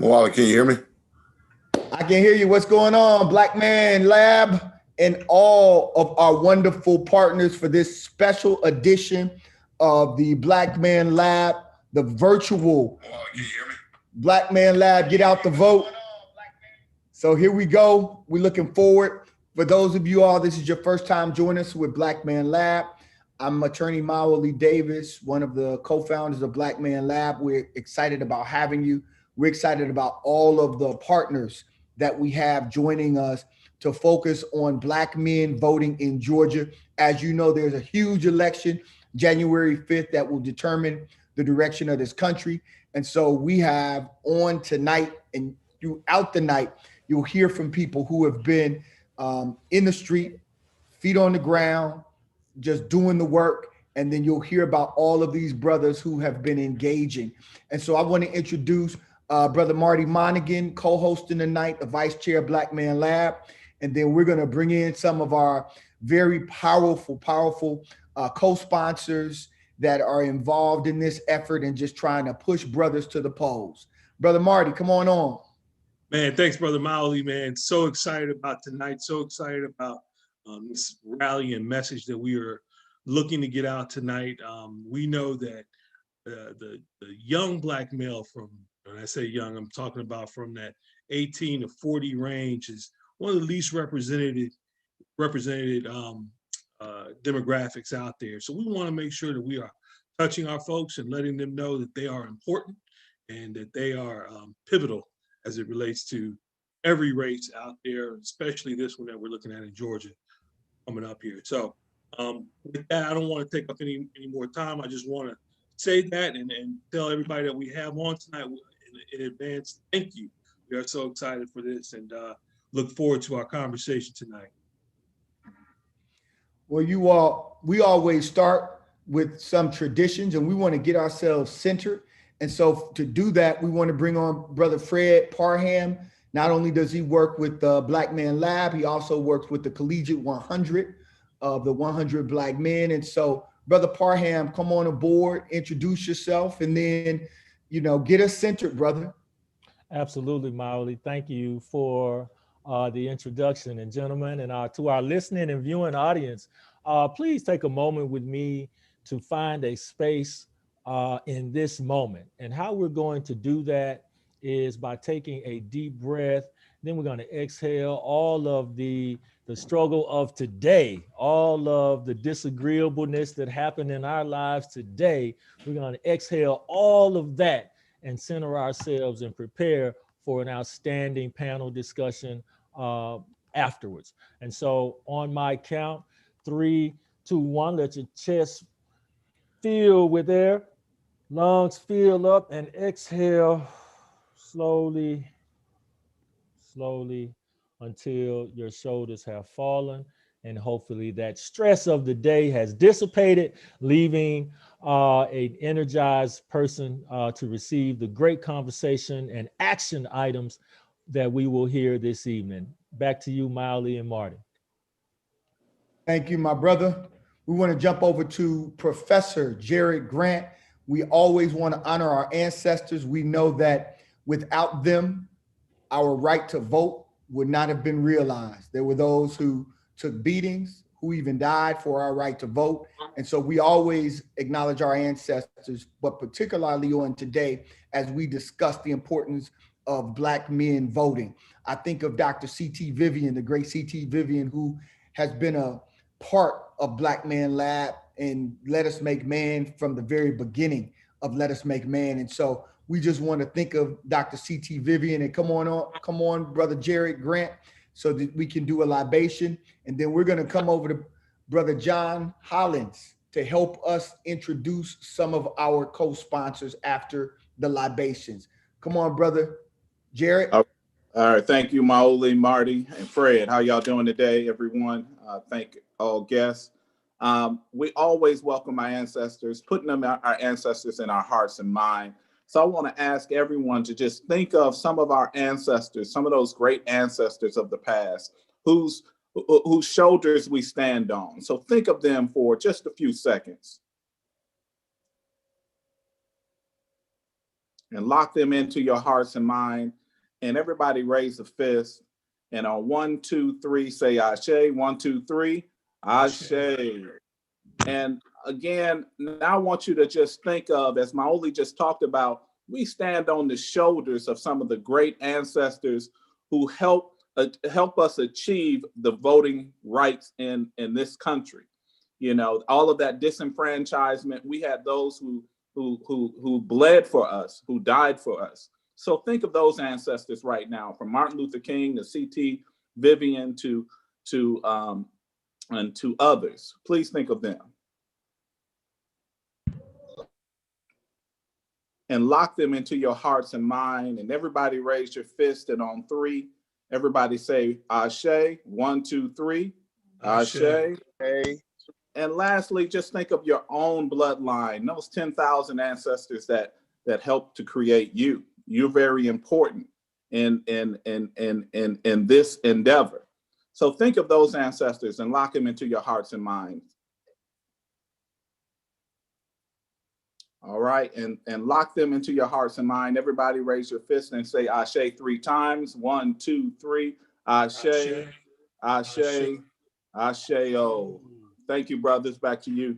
Moala, can you hear me? I can hear you. What's going on, Blackman Lab, and all of our wonderful partners for this special edition of the Blackman Lab, the virtual Moala, can you hear me? Blackman Lab. Get out the vote. So here we go. We're looking forward. For those of you all, this is your first time joining us with Black Man Lab. I'm attorney Mawali Davis, one of the co-founders of Black Man Lab. We're excited about having you. We're excited about all of the partners that we have joining us to focus on Black men voting in Georgia. As you know, there's a huge election January 5th that will determine the direction of this country. And so we have on tonight and throughout the night, you'll hear from people who have been in the street, feet on the ground, just doing the work. And then you'll hear about all of these brothers who have been engaging. And so I want to introduce Brother Marty Monaghan, co-hosting tonight, the vice chair of Black Man Lab. And then we're going to bring in some of our very powerful co-sponsors that are involved in this effort and just trying to push brothers to the polls. Brother Marty, come on. Man, thanks, Brother Mowley, man. So excited about tonight. So excited about this rally and message that we are looking to get out tonight. We know that the young Black male from, when I say young, I'm talking about from that 18 to 40 range, is one of the least represented demographics out there. So we want to make sure that we are touching our folks and letting them know that they are important and that they are pivotal as it relates to every race out there, especially this one that we're looking at in Georgia coming up here. So with that, I don't want to take up any more time. I just want to say that and tell everybody that we have on tonight in advance, thank you. We are so excited for this and look forward to our conversation tonight. Well, we always start with some traditions and we want to get ourselves centered. And so to do that, we want to bring on Brother Fred Parham. Not only does he work with the Black Man Lab, he also works with the Collegiate 100 of the 100 Black Men. And so, Brother Parham, come on aboard, introduce yourself, and then, get us centered, brother. Absolutely, Mauli. Thank you for the introduction. And gentlemen, and to our listening and viewing audience, please take a moment with me to find a space in this moment. And how we're going to do that is by taking a deep breath. Then we're going to exhale all of the struggle of today, all of the disagreeableness that happened in our lives today. We're going to exhale all of that and center ourselves and prepare for an outstanding panel discussion afterwards. And so on my count, 3, 2, 1, let your chest fill with air, lungs fill up, and exhale slowly until your shoulders have fallen. And hopefully that stress of the day has dissipated, leaving an energized person to receive the great conversation and action items that we will hear this evening. Back to you, Miley and Marty. Thank you, my brother. We want to jump over to Professor Jared Grant. We always want to honor our ancestors. We know that without them, our right to vote would not have been realized. There were those who took beatings, who even died for our right to vote. And so we always acknowledge our ancestors, but particularly on today, as we discuss the importance of Black men voting. I think of Dr. C.T. Vivian, the great C.T. Vivian, who has been a part of Black Man Lab and Let Us Make Man from the very beginning of Let Us Make Man. And so we just want to think of Dr. C.T. Vivian and come on, Brother Jared Grant, so that we can do a libation. And then we're going to come over to Brother Jon Hollins to help us introduce some of our co-sponsors after the libations. Come on, Brother Jared. All right. Thank you, Maoli, Marty, and Fred. How y'all doing today, everyone? Thank all guests. We always welcome our ancestors, putting our ancestors in our hearts and mind. So I want to ask everyone to just think of some of our ancestors, some of those great ancestors of the past, whose shoulders we stand on. So think of them for just a few seconds. and lock them into your hearts and mind. And everybody raise a fist. And on 1, 2, 3, say Ashe. 1, 2, 3, Ashe. And again, now I want you to just think of, as Maoli just talked about, we stand on the shoulders of some of the great ancestors who help us achieve the voting rights in this country. You know, all of that disenfranchisement, we had those who bled for us, who died for us. So think of those ancestors right now, from Martin Luther King to C.T. Vivian to others. Please think of them. And lock them into your hearts and mind. And everybody raise your fist, and on 3, everybody say Ashe. 1, 2, 3, Ashe. And lastly, just think of your own bloodline, those 10,000 ancestors that helped to create you. You're very important in this endeavor. So think of those ancestors and lock them into your hearts and minds. All right, and lock them into your hearts and mind. Everybody raise your fist and say Ashe 3 times. 1, 2, 3, Ashe, Ashe, Ashe, Ashe. Oh, thank you, brothers. Back to you.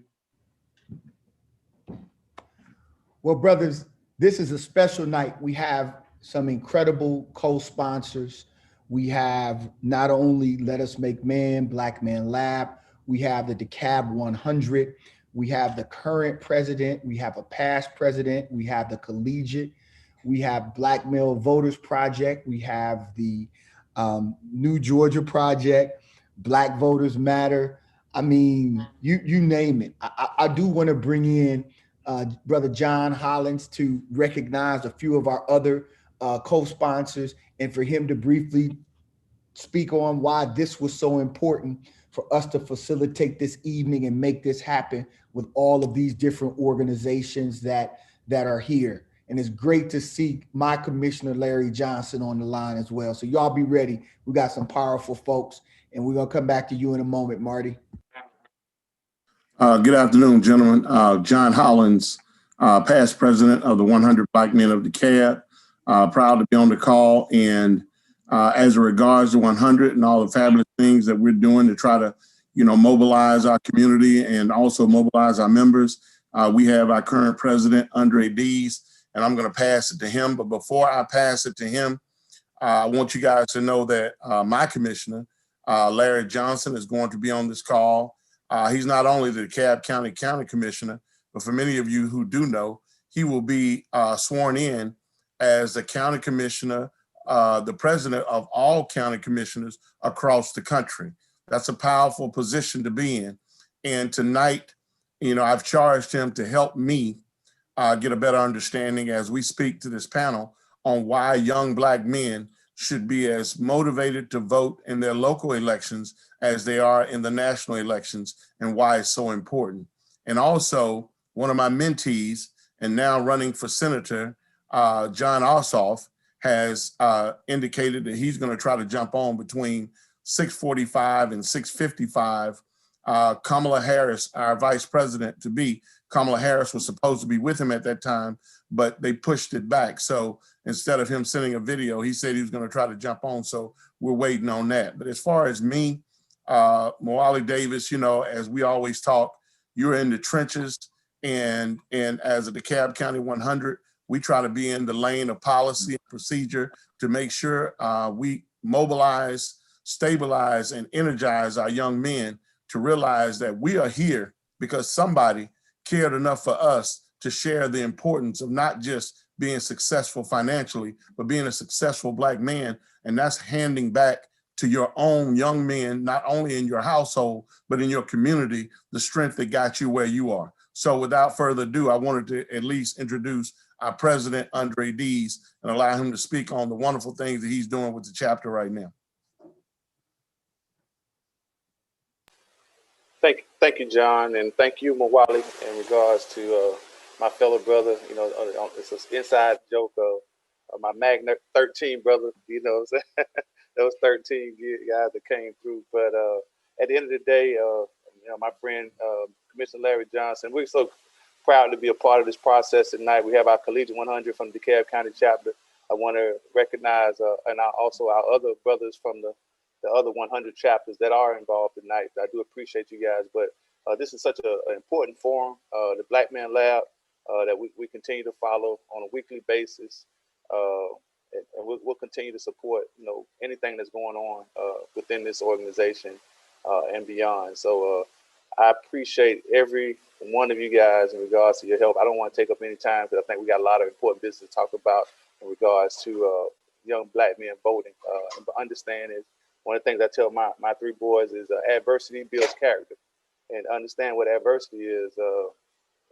Well, brothers, this is a special night. We have some incredible co-sponsors. We have not only Let Us Make Man, Black Man Lab, we have the DeKalb 100, we have the current president, we have a past president, we have the collegiate, we have Black Male Voters Project, we have the New Georgia Project, Black Voters Matter. I mean, you name it. I do want to bring in Brother Jon Hollins to recognize a few of our other co-sponsors, and for him to briefly speak on why this was so important for us to facilitate this evening and make this happen with all of these different organizations that are here. And it's great to see my commissioner, Larry Johnson, on the line as well. So y'all be ready. We got some powerful folks, and we're gonna come back to you in a moment, Marty. Good afternoon, gentlemen. Jon Hollins, past president of the 100 Black Men of DeKalb. Proud to be on the call. And as it regards to 100 and all the fabulous things that we're doing to try to, mobilize our community and also mobilize our members, we have our current president, Andre Dees, and I'm going to pass it to him. But before I pass it to him, I want you guys to know that my commissioner, Larry Johnson, is going to be on this call. He's not only the DeKalb County Commissioner, but for many of you who do know, he will be sworn in as the county commissioner, the president of all county commissioners across the country. That's a powerful position to be in. And tonight, I've charged him to help me get a better understanding as we speak to this panel on why young Black men should be as motivated to vote in their local elections as they are in the national elections, and why it's so important. And also, one of my mentees, and now running for senator, Jon Ossoff, has indicated that he's going to try to jump on between 6:45 and 6:55. Kamala Harris, our vice president to be, Kamala Harris was supposed to be with him at that time, but they pushed it back. So instead of him sending a video, he said he was going to try to jump on. So we're waiting on that. But as far as me, Moali Davis, as we always talk, you're in the trenches, and as a DeKalb County 100, we try to be in the lane of policy and procedure to make sure we mobilize, stabilize, and energize our young men to realize that we are here because somebody cared enough for us to share the importance of not just being successful financially, but being a successful Black man. And that's handing back to your own young men, not only in your household, but in your community, the strength that got you where you are. So without further ado, I wanted to at least introduce our president, Andre Dees, and allow him to speak on the wonderful things that he's doing with the chapter right now. Thank you, John, and thank you, Mawali, in regards to my fellow brother. It's an inside joke of my Magna 13 brother. Those 13 guys that came through. But at the end of the day, my friend Commissioner Larry Johnson, we're so proud to be a part of this process tonight. We have our Collegiate 100 from the DeKalb County chapter. I want to recognize and also our other brothers from the other 100 chapters that are involved tonight. I do appreciate you guys, but this is such an important forum, the Blackman Lab, that we continue to follow on a weekly basis, and we'll continue to support anything that's going on within this organization and beyond. So I appreciate every one of you guys in regards to your help. I don't want to take up any time because I think we got a lot of important business to talk about in regards to young black men voting. But understand is one of the things I tell my three boys is adversity builds character, and understand what adversity is.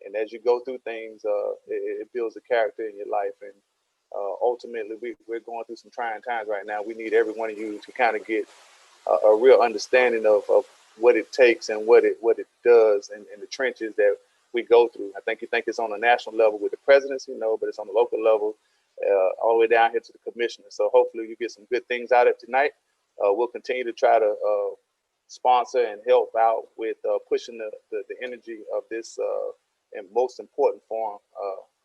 And as you go through things, it builds a character in your life. And ultimately, we're going through some trying times right now. We need every one of you to kind of get a real understanding of what it takes and what it does in the trenches that we go through. I think you think it's on a national level with the presidency, but it's on the local level, all the way down here to the commissioner. So hopefully you get some good things out of it tonight. We'll continue to try to sponsor and help out with pushing the energy of this and most important forum,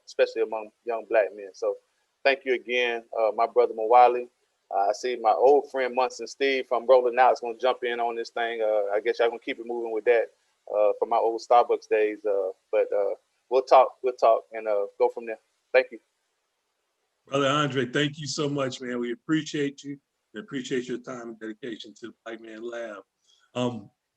especially among young black men. So thank you again, my brother Mawali. I see my old friend Munson Steve from Rolling Out is going to jump in on this thing. I guess y'all going to keep it moving with that from my old Starbucks days. But we'll talk and go from there. Thank you. Brother Andre, thank you so much, man. We appreciate you. We appreciate your time and dedication to the Blackman Lab.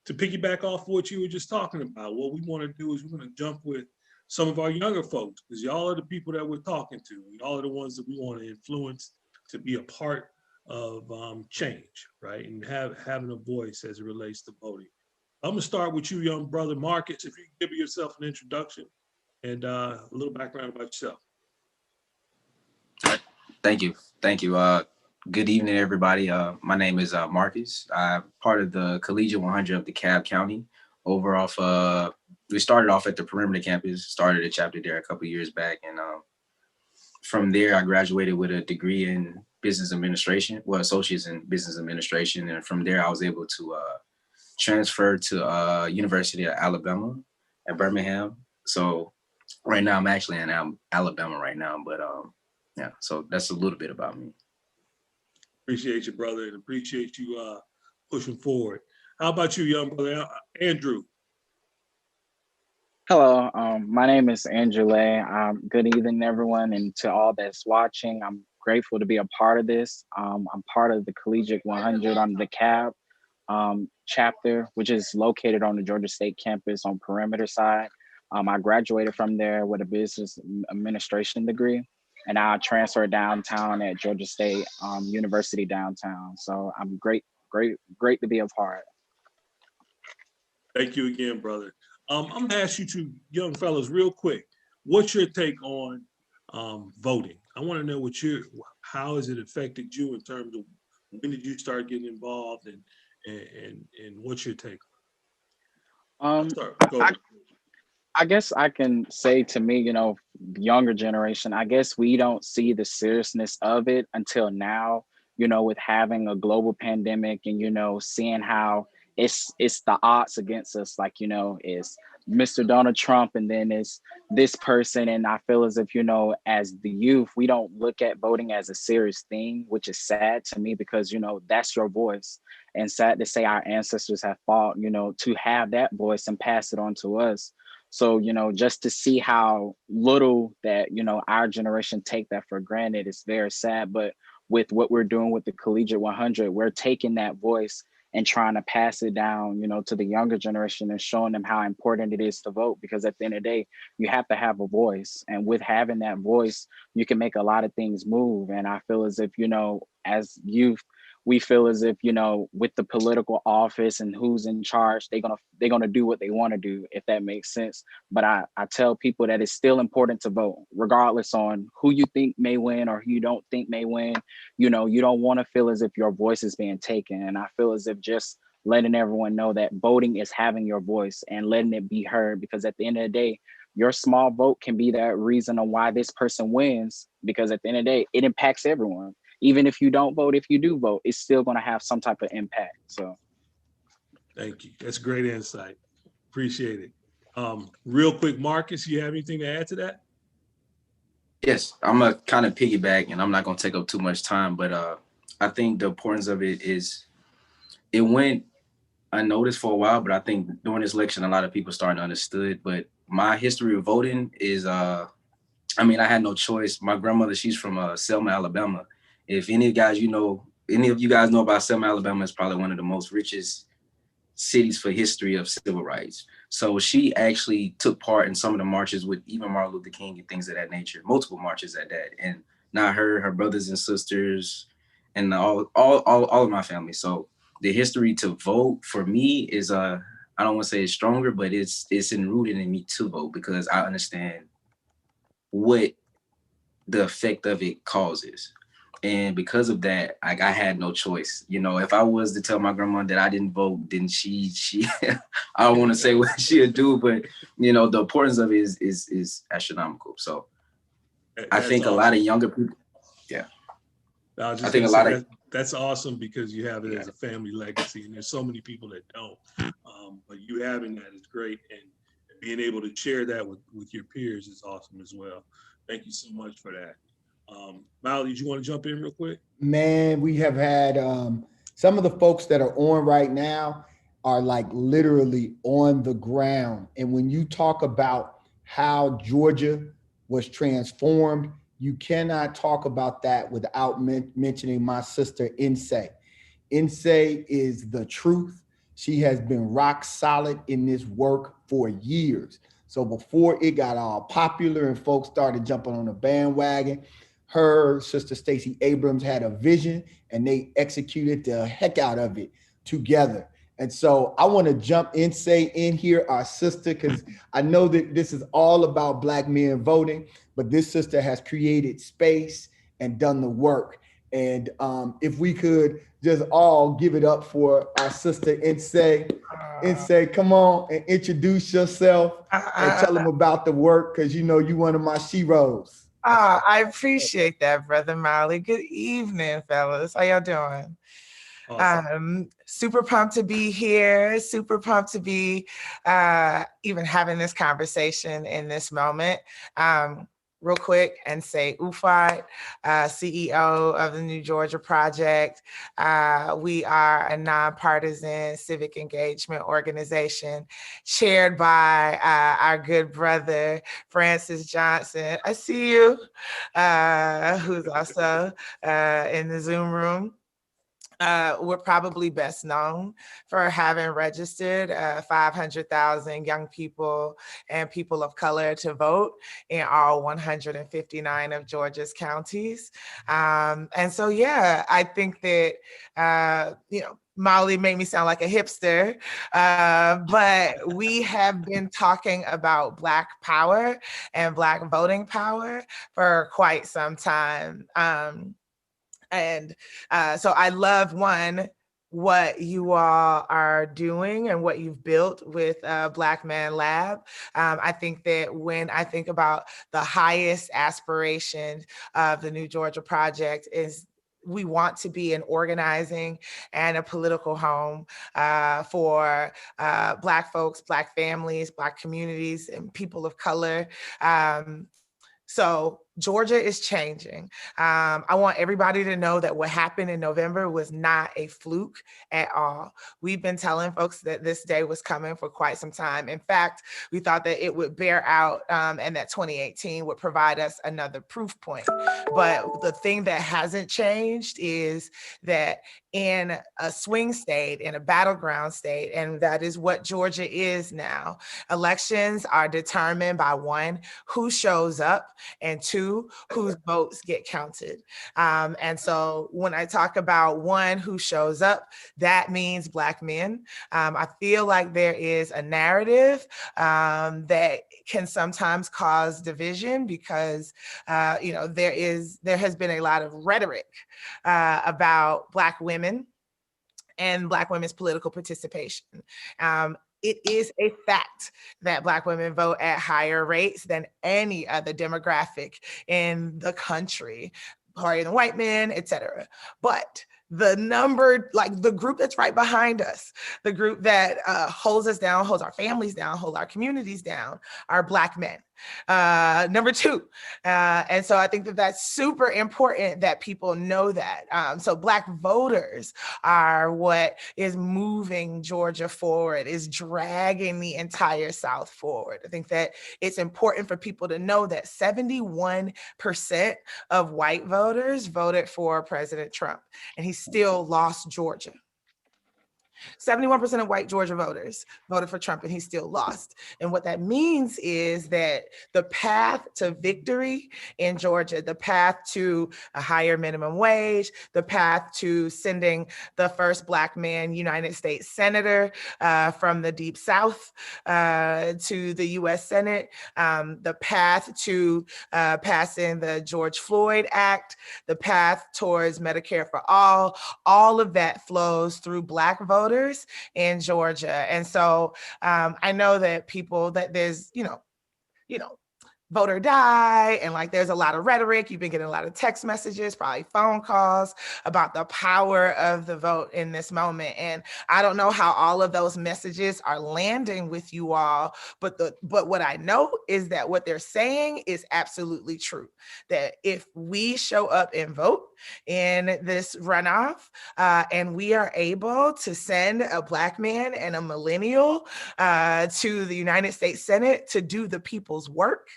To piggyback off what you were just talking about, what we want to do is we're going to jump with some of our younger folks, because y'all are the people that we're talking to. Y'all are the ones that we want to influence to be a part of change, right? And having a voice as it relates to voting. I'm gonna start with you, young brother Marcus. If you can give yourself an introduction and a little background about yourself. Thank you. Good evening, everybody. My name is Marcus. I'm part of the Collegiate 100 of DeKalb County. We started off at the Perimeter campus, started a chapter there a couple of years back, and from there I graduated with a degree in business administration, associates in business administration, and from there I was able to transfer to University of Alabama at Birmingham. So right now I'm actually in Alabama right now, but yeah, so that's a little bit about me. Appreciate you, brother, and appreciate you pushing forward. How about you, young brother Andrew? Hello, my name is Andrew Lay. Good evening, everyone, and to all that's watching. I'm grateful to be a part of this. I'm part of the Collegiate 100 on the DeKalb chapter, which is located on the Georgia State campus on Perimeter side. I graduated from there with a business administration degree, and I transferred downtown at Georgia State University downtown. So I'm great to be a part. Thank you again, brother. I'm gonna ask you two young fellows real quick. What's your take on voting? I want to know how has it affected you in terms of when did you start getting involved and what's your take? I guess I can say to me, younger generation, I guess we don't see the seriousness of it until now, with having a global pandemic and, seeing how it's the odds against us, is Mr. Donald Trump, and then it's this person. And I feel as if, as the youth, we don't look at voting as a serious thing, which is sad to me because, that's your voice. And sad to say our ancestors have fought, to have that voice and pass it on to us. So, just to see how little that, our generation take that for granted is very sad. But with what we're doing with the Collegiate 100, we're taking that voice and trying to pass it down, to the younger generation and showing them how important it is to vote. Because at the end of the day, you have to have a voice. And with having that voice, you can make a lot of things move. And I feel as if, as youth, we feel as if, with the political office and who's in charge, they're gonna do what they want to do, if that makes sense. But I tell people that it's still important to vote, regardless on who you think may win or who you don't think may win. You don't want to feel as if your voice is being taken. And I feel as if just letting everyone know that voting is having your voice and letting it be heard, because at the end of the day, your small vote can be that reason on why this person wins, because at the end of the day, it impacts everyone. Even if you don't vote, if you do vote, it's still going to have some type of impact. So, thank you. That's great insight. Appreciate it. Real quick, Marcus, you have anything to add to that? Yes, I'm gonna kind of piggyback, and I'm not gonna take up too much time, but I think the importance of it is it went unnoticed for a while, but I think during this election, a lot of people starting to understood. But my history of voting is, I mean, I had no choice. My grandmother, she's from Selma, Alabama. If any of you guys know about Selma, Alabama, it's probably one of the most richest cities for history of civil rights. So she actually took part in some of the marches with even Martin Luther King and things of that nature, multiple marches at that. And not her brothers and sisters, and all of my family. So the history to vote for me is I don't want to say it's stronger, but it's enrooted in me to vote because I understand what the effect of it causes. And because of that, like I had no choice. You know, if I was to tell my grandma that I didn't vote, then she I don't want to say what she'd do, but you know, the importance of it is astronomical. So I think awesome. A lot of younger people, yeah. I was just I think a lot of that's awesome because you have it as a family legacy, and there's so many people that don't. But you having that is great, and being able to share that with your peers is awesome as well. Thank you so much for that. Molly, did you want to jump in real quick? Man, we have had some of the folks that are on right now are like literally on the ground. And when you talk about how Georgia was transformed, you cannot talk about that without mentioning my sister, Insay. Insay is the truth. She has been rock solid in this work for years. So before it got all popular and folks started jumping on the bandwagon, her sister Stacey Abrams had a vision and they executed the heck out of it together. And so I want to jump in, say in here, our sister, because I know that this is all about Black men voting, but this sister has created space and done the work. And if we could just all give it up for our sister Insay. Insay, come on and introduce yourself and tell them about the work, because you know you one of my sheroes. I appreciate that, Brother Molly. Good evening, fellas. How y'all doing? Awesome. Super pumped to be here. Super pumped to be even having this conversation in this moment. Real quick and say UFOT, CEO of the New Georgia Project. We are a nonpartisan civic engagement organization chaired by our good brother, Francis Johnson. I see you, who's also in the Zoom room. We're probably best known for having registered 500,000 young people and people of color to vote in all 159 of Georgia's counties. And so, yeah, I think that, Molly made me sound like a hipster, but we have been talking about Black power and Black voting power for quite some time. And so I love, what you all are doing and what you've built with Black Man Lab. I think that when I think about the highest aspiration of the New Georgia Project is we want to be an organizing and a political home for Black folks, Black families, Black communities, and people of color. So Georgia is changing. I want everybody to know that what happened in November was not a fluke at all. We've been telling folks that this day was coming for quite some time. In fact, we thought that it would bear out and that 2018 would provide us another proof point. But the thing that hasn't changed is that in a swing state, in a battleground state, and that is what Georgia is now, elections are determined by one, who shows up, and two, whose votes get counted. And so when I talk about one, who shows up, that means Black men. I feel like there is a narrative that can sometimes cause division because there has been a lot of rhetoric about Black women and Black women's political participation. It is a fact that Black women vote at higher rates than any other demographic in the country, higher than white men, et cetera. But the number, like the group that's right behind us, the group that holds us down, holds our families down, holds our communities down, are Black men. Number two. And so I think that that's super important that people know that. So Black voters are what is moving Georgia forward, is dragging the entire South forward. I think that it's important for people to know that 71% of white voters voted for President Trump, and he still lost Georgia. 71% of white Georgia voters voted for Trump and he still lost. And what that means is that the path to victory in Georgia, the path to a higher minimum wage, the path to sending the first Black man United States Senator from the Deep South to the US Senate, the path to passing the George Floyd Act, the path towards Medicare for all of that flows through Black voters in Georgia. And so I know that there's, vote or die. And like, there's a lot of rhetoric. You've been getting a lot of text messages, probably phone calls about the power of the vote in this moment. And I don't know how all of those messages are landing with you all, but what I know is that what they're saying is absolutely true. That if we show up and vote in this runoff, and we are able to send a Black man and a millennial to the United States Senate to do the people's work,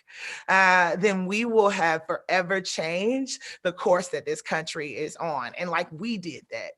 then we will have forever changed the course that this country is on. And like, we did that.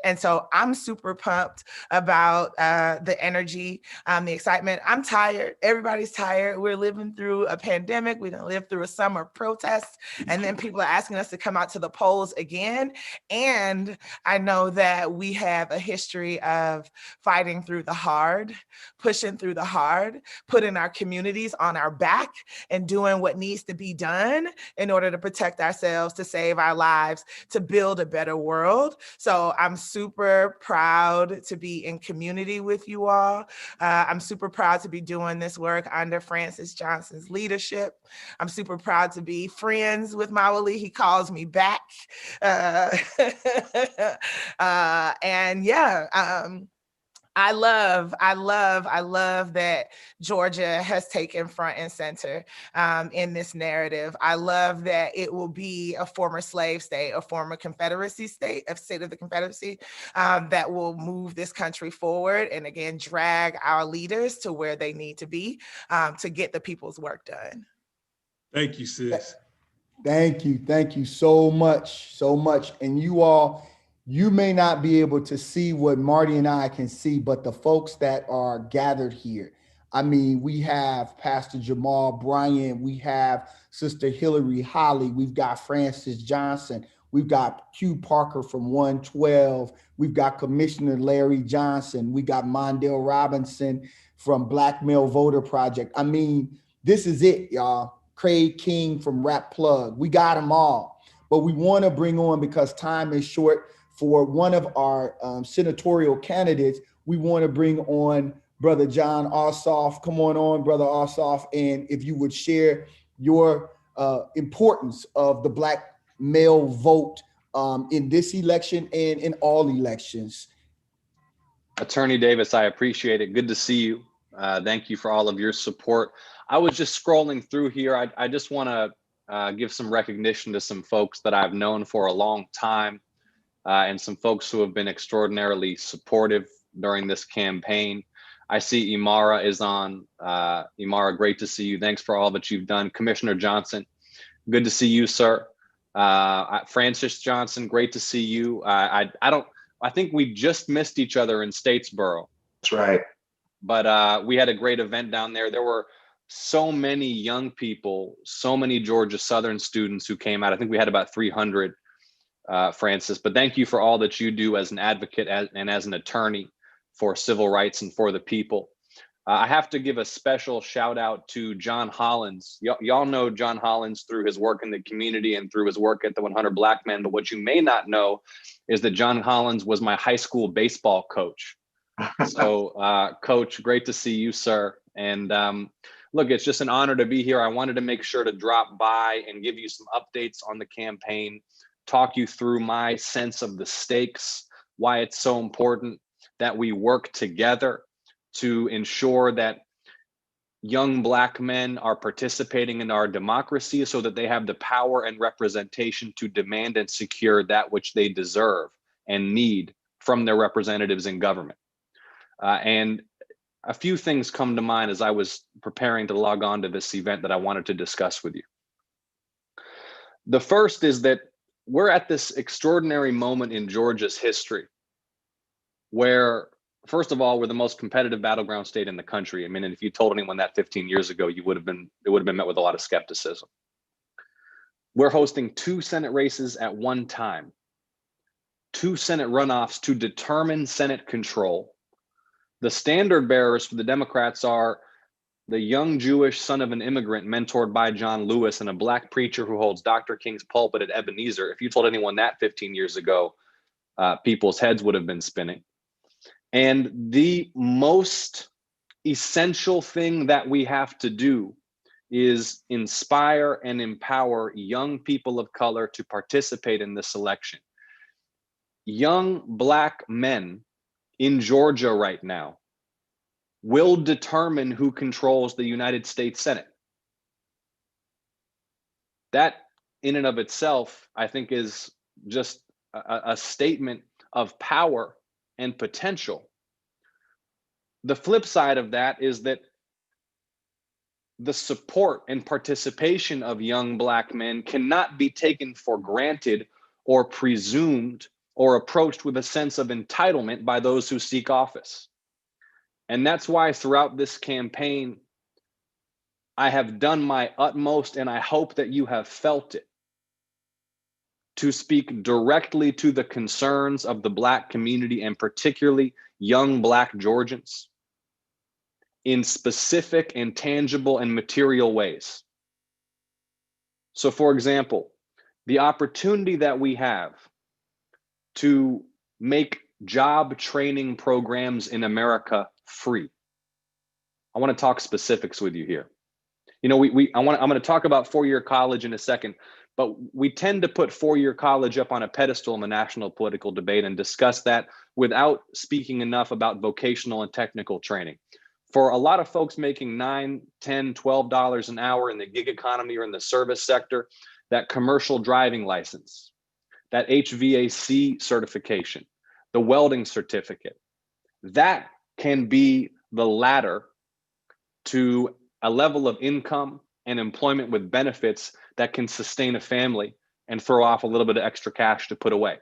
And so I'm super pumped about the energy, the excitement. I'm tired. Everybody's tired. We're living through a pandemic. We done lived through a summer of protests. And then people are asking us to come out to the polls again. And I know that we have a history of fighting through the hard, pushing through the hard, putting our communities on our back, and doing what needs to be done in order to protect ourselves, to save our lives, to build a better world. So I'm super proud to be in community with you all. I'm super proud to be doing this work under Francis Johnson's leadership. I'm super proud to be friends with Mawali. He calls me back. And yeah, I love that Georgia has taken front and center in this narrative. I love that it will be a former slave state, a former Confederacy state, a state of the Confederacy that will move this country forward and again, drag our leaders to where they need to be to get the people's work done. Thank you, sis. Thank you so much. And you all, you may not be able to see what Marty and I can see, but the folks that are gathered here, I mean, we have Pastor Jamal Bryant, we have Sister Hillary Holly, we've got Francis Johnson, we've got Q Parker from 112, we've got Commissioner Larry Johnson, we got Mondale Robinson from Black Male Voter Project. I mean, this is it, y'all. Craig King from Rap Plug, we got them all. But we want to bring on, because time is short, for one of our senatorial candidates, we want to bring on Brother Jon Ossoff. Come on, Brother Ossoff, and if you would share your importance of the Black male vote in this election and in all elections. Attorney Davis, I appreciate it. Good to see you. Thank you for all of your support. I was just scrolling through here. I just want to give some recognition to some folks that I've known for a long time. And some folks who have been extraordinarily supportive during this campaign. I see Imara is on. Imara, great to see you. Thanks for all that you've done. Commissioner Johnson, good to see you, sir. Francis Johnson, great to see you. I think we just missed each other in Statesboro. That's right. But we had a great event down there. There were so many young people, so many Georgia Southern students who came out. I think we had about 300. Francis, but thank you for all that you do as an advocate and as an attorney for civil rights and for the people. I have to give a special shout out to Jon Hollins. Y'all know Jon Hollins through his work in the community and through his work at the 100 Blackman, but what you may not know is that Jon Hollins was my high school baseball coach. So Coach, great to see you, sir. And look, it's just an honor to be here. I wanted to make sure to drop by and give you some updates on the campaign. talk you through my sense of the stakes, why it's so important that we work together to ensure that young Black men are participating in our democracy so that they have the power and representation to demand and secure that which they deserve and need from their representatives in government. And a few things come to mind as I was preparing to log on to this event that I wanted to discuss with you. The first is that we're at this extraordinary moment in Georgia's history where, first of all, we're the most competitive battleground state in the country. I mean, and if you told anyone that 15 years ago, it would have been met with a lot of skepticism. We're hosting 2 Senate races at one time, 2 Senate runoffs to determine Senate control. The standard bearers for the Democrats are the young Jewish son of an immigrant mentored by John Lewis and a Black preacher who holds Dr. King's pulpit at Ebenezer. If you told anyone that 15 years ago, people's heads would have been spinning. And the most essential thing that we have to do is inspire and empower young people of color to participate in this election. Young Black men in Georgia right now will determine who controls the United States Senate. That in and of itself, I think, is just a statement of power and potential. The flip side of that is that the support and participation of young Black men cannot be taken for granted or presumed or approached with a sense of entitlement by those who seek office. And that's why throughout this campaign, I have done my utmost, and I hope that you have felt it, to speak directly to the concerns of the Black community and particularly young Black Georgians in specific and tangible and material ways. So for example, the opportunity that we have to make job training programs in America free. I want to talk specifics with you here. You know, I'm going to talk about 4-year college in a second, but we tend to put 4-year college up on a pedestal in the national political debate and discuss that without speaking enough about vocational and technical training. For a lot of folks making $9, $10, $12 an hour in the gig economy or in the service sector, that commercial driving license, that HVAC certification, the welding certificate, that can be the ladder to a level of income and employment with benefits that can sustain a family and throw off a little bit of extra cash to put away.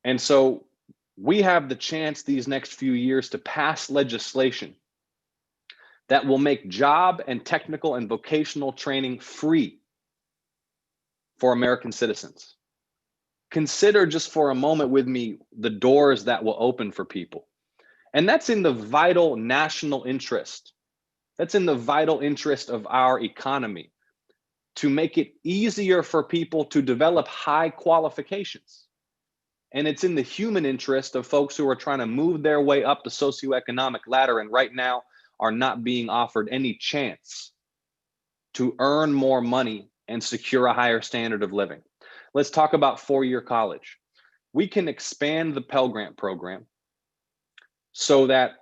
And so we have the chance these next few years to pass legislation that will make job and technical and vocational training free for American citizens. Consider just for a moment with me the doors that will open for people. And that's in the vital national interest. That's in the vital interest of our economy, to make it easier for people to develop high qualifications. And it's in the human interest of folks who are trying to move their way up the socioeconomic ladder and right now are not being offered any chance to earn more money and secure a higher standard of living. Let's talk about 4-year college. We can expand the Pell Grant program so that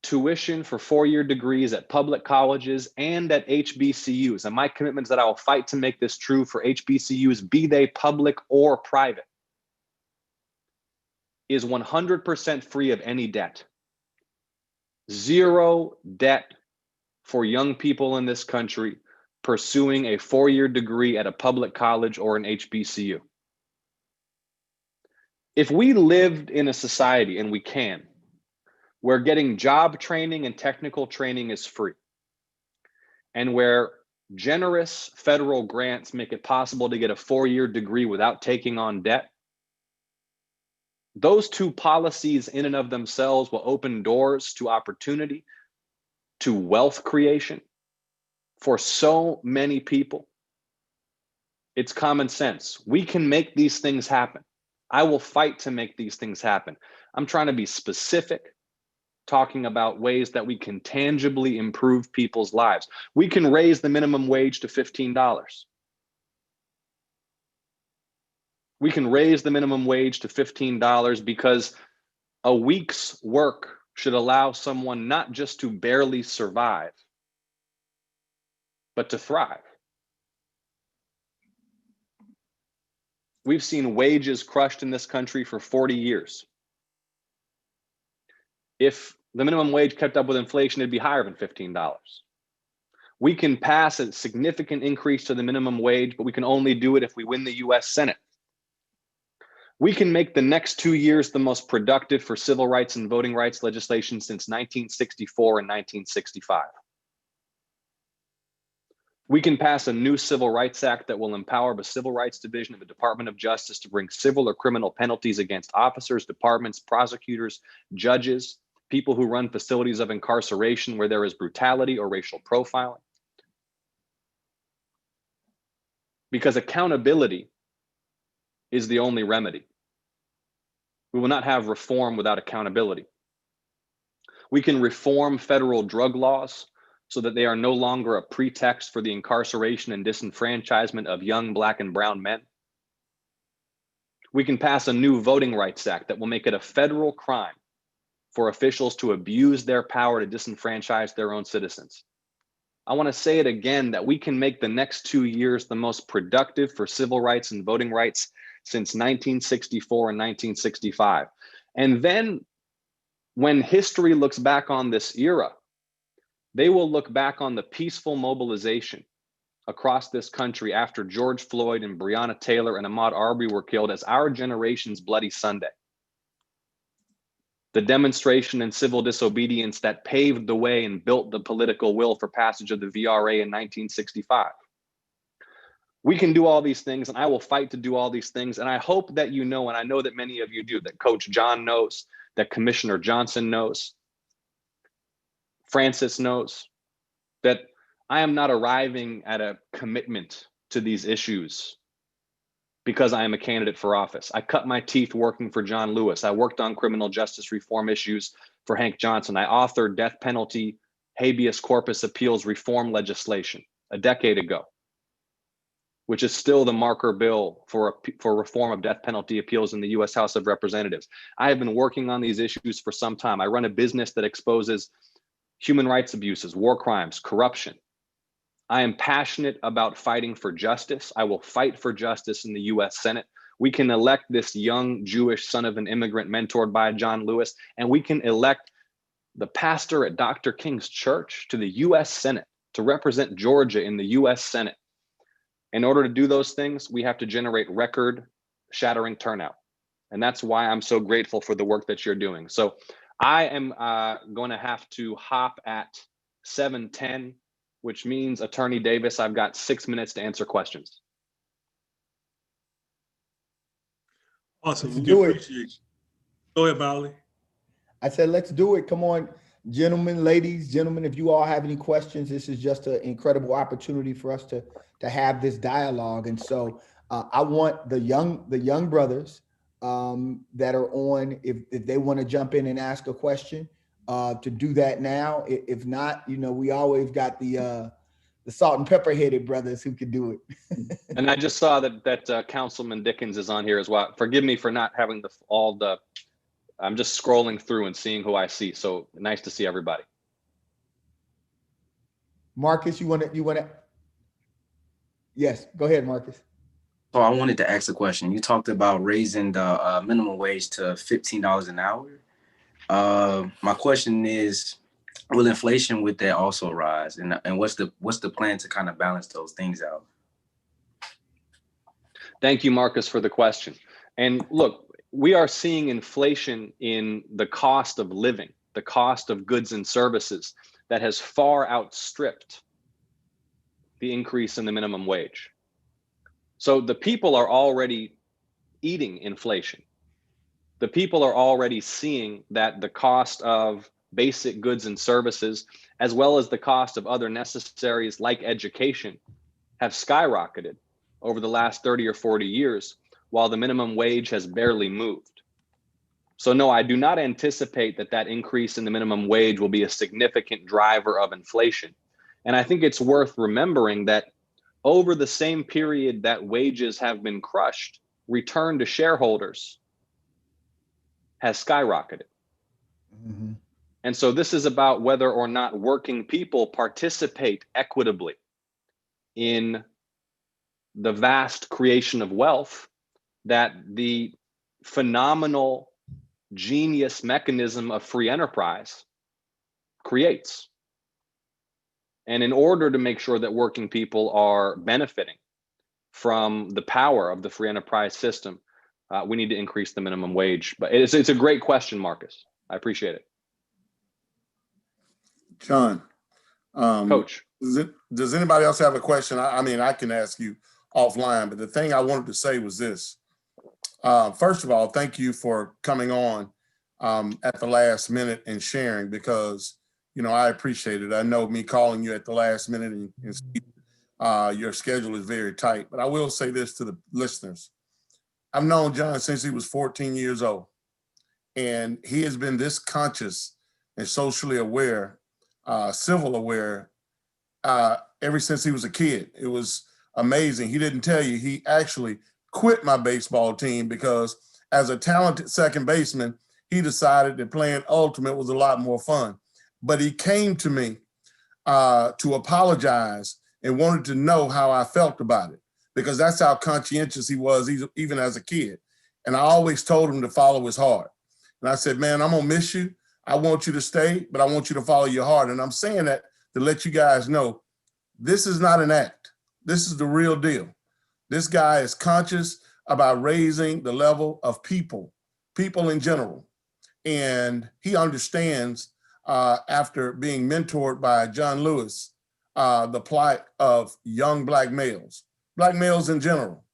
tuition for 4-year degrees at public colleges and at HBCUs, and my commitment is that I will fight to make this true for HBCUs, be they public or private, is 100% free of any debt. Zero debt for young people in this country pursuing a 4-year degree at a public college or an HBCU. If we lived in a society, and we can, where getting job training and technical training is free, and where generous federal grants make it possible to get a 4-year degree without taking on debt, those two policies in and of themselves will open doors to opportunity, to wealth creation for so many people. It's common sense. We can make these things happen. I will fight to make these things happen. I'm trying to be specific, talking about ways that we can tangibly improve people's lives. We can raise the minimum wage to $15. We can raise the minimum wage to $15 because a week's work should allow someone not just to barely survive, but to thrive. We've seen wages crushed in this country for 40 years. If the minimum wage kept up with inflation, it'd be higher than $15. We can pass a significant increase to the minimum wage, but we can only do it if we win the US Senate. We can make the next 2 years the most productive for civil rights and voting rights legislation since 1964 and 1965. We can pass a new Civil Rights Act that will empower the Civil Rights Division of the Department of Justice to bring civil or criminal penalties against officers, departments, prosecutors, judges, people who run facilities of incarceration where there is brutality or racial profiling. Because accountability is the only remedy. We will not have reform without accountability. We can reform federal drug laws so that they are no longer a pretext for the incarceration and disenfranchisement of young Black and brown men. We can pass a new Voting Rights Act that will make it a federal crime for officials to abuse their power to disenfranchise their own citizens. I want to say it again, that we can make the next 2 years the most productive for civil rights and voting rights since 1964 and 1965. And then when history looks back on this era, they will look back on the peaceful mobilization across this country after George Floyd and Breonna Taylor and Ahmaud Arbery were killed as our generation's Bloody Sunday. The demonstration and civil disobedience that paved the way and built the political will for passage of the VRA in 1965. We can do all these things, and I will fight to do all these things. And I hope that you know, and I know that many of you do, that Coach John knows, that Commissioner Johnson knows, Francis knows, that I am not arriving at a commitment to these issues because I am a candidate for office. I cut my teeth working for John Lewis. I worked on criminal justice reform issues for Hank Johnson. I authored death penalty habeas corpus appeals reform legislation a decade ago, which is still the marker bill for reform of death penalty appeals in the US House of Representatives. I have been working on these issues for some time. I run a business that exposes human rights abuses, war crimes, corruption. I am passionate about fighting for justice. I will fight for justice in the US Senate. We can elect this young Jewish son of an immigrant mentored by John Lewis, and we can elect the pastor at Dr. King's church to the US Senate to represent Georgia in the US Senate. In order to do those things, we have to generate record-shattering turnout. And that's why I'm so grateful for the work that you're doing. So I am going to have to hop at 7:10, which means, Attorney Davis, I've got 6 minutes to answer questions. Awesome. Let's We do it. appreciate you. Go ahead, Bali. I said, let's do it. Come on, gentlemen, ladies, gentlemen, if you all have any questions, this is just an incredible opportunity for us to have this dialogue. And so I want the young brothers that are on, if they want to jump in and ask a question, to do that now. If not, you know, we always got the salt and pepper headed brothers who can do it. And I just saw that Councilman Dickens is on here as well. Forgive me for not having I'm just scrolling through and seeing who I see. So nice to see everybody. Marcus, you want to? Yes, go ahead, Marcus. So I wanted to ask a question. You talked about raising the minimum wage to $15 an hour. My question is, will inflation with that also rise? And what's the plan to kind of balance those things out? Thank you, Marcus, for the question. And look, we are seeing inflation in the cost of living, the cost of goods and services that has far outstripped the increase in the minimum wage. So the people are already eating inflation. The people are already seeing that the cost of basic goods and services, as well as the cost of other necessaries like education, have skyrocketed over the last 30 or 40 years, while the minimum wage has barely moved. So no, I do not anticipate that increase in the minimum wage will be a significant driver of inflation. And I think it's worth remembering that over the same period that wages have been crushed, return to shareholders has skyrocketed. Mhm. And so this is about whether or not working people participate equitably in the vast creation of wealth that the phenomenal genius mechanism of free enterprise creates. And in order to make sure that working people are benefiting from the power of the free enterprise system, we need to increase the minimum wage. But it's a great question, Marcus. I appreciate it. John, Coach. does anybody else have a question? I mean, I can ask you offline, but the thing I wanted to say was this. First of all, thank you for coming on at the last minute and sharing, because, you know, I appreciate it. I know me calling you at the last minute and your schedule is very tight, but I will say this to the listeners. I've known John since he was 14 years old, and he has been this conscious and socially aware, civil aware, ever since he was a kid. It was amazing. He didn't tell you, he actually quit my baseball team because as a talented second baseman, he decided that playing ultimate was a lot more fun. But he came to me to apologize and wanted to know how I felt about it, because that's how conscientious he was, even as a kid. And I always told him to follow his heart. And I said, man, I'm gonna miss you. I want you to stay, but I want you to follow your heart. And I'm saying that to let you guys know, this is not an act. This is the real deal. This guy is conscious about raising the level of people in general. And he understands, after being mentored by John Lewis, the plight of young Black males in general.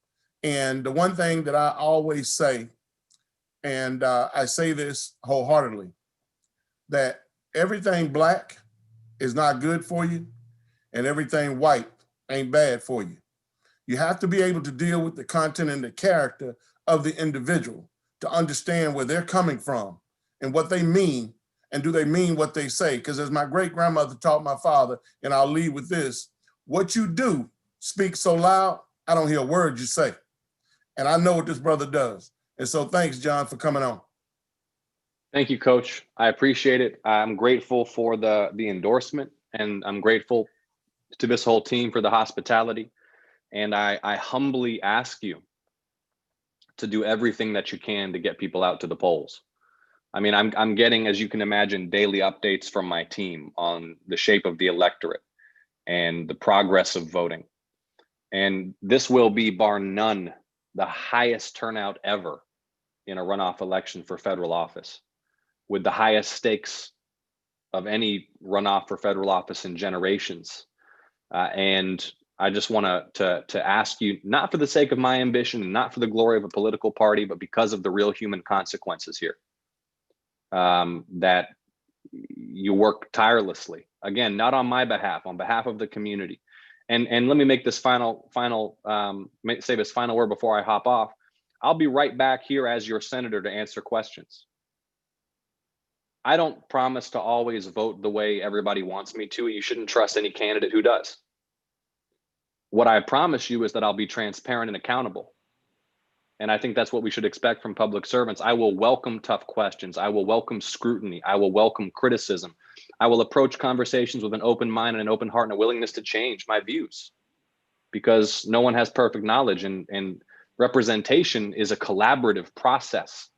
And the one thing that I always say, and I say this wholeheartedly, that everything Black is not good for you and everything white ain't bad for you. You have to be able to deal with the content and the character of the individual to understand where they're coming from and what they mean, and do they mean what they say? Because as my great grandmother taught my father, and I'll leave with this, what you do speaks so loud, I don't hear a word you say. And I know what this brother does. And so thanks, John, for coming on. Thank you, Coach. I appreciate it. I'm grateful for the endorsement, and I'm grateful to this whole team for the hospitality. And I humbly ask you to do everything that you can to get people out to the polls. I mean, I'm getting, as you can imagine, daily updates from my team on the shape of the electorate and the progress of voting. And this will be, bar none, the highest turnout ever in a runoff election for federal office, with the highest stakes of any runoff for federal office in generations. And I just want to ask you, not for the sake of my ambition and not for the glory of a political party, but because of the real human consequences here, that you work tirelessly. Again, not on my behalf, on behalf of the community. And let me make this say this final word before I hop off. I'll be right back here as your senator to answer questions. I don't promise to always vote the way everybody wants me to. You shouldn't trust any candidate who does. What I promise you is that I'll be transparent and accountable. And I think that's what we should expect from public servants. I will welcome tough questions. I will welcome scrutiny. I will welcome criticism. I will approach conversations with an open mind and an open heart and a willingness to change my views, because no one has perfect knowledge, and representation is a collaborative process.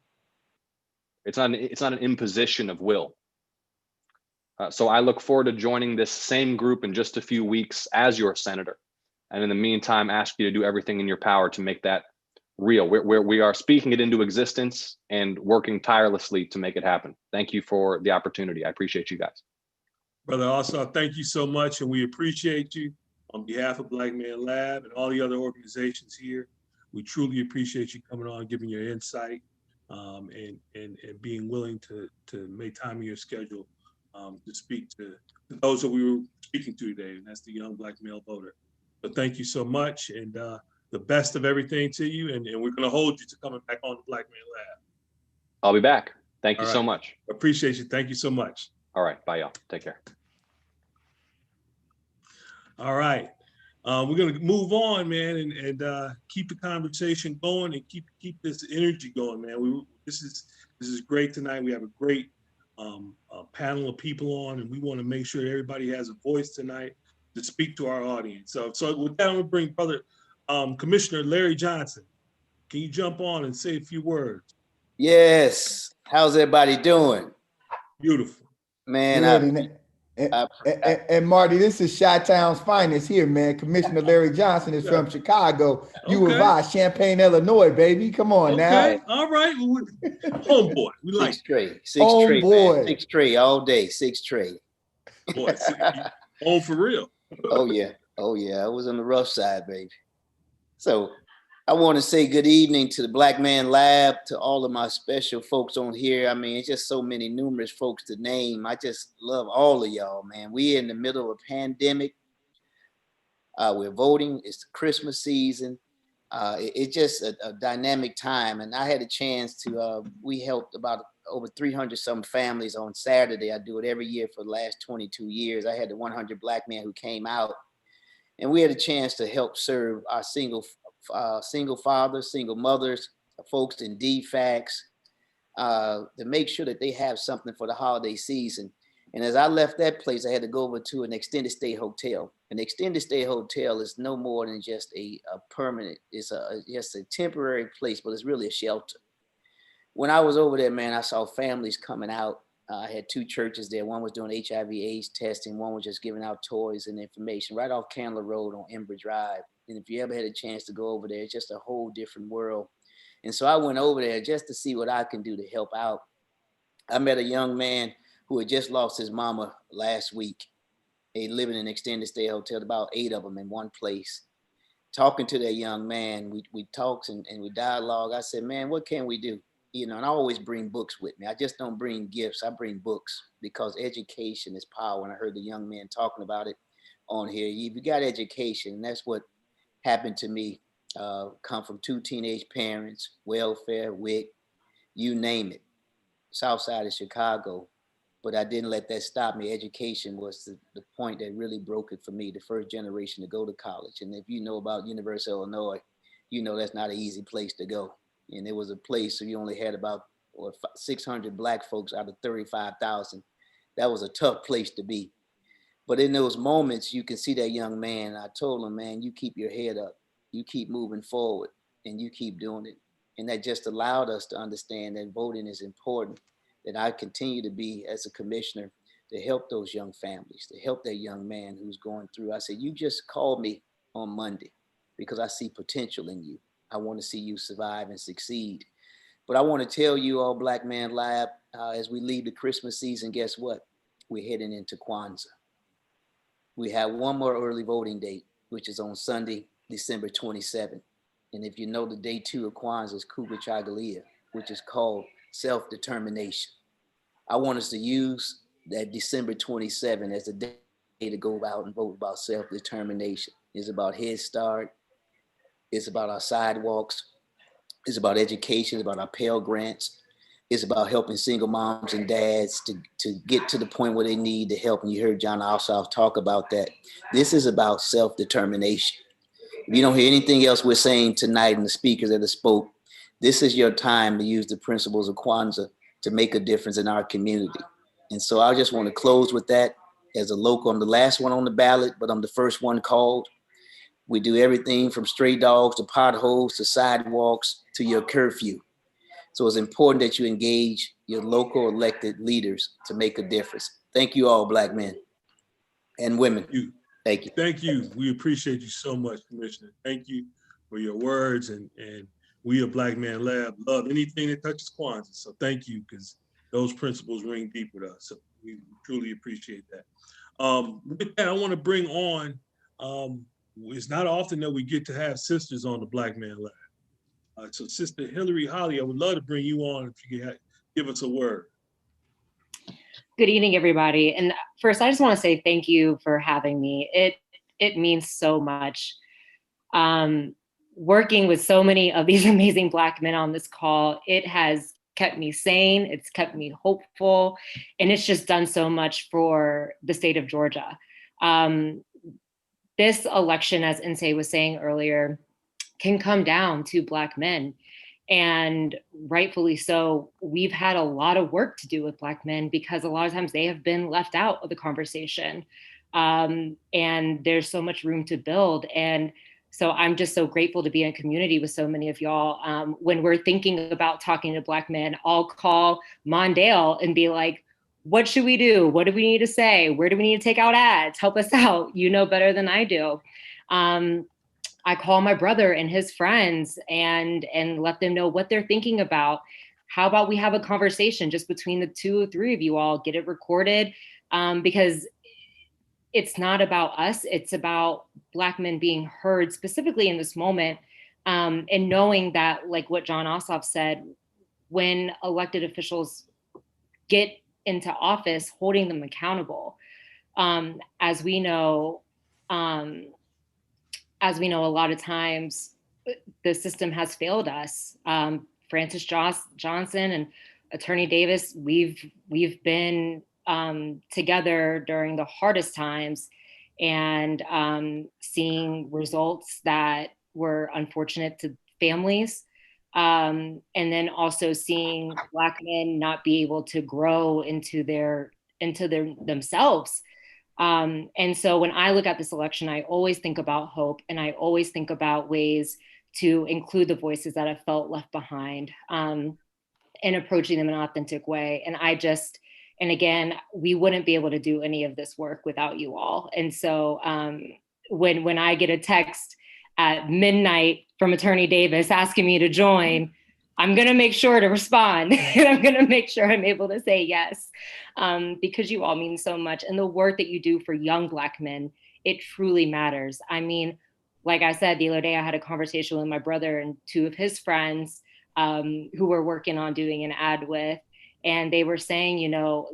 It's not an imposition of will. So I look forward to joining this same group in just a few weeks as your senator. And in the meantime, ask you to do everything in your power to make that real. We are speaking it into existence and working tirelessly to make it happen. Thank you for the opportunity. I appreciate you guys. Brother Ossoff, thank you so much, and we appreciate you on behalf of Black Man Lab and all the other organizations here. We truly appreciate you coming on, giving your insight, and being willing to make time in your schedule to speak to those that we were speaking to today, and that's the young Black male voter. But thank you so much, and the best of everything to you, and we're going to hold you to coming back on the Black Man Lab. I'll be back. Thank you so much. Appreciate you. Thank you so much. All right. Bye, y'all. Take care. All right. We're gonna move on, man, and keep the conversation going and keep this energy going, man. This is great tonight. We have a great panel of people on, and we want to make sure everybody has a voice tonight to speak to our audience. So with that, I'm gonna bring brother Commissioner Larry Johnson. Can you jump on and say a few words? Yes. How's everybody doing? Beautiful. Man, and Marty, this is Chi-Town's finest here, man. Commissioner Larry Johnson is from Chicago. You Okay. of I, Champaign, Illinois, baby. Come on now. Okay, all right. Homeboy, we like six tray, Homeboy. man. 6 tray all day, 6 tray. Boy, oh, for real. Oh yeah. I was on the rough side, baby. So I want to say good evening to the Black Man Lab, to all of my special folks on here. I mean, it's just so many numerous folks to name. I just love all of y'all, man. We're in the middle of a pandemic. We're voting. It's the Christmas season. It's just a dynamic time. And I had a chance to, we helped about over 300 some families on Saturday. I do it every year for the last 22 years. I had the 100 Black men who came out, and we had a chance to help serve our single fathers, single mothers, folks in DFACs, to make sure that they have something for the holiday season. And as I left that place, I had to go over to an extended stay hotel. An extended stay hotel is no more than just a permanent, it's just a temporary place, but it's really a shelter. When I was over there, man, I saw families coming out. I had 2 churches there. One was doing HIV/AIDS testing. One was just giving out toys and information right off Candler Road on Ember Drive. And if you ever had a chance to go over there, it's just a whole different world. And so I went over there just to see what I can do to help out. I met a young man who had just lost his mama last week. He lived in an extended stay hotel, about 8 of them in one place. Talking to that young man, we talked and we dialogue. I said, man, what can we do? You know, and I always bring books with me. I just don't bring gifts. I bring books, because education is power. And I heard the young man talking about it on here. If you got education, and that's what happened to me. Come from 2 teenage parents, welfare, WIC, you name it, South Side of Chicago. But I didn't let that stop me. Education was the point that really broke it for me, the first generation to go to college. And if you know about University of Illinois, you know that's not an easy place to go. And it was a place where you only had about 600 Black folks out of 35,000. That was a tough place to be. But in those moments, you can see that young man. I told him, man, you keep your head up, you keep moving forward, and you keep doing it. And that just allowed us to understand that voting is important, that I continue to be, as a commissioner, to help those young families, to help that young man who's going through. I said, you just called me on Monday because I see potential in you. I want to see you survive and succeed. But I want to tell you all, Black Man Lab, as we leave the Christmas season, guess what? We're heading into Kwanzaa. We have one more early voting date, which is on Sunday, December 27th. And if you know, the day 2 of Kwanzaa is Kuba Chagalia, which is called self-determination. I want us to use that December 27th as a day to go out and vote about self-determination. It's about Head Start. It's about our sidewalks. It's about education. It's about our Pell Grants. It's about helping single moms and dads to get to the point where they need the help. And you heard Jon Ossoff talk about that. This is about self-determination. If you don't hear anything else we're saying tonight and the speakers that have spoke, this is your time to use the principles of Kwanzaa to make a difference in our community. And so I just want to close with that. As a local, I'm the last one on the ballot, but I'm the first one called. We do everything from stray dogs to potholes to sidewalks to your curfew. So it's important that you engage your local elected leaders to make a difference. Thank you all, Black men and women. Thank you. Thank you. We appreciate you so much, Commissioner. Thank you for your words. And we at Black Man Lab love anything that touches Kwanzaa. So thank you, because those principles ring deep with us. So we truly appreciate that. With that, I want to bring on, it's not often that we get to have sisters on the Black Man Lab. So Sister Hillary Holly, I would love to bring you on if you could give us a word. Good evening, everybody. And first, I just want to say thank you for having me. It means so much. Working with so many of these amazing Black men on this call, it has kept me sane, it's kept me hopeful, and it's just done so much for the state of Georgia. this election, as Insei was saying earlier, can come down to Black men. And rightfully so. We've had a lot of work to do with Black men because a lot of times they have been left out of the conversation. And there's so much room to build. And so I'm just so grateful to be in community with so many of y'all. When we're thinking about talking to Black men, I'll call Mondale and be like, what should we do? What do we need to say? Where do we need to take out ads? Help us out. You know better than I do. I call my brother and his friends and let them know what they're thinking about. How about we have a conversation just between the 2 or 3 of you all, get it recorded, because it's not about us. It's about Black men being heard specifically in this moment, and knowing that, like what Jon Ossoff said, when elected officials get into office, holding them accountable. As we know, a lot of times the system has failed us. Francis Johnson and Attorney Davis, we've been together during the hardest times, and seeing results that were unfortunate to families. And then also seeing Black men not be able to grow into themselves. And so when I look at this election, I always think about hope, and I always think about ways to include the voices that have felt left behind, and approaching them in an authentic way. And again, we wouldn't be able to do any of this work without you all. And so when I get a text at midnight from Attorney Davis asking me to join, I'm going to make sure to respond. And I'm going to make sure I'm able to say yes, because you all mean so much. And the work that you do for young Black men, it truly matters. I mean, like I said, the other day I had a conversation with my brother and 2 of his friends who we're working on doing an ad with. And they were saying, you know,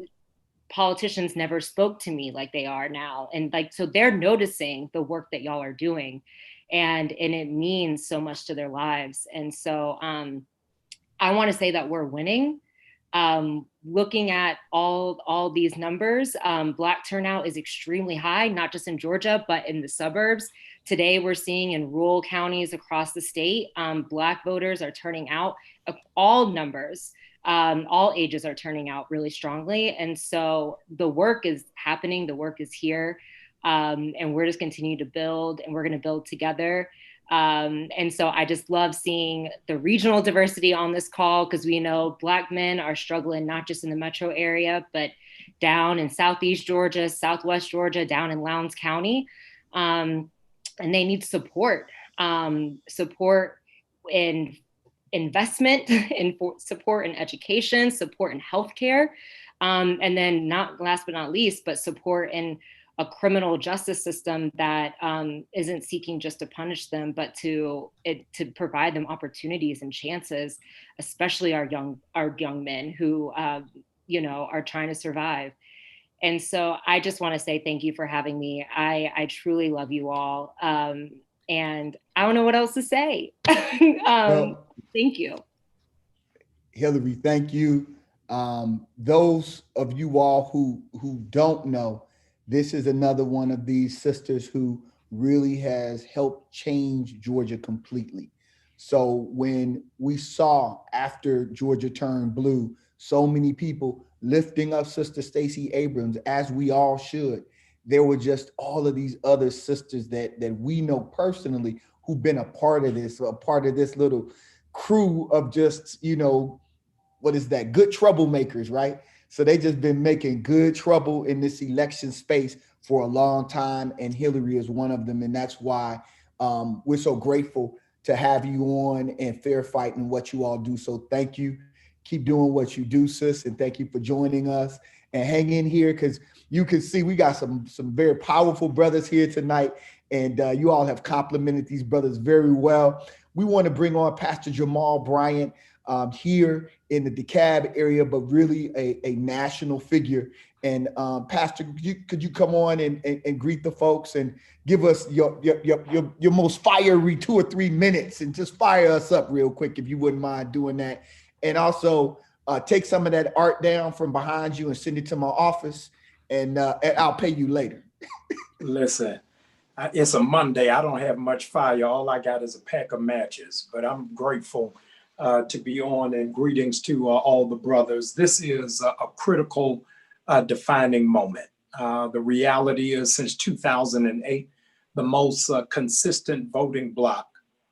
politicians never spoke to me like they are now. And like, so they're noticing the work that y'all are doing, and it means so much to their lives. And so I want to say that we're winning. Looking at all these numbers, Black turnout is extremely high, not just in Georgia, but in the suburbs. Today, we're seeing in rural counties across the state, Black voters are turning out. All numbers, all ages are turning out really strongly. And so the work is happening, the work is here, and we're just continuing to build, and we're going to build together. And so I just love seeing the regional diversity on this call, because we know Black men are struggling not just in the metro area, but down in Southeast Georgia, Southwest Georgia, down in Lowndes County. And they need support, support in investment, in support in education, support in healthcare, and then last but not least, but support in a criminal justice system that isn't seeking just to punish them, but to provide them opportunities and chances, especially our young men who are trying to survive. And so I just want to say thank you for having me. I truly love you all, and I don't know what else to say. Well, thank you, Hillary. Thank you. Those of you all who don't know, this is another one of these sisters who really has helped change Georgia completely. So when we saw after Georgia turned blue, so many people lifting up Sister Stacey Abrams, as we all should, there were just all of these other sisters that we know personally who've been a part of this little crew of just, what is that? Good troublemakers, right? So they just been making good trouble in this election space for a long time. And Hillary is one of them. And that's why we're so grateful to have you on and fair fighting what you all do. So thank you. Keep doing what you do, sis. And thank you for joining us, and hang in here, because you can see we got some very powerful brothers here tonight. And you all have complimented these brothers very well. We want to bring on Pastor Jamal Bryant here in the DeKalb area, but really a national figure. And Pastor, could you come on and greet the folks and give us your most fiery 2 or 3 minutes, and just fire us up real quick, if you wouldn't mind doing that. And also take some of that art down from behind you and send it to my office, and I'll pay you later. Listen, It's a Monday. I don't have much fire. All I got is a pack of matches, but I'm grateful to be on, and greetings to all the brothers. This is a critical defining moment. The reality is, since 2008, the most consistent voting bloc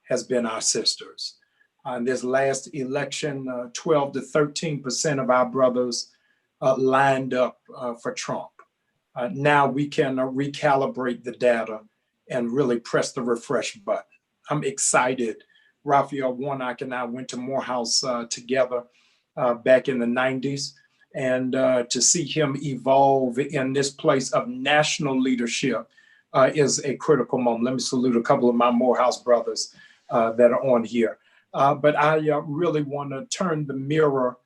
has been our sisters. In this last election, 12 to 13% of our brothers lined up for Trump. Now we can recalibrate the data and really press the refresh button. I'm excited. Raphael Warnock and I went to Morehouse together back in the 90s, and to see him evolve in this place of national leadership is a critical moment. Let me salute a couple of my Morehouse brothers that are on here. But I really want to turn the mirror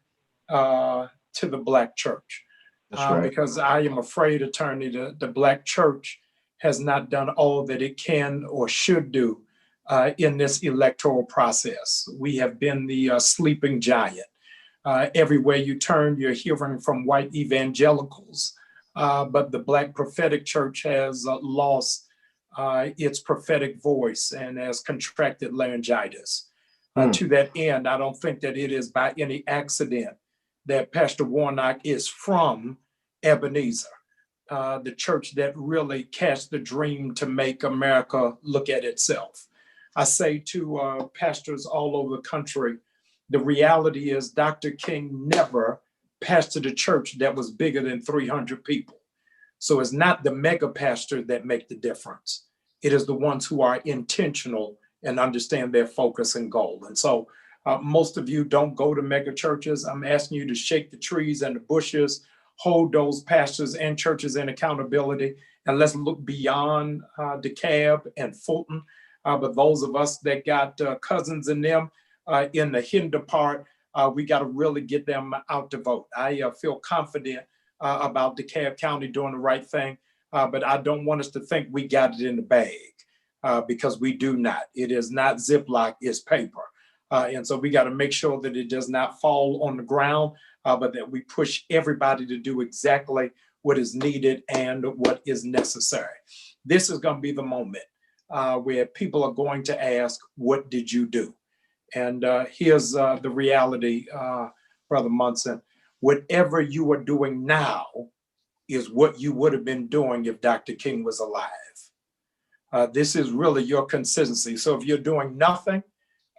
to the Black church. Right. Because I am afraid, attorney, the Black church has not done all that it can or should do in this electoral process. We have been the sleeping giant. Everywhere you turn, you're hearing from white evangelicals, but the Black prophetic church has lost its prophetic voice and has contracted laryngitis. To that end, I don't think that it is by any accident that Pastor Warnock is from Ebenezer, the church that really cast the dream to make America look at itself. I say to pastors all over the country, the reality is Dr. King never pastored a church that was bigger than 300 people. So it's not the mega pastor that make the difference. It is the ones who are intentional and understand their focus and goal. And so most of you don't go to mega churches. I'm asking you to shake the trees and the bushes, hold those pastors and churches in accountability, and let's look beyond DeKalb and Fulton. But those of us that got cousins in them in the hinder part, we got to really get them out to vote. I feel confident about DeKalb County doing the right thing, but I don't want us to think we got it in the bag because we do not. It is not Ziploc, it's paper. And so we got to make sure that it does not fall on the ground, but that we push everybody to do exactly what is needed and what is necessary. This is going to be the moment where people are going to ask, what did you do? And here's the reality, Brother Munson. Whatever you are doing now is what you would have been doing if Dr. King was alive. This is really your consistency. So if you're doing nothing,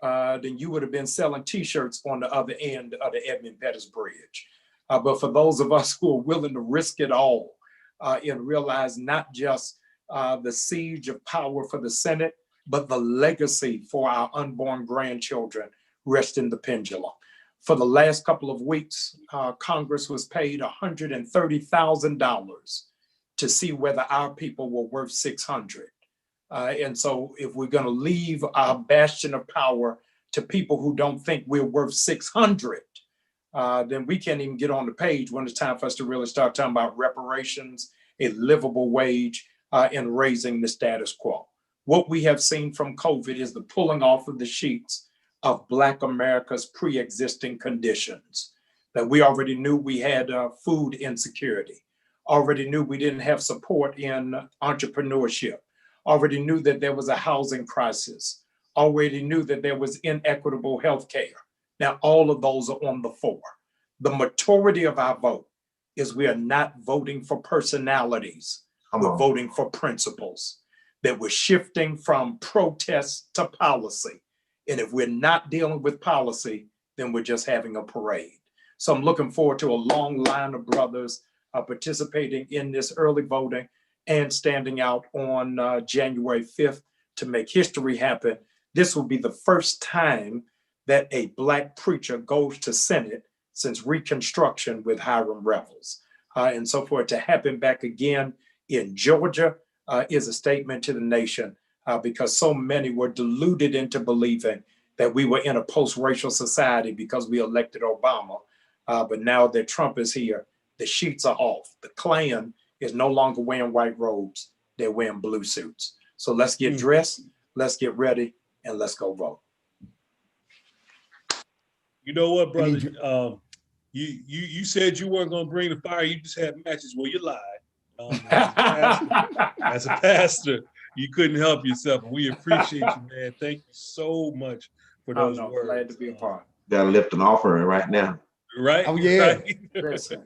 then you would have been selling T-shirts on the other end of the Edmund Pettus Bridge. But for those of us who are willing to risk it all and realize not just the siege of power for the Senate, but the legacy for our unborn grandchildren rest in the pendulum. For the last couple of weeks, Congress was paid $130,000 to see whether our people were worth 600. And so if we're going to leave our bastion of power to people who don't think we're worth 600, then we can't even get on the page when it's time for us to really start talking about reparations, a livable wage, and raising the status quo. What we have seen from COVID is the pulling off of the sheets of Black America's pre-existing conditions. That we already knew we had food insecurity, already knew we didn't have support in entrepreneurship, already knew that there was a housing crisis, already knew that there was inequitable health care. Now, all of those are on the fore. The majority of our vote is we are not voting for personalities, we're voting for principles, that we're shifting from protest to policy. And if we're not dealing with policy, then we're just having a parade. So I'm looking forward to a long line of brothers participating in this early voting and standing out on January 5th to make history happen. This will be the first time that a Black preacher goes to Senate since Reconstruction with Hiram Revels. And so for it to happen back again in Georgia is a statement to the nation because so many were deluded into believing that we were in a post-racial society because we elected Obama. But now that Trump is here, the sheets are off. The Klan is no longer wearing white robes, they're wearing blue suits. So let's get dressed, let's get ready, and let's go vote. You know what, brother? You said you weren't going to bring the fire, you just had matches. Well, you lied. As a pastor, you couldn't help yourself. And we appreciate you, man. Thank you so much for Oh, those no, words. glad to be a part. Gotta lift an offering right now. Right? Oh, yeah. Right? Listen.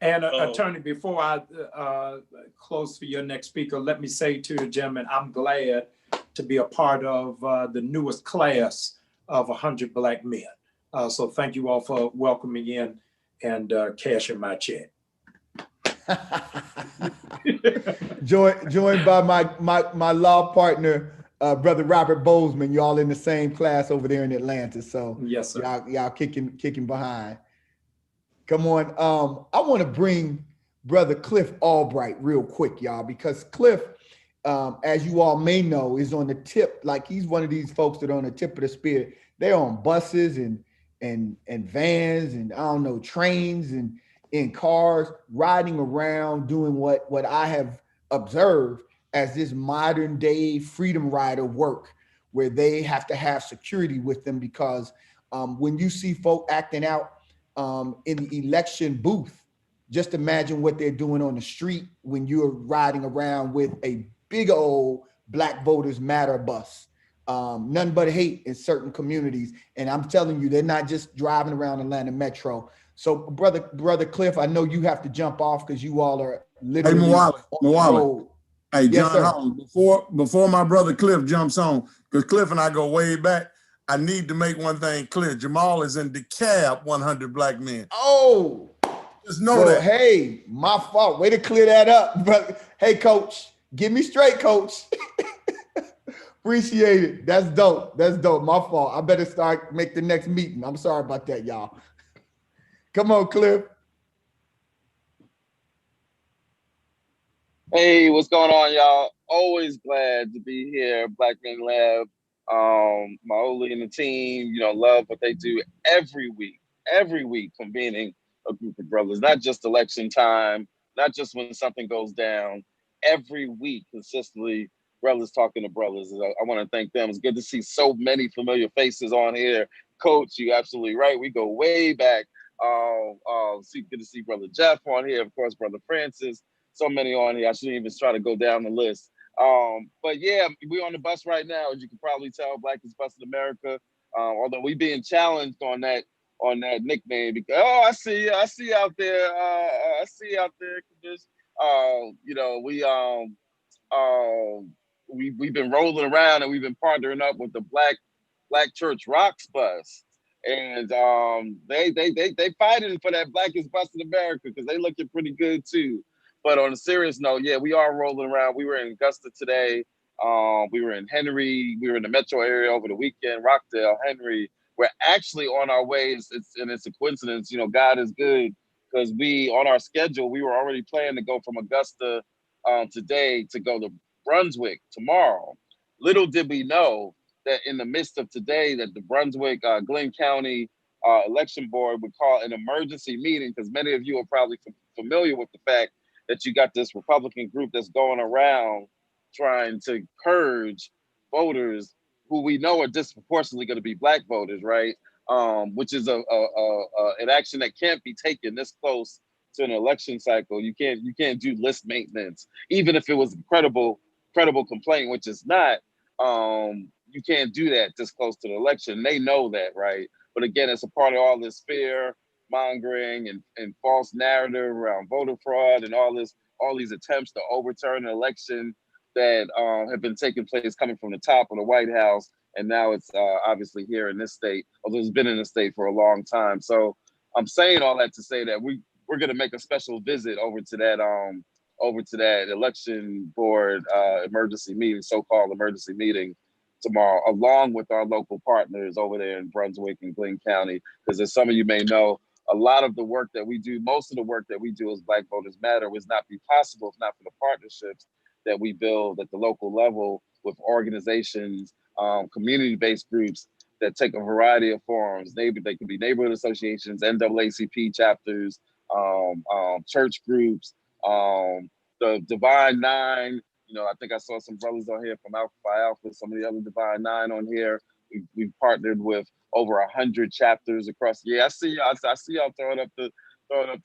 And Oh. Attorney, before I close for your next speaker, let me say to the gentleman, I'm glad to be a part of the newest class of 100 Black men. So thank you all for welcoming in and cashing my check. Joined by my law partner, brother Robert Bozeman. Y'all in the same class over there in Atlanta. So yes, sir. Y'all kicking behind. Come on. I want to bring brother Cliff Albright real quick, y'all, because Cliff, as you all may know, is on the tip. Like, he's one of these folks that are on the tip of the spear. They're on buses and vans and I don't know, trains and in cars, riding around doing what I have observed as this modern day freedom rider work, where they have to have security with them, because when you see folk acting out in the election booth, just imagine what they're doing on the street when you're riding around with a big old Black Voters Matter bus. None but hate in certain communities. And I'm telling you, they're not just driving around Atlanta Metro. So brother Cliff, I know you have to jump off because you all are literally on the road. Hey, Yes, John sir. Hollins, before my brother Cliff jumps on, because Cliff and I go way back, I need to make one thing clear. Jamal is in DeKalb 100 Black Men. Oh, just know that. Hey, my fault. Way to clear that up, brother. Hey, coach, get me straight, coach. Appreciate it. That's dope. That's dope. My fault. I better make the next meeting. I'm sorry about that, y'all. Come on, Cliff. Hey, what's going on, y'all? Always glad to be here, Black Men Lab. Maoli and the team, love what they do every week, convening a group of brothers, not just election time, not just when something goes down, every week, consistently, brothers talking to brothers. I want to thank them. It's good to see so many familiar faces on here. Coach, you're absolutely right. We go way back. Good to see Brother Jeff on here, of course, Brother Francis. So many on here. I shouldn't even try to go down the list. But yeah, we're on the bus right now. As you can probably tell, Blackest Bus in America. Although we being challenged on that nickname, because I see you out there. I see you out there. We've been rolling around and we've been partnering up with the Black Church Rocks bus. And they fighting for that Blackest Bus in America because they looking pretty good too. But on a serious note, yeah, we are rolling around. We were in Augusta today. We were in Henry. We were in the metro area over the weekend, Rockdale, Henry. We're actually on our way. It's a coincidence. God is good, because on our schedule, we were already planning to go from Augusta today to go to Brunswick tomorrow. Little did we know that in the midst of today, that the Brunswick, Glenn County election board would call an emergency meeting, because many of you are probably familiar with the fact that you got this Republican group that's going around trying to purge voters who we know are disproportionately going to be Black voters, right? Which is an action that can't be taken this close to an election cycle. You can't do list maintenance, even if it was a credible complaint, which is not. You can't do that this close to the election. They know that, right? But again, it's a part of all this fear mongering and false narrative around voter fraud and all these attempts to overturn an election that have been taking place coming from the top of the White House, and now it's obviously here in this state, although it's been in the state for a long time. So I'm saying all that to say that we're going to make a special visit over to that election board emergency meeting, so-called emergency meeting tomorrow, along with our local partners over there in Brunswick and Glenn County, because as some of you may know, a lot of the work that we do, most of the work that we do as Black Voters Matter would not be possible if not for the partnerships that we build at the local level with organizations, community-based groups that take a variety of forms. They could be neighborhood associations, NAACP chapters, church groups, the Divine Nine. I think I saw some brothers on here from Alpha Phi Alpha, some of the other Divine Nine on here. We've partnered with over 100 chapters across. Yeah, I see y'all throwing up the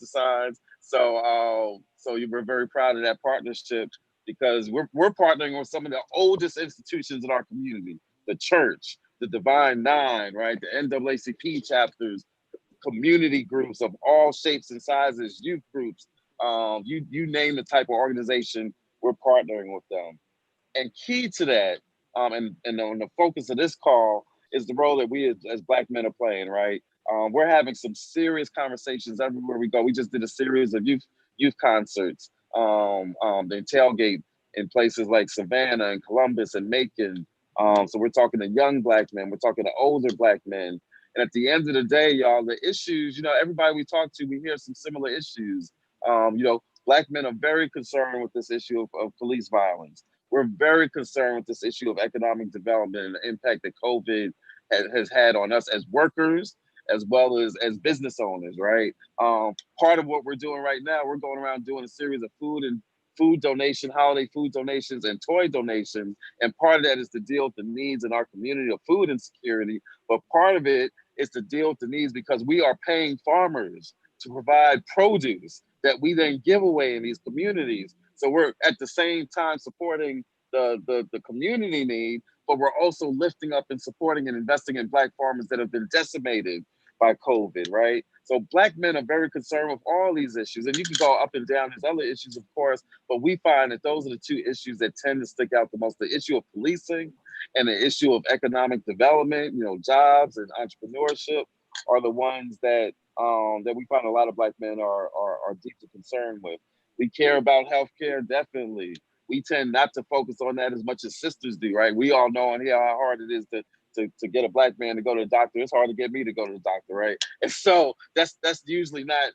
signs. So we're very proud of that partnership because we're partnering with some of the oldest institutions in our community, the church, the Divine Nine, right? The NAACP chapters, community groups of all shapes and sizes, youth groups, you name the type of organization, we're partnering with them. And key to that, and on the focus of this call is the role that we as Black men are playing, right? We're having some serious conversations everywhere we go. We just did a series of youth concerts, the tailgate in places like Savannah and Columbus and Macon. So we're talking to young Black men, we're talking to older Black men. And at the end of the day, y'all, the issues, you know, everybody we talk to, we hear some similar issues. You know, Black men are very concerned with this issue of police violence. We're very concerned with this issue of economic development and the impact that COVID has had on us as workers, as well as business owners, right? Part of what we're doing right now, we're going around doing a series of food donation, holiday food donations and toy donations. And part of that is to deal with the needs in our community of food insecurity. But part of it is to deal with the needs because we are paying farmers to provide produce that we then give away in these communities. So we're at the same time supporting the community need, but we're also lifting up and supporting and investing in Black farmers that have been decimated by COVID, right? So Black men are very concerned with all these issues. And you can go up and down, there's other issues, of course, but we find that those are the two issues that tend to stick out the most. The issue of policing and the issue of economic development, you know, jobs and entrepreneurship are the ones that we find a lot of Black men are deeply concerned with. We care about healthcare, definitely. We tend not to focus on that as much as sisters do, right? We all know on here how hard it is to get a Black man to go to the doctor. It's hard to get me to go to the doctor, right? And so that's usually not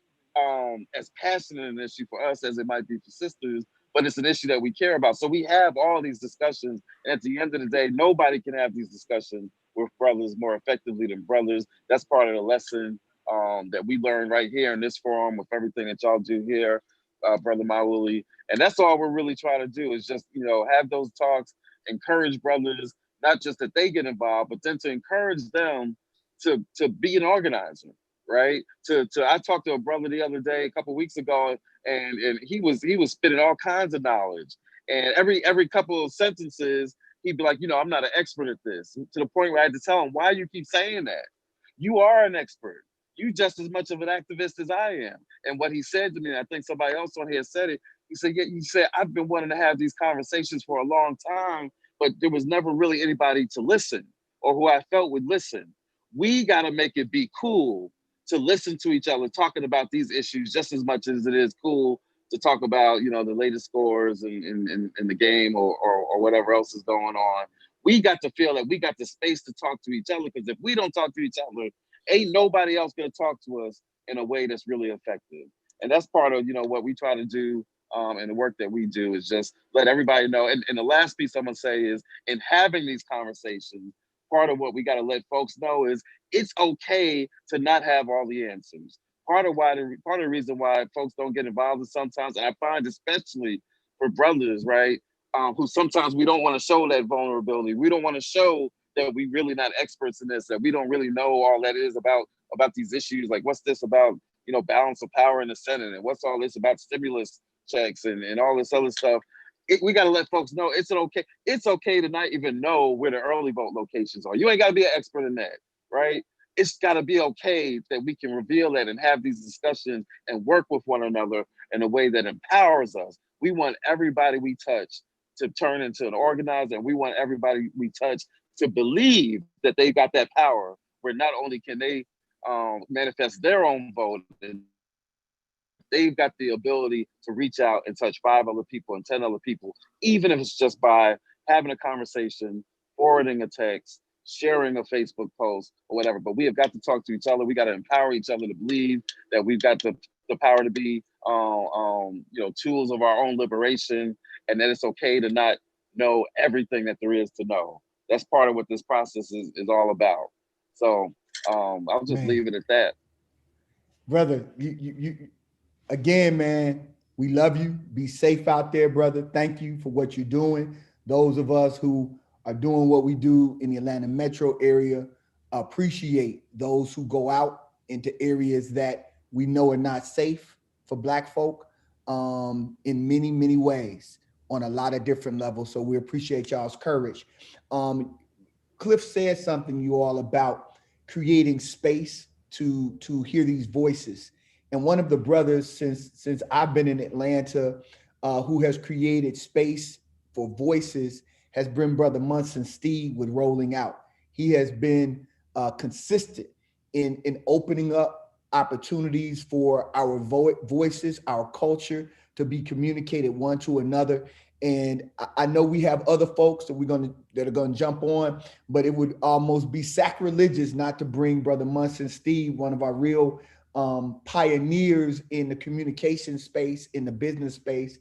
as passionate an issue for us as it might be for sisters, but it's an issue that we care about. So we have all these discussions, and at the end of the day, nobody can have these discussions with brothers more effectively than brothers. That's part of the lesson that we learn right here in this forum with everything that y'all do here, Brother Mauli. And that's all we're really trying to do is just, you know, have those talks, encourage brothers, not just that they get involved, but then to encourage them to be an organizer, right? I talked to a brother the other day, a couple of weeks ago, and he was spitting all kinds of knowledge. And every couple of sentences, he'd be like, you know, I'm not an expert at this. To the point where I had to tell him, why you keep saying that? You are an expert. You just as much of an activist as I am. And what he said to me, and I think somebody else on here said it, he said, yeah, you said, I've been wanting to have these conversations for a long time, but there was never really anybody to listen or who I felt would listen. We got to make it be cool to listen to each other talking about these issues just as much as it is cool to talk about, you know, the latest scores in the game or whatever else is going on. We got to feel that we got the space to talk to each other, because if we don't talk to each other, ain't nobody else gonna talk to us in a way that's really effective. And that's part of, you know, what we try to do and the work that we do is just let everybody know. And the last piece I'm gonna say is, in having these conversations, part of what we gotta let folks know is it's okay to not have all the answers. Part of the reason why folks don't get involved is sometimes, and I find especially for brothers, right, who sometimes we don't want to show that vulnerability. We don't want to show that we really not experts in this, that we don't really know all that is about these issues. Like, what's this about, you know, balance of power in the Senate, and what's all this about stimulus checks and all this other stuff. We got to let folks know it's okay to not even know where the early vote locations are. You ain't got to be an expert in that, right? It's got to be okay that we can reveal that and have these discussions and work with one another in a way that empowers us. We want everybody we touch to turn into an organizer, and we want everybody we touch to believe that they got that power, where not only can they manifest their own vote, and they've got the ability to reach out and touch 5 other people and 10 other people, even if it's just by having a conversation, forwarding a text, sharing a Facebook post or whatever. But we have got to talk to each other. We got to empower each other to believe that we've got the power to be you know, tools of our own liberation, and that it's okay to not know everything that there is to know. That's part of what this process is all about. So I'll just leave it at that. Brother, you again, man, we love you. Be safe out there, brother. Thank you for what you're doing. Those of us who are doing what we do in the Atlanta metro area appreciate those who go out into areas that we know are not safe for Black folk in many, many ways. on a lot of different levels. So we appreciate y'all's courage. Cliff said something, you all, about creating space to hear these voices. And one of the brothers since I've been in Atlanta, who has created space for voices has been Brother Munson Steve with Rolling Out. He has been consistent in opening up opportunities for our voices, our culture to be communicated one to another. And I know we have other folks that are gonna jump on, but it would almost be sacrilegious not to bring Brother Munson Steve, one of our real pioneers in the communication space, in the business space,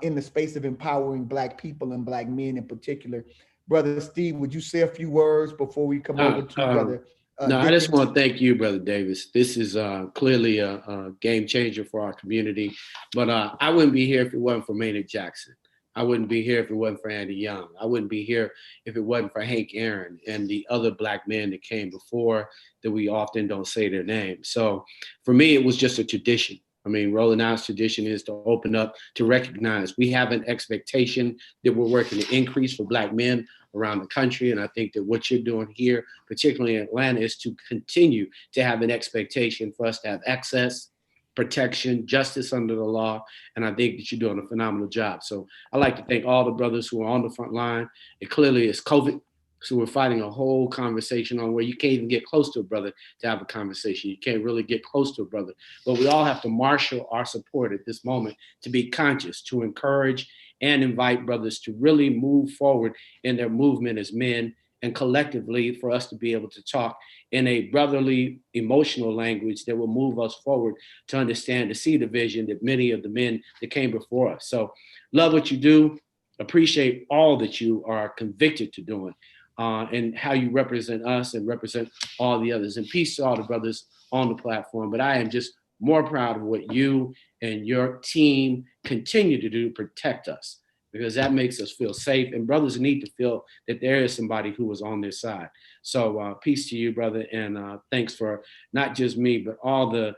in the space of empowering Black people and Black men in particular. Brother Steve, would you say a few words before we come over to Brother No, I just Dickens? want to thank you, Brother Davis. This is clearly a game changer for our community. But I wouldn't be here if it wasn't for Maynard Jackson. I wouldn't be here if it wasn't for Andy Young. I wouldn't be here if it wasn't for Hank Aaron and the other Black men that came before that we often don't say their names. So for me, it was just a tradition. I mean, Rolling Out's tradition is to open up, to recognize we have an expectation that we're working to increase for Black men around the country. And I think that what you're doing here, particularly in Atlanta, is to continue to have an expectation for us to have access, protection, justice under the law. And I think that you're doing a phenomenal job. So I'd like to thank all the brothers who are on the front line. It clearly is COVID. So we're fighting a whole conversation on where you can't even get close to a brother to have a conversation. You can't really get close to a brother. But we all have to marshal our support at this moment to be conscious, to encourage and invite brothers to really move forward in their movement as men, and collectively for us to be able to talk in a brotherly, emotional language that will move us forward to understand, to see the vision that many of the men that came before us. So love what you do, appreciate all that you are convicted to doing, and how you represent us and represent all the others. And peace to all the brothers on the platform. But I am just more proud of what you and your team continue to do to protect us, because that makes us feel safe. And brothers need to feel that there is somebody who is on their side. So peace to you, brother. And thanks for not just me, but all the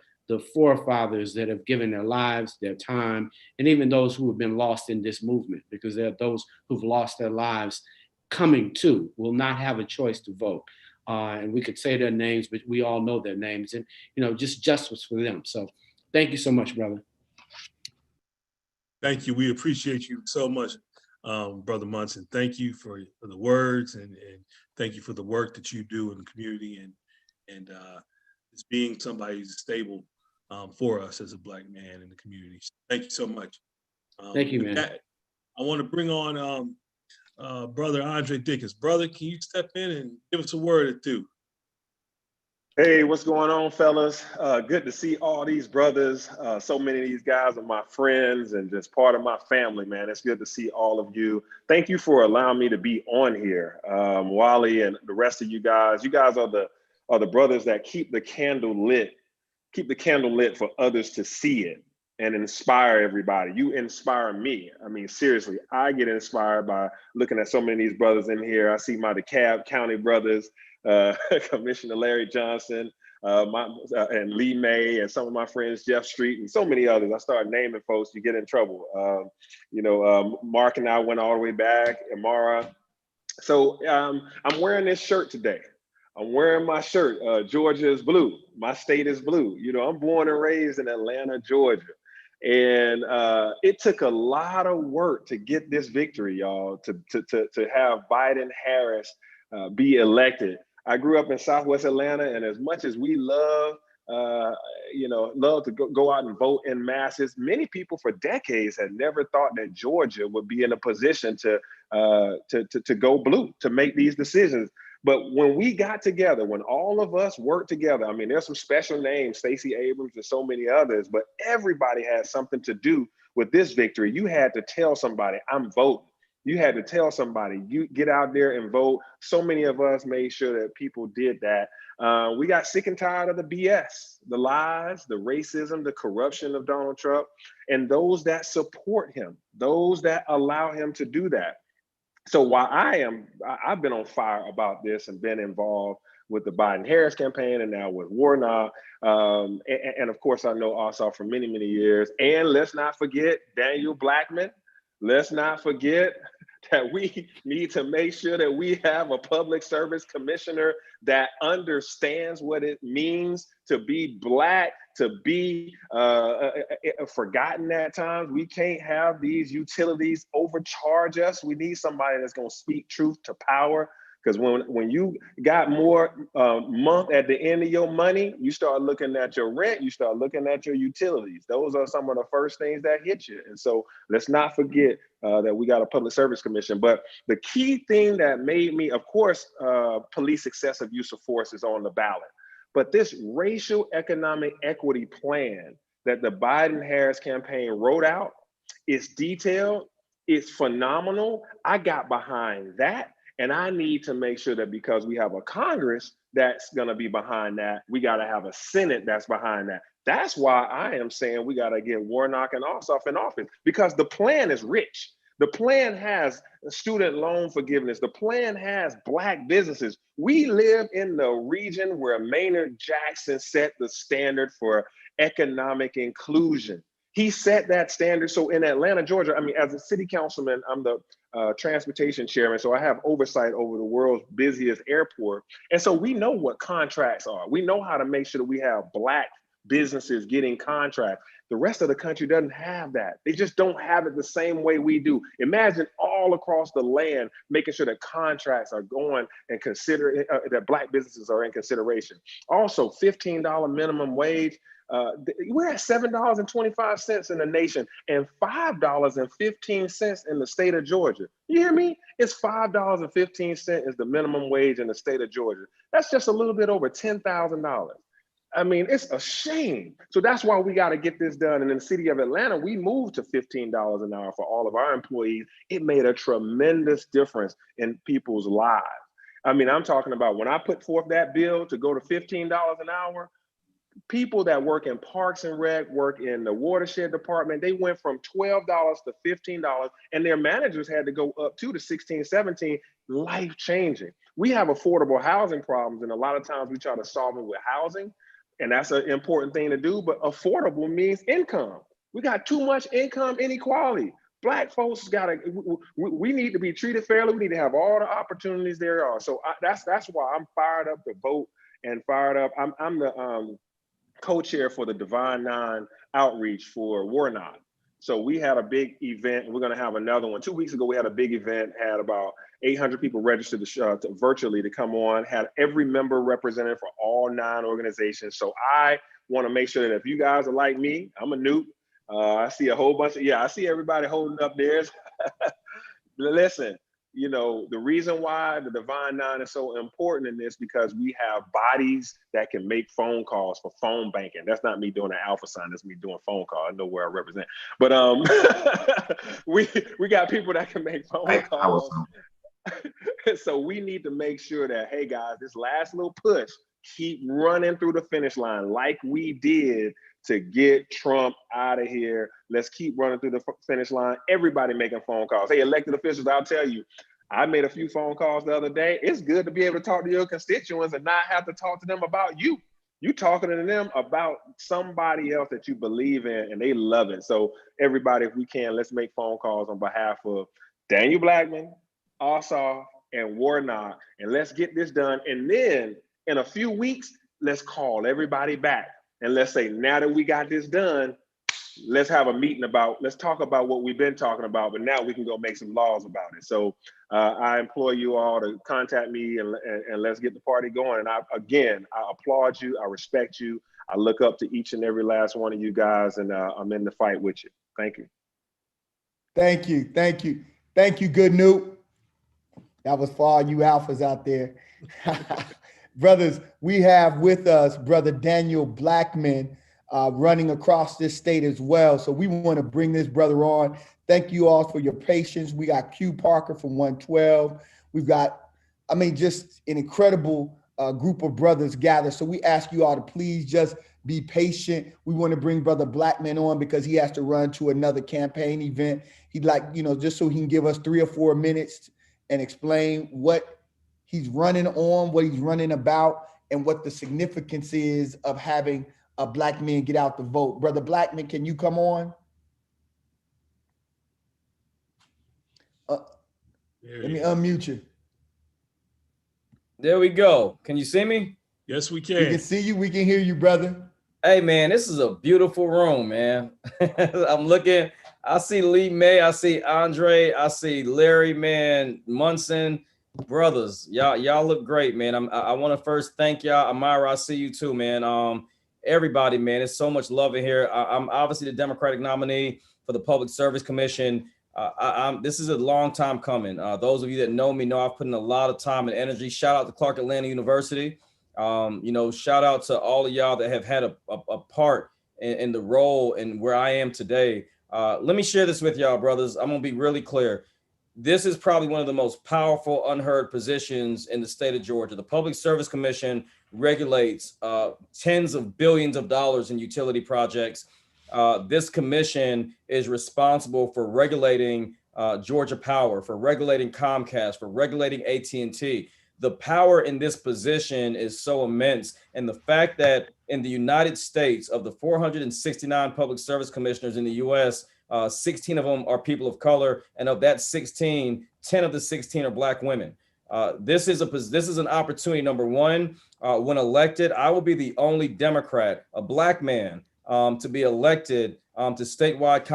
forefathers that have given their lives, their time, and even those who have been lost in this movement, because there are those who've lost their lives coming to, will not have a choice to vote. And we could say their names, but we all know their names, and just justice for them. So thank you so much, brother. Thank you. We appreciate you so much, Brother Munson. Thank you for the words, and thank you for the work that you do in the community, and it's being somebody who's stable for us as a Black man in the community. So thank you so much. Thank you, man. I want to bring on Brother Andre Dickens. Brother, can you step in and give us a word or two? Hey, what's going on, fellas? Good to see all these brothers. So many of these guys are my friends and just part of my family, man. It's good to see all of you. Thank you for allowing me to be on here. Wally and the rest of you guys are the brothers that keep the candle lit for others to see it and inspire everybody. You inspire me. I mean, seriously, I get inspired by looking at so many of these brothers in here. I see my DeKalb County brothers, Commissioner Larry Johnson, and Lee May, and some of my friends, Jeff Street, and so many others. I start naming folks, you get in trouble. Mark and I went all the way back, Amara. So I'm wearing this shirt today. I'm wearing my shirt. Georgia is blue. My state is blue. I'm born and raised in Atlanta, Georgia. And it took a lot of work to get this victory, y'all, to have Biden Harris be elected. I grew up in Southwest Atlanta, and as much as we love to go out and vote in masses, many people for decades had never thought that Georgia would be in a position to go blue, to make these decisions. But when we got together, when all of us worked together, I mean, there's some special names, Stacey Abrams and so many others, but everybody had something to do with this victory. You had to tell somebody, I'm voting. You had to tell somebody, you get out there and vote. So many of us made sure that people did that. We got sick and tired of the BS, the lies, the racism, the corruption of Donald Trump, and those that support him, those that allow him to do that. So while I've been on fire about this and been involved with the Biden-Harris campaign and now with Warnock, and of course I know Ossoff for many, many years. And let's not forget Daniel Blackman, let's not forget that we need to make sure that we have a public service commissioner that understands what it means to be Black, to be forgotten at times. We can't have these utilities overcharge us. We need somebody that's going to speak truth to power. Because when you got more month at the end of your money, you start looking at your rent, you start looking at your utilities. Those are some of the first things that hit you. And so let's not forget that we got a public service commission. But the key thing that made me, of course, police excessive use of force is on the ballot. But this racial economic equity plan that the Biden-Harris campaign wrote out is detailed, it's phenomenal. I got behind that. And I need to make sure that because we have a Congress that's going to be behind that, we got to have a Senate that's behind that. That's why I am saying we got to get Warnock and Ossoff in office, because the plan is rich. The plan has student loan forgiveness. The plan has Black businesses. We live in the region where Maynard Jackson set the standard for economic inclusion. He set that standard. So in Atlanta, Georgia, I mean, as a city councilman, I'm the transportation chairman, so I have oversight over the world's busiest airport. And so we know what contracts are. We know how to make sure that we have Black businesses getting contracts. The rest of the country doesn't have that. They just don't have it the same way we do. Imagine all across the land making sure that contracts are going and consider that Black businesses are in consideration. Also, $15 minimum wage. We're at $7.25 in the nation and $5.15 in the state of Georgia. You hear me? It's $5.15 is the minimum wage in the state of Georgia. That's just a little bit over $10,000. I mean, it's a shame. So that's why we got to get this done. And in the city of Atlanta, we moved to $15 an hour for all of our employees. It made a tremendous difference in people's lives. I mean, I'm talking about when I put forth that bill to go to $15 an hour, people that work in Parks and Rec, work in the watershed department, they went from $12 to $15, and their managers had to go up to $16, $17, life-changing. We have affordable housing problems, and a lot of times we try to solve it with housing, and that's an important thing to do, but affordable means income. We got too much income inequality. Black folks we need to be treated fairly. We need to have all the opportunities there are. So that's why I'm fired up to vote and fired up. I'm the co-chair for the Divine Nine outreach for Warnock. So we had a big event, and we're going to have another one. 2 weeks ago, we had a big event, had about 800 people registered virtually to come on, had every member represented for all 9 organizations. So I want to make sure that if you guys are like me, I'm a noob. I see a whole bunch of, I see everybody holding up theirs. Listen, you know, the reason why the Divine Nine is so important in this, because we have bodies that can make phone calls for phone banking. That's not me doing an alpha sign, that's me doing phone call. I know where I represent. But we got people that can make phone calls. So we need to make sure that, hey guys, this last little push, keep running through the finish line like we did to get Trump out of here. Let's keep running through the finish line. Everybody making phone calls. Hey, elected officials, I'll tell you, I made a few phone calls the other day. It's good to be able to talk to your constituents and not have to talk to them about you. You talking to them about somebody else that you believe in, and they love it. So everybody, if we can, let's make phone calls on behalf of Daniel Blackman, Ossoff, and Warnock, and let's get this done. And then in a few weeks, let's call everybody back. And let's say, now that we got this done, let's have a meeting let's talk about what we've been talking about, but now we can go make some laws about it. So I implore you all to contact me and let's get the party going. And I applaud you, I respect you. I look up to each and every last one of you guys, and I'm in the fight with you. Thank you. Thank you, thank you. Thank you, good Newt. That was for all you alphas out there. Brothers, we have with us Brother Daniel Blackman running across this state as well. So we want to bring this brother on. Thank you all for your patience. We got Q Parker from 112. We've got, just an incredible group of brothers gathered. So we ask you all to please just be patient. We want to bring Brother Blackman on because he has to run to another campaign event. He'd like, just so he can give us 3 or 4 minutes and explain what he's running on, what he's running about, and what the significance is of having a Black man get out the vote. Brother Blackman, can you come on? Let me unmute you. There we go. Can you see me? Yes, we We can can. see you. We can hear you, brother. Hey, man, this is a beautiful room, man. I'm looking. I see Lee May. I see Andre. I see Larry, man, Munson. Brothers, y'all look great, man. I want to first thank y'all. Amira, I see you too, man. Everybody, man, there's so much love in here. I'm obviously the Democratic nominee for the Public Service Commission. This is a long time coming. Those of you that know me know I've put in a lot of time and energy. Shout out to Clark Atlanta University. Shout out to all of y'all that have had a part in the role and where I am today. Let me share this with y'all, brothers. I'm gonna be really clear. This is probably one of the most powerful, unheard positions in the state of Georgia. The Public Service Commission regulates tens of billions of dollars in utility projects. This commission is responsible for regulating Georgia Power, for regulating Comcast, for regulating AT&T. The power in this position is so immense. And the fact that in the United States, of the 469 public service commissioners in the US, 16 of them are people of color. And of that 16, 10 of the 16 are Black women. This is an opportunity, number one. When elected, I will be the only Democrat, a Black man, to be elected to statewide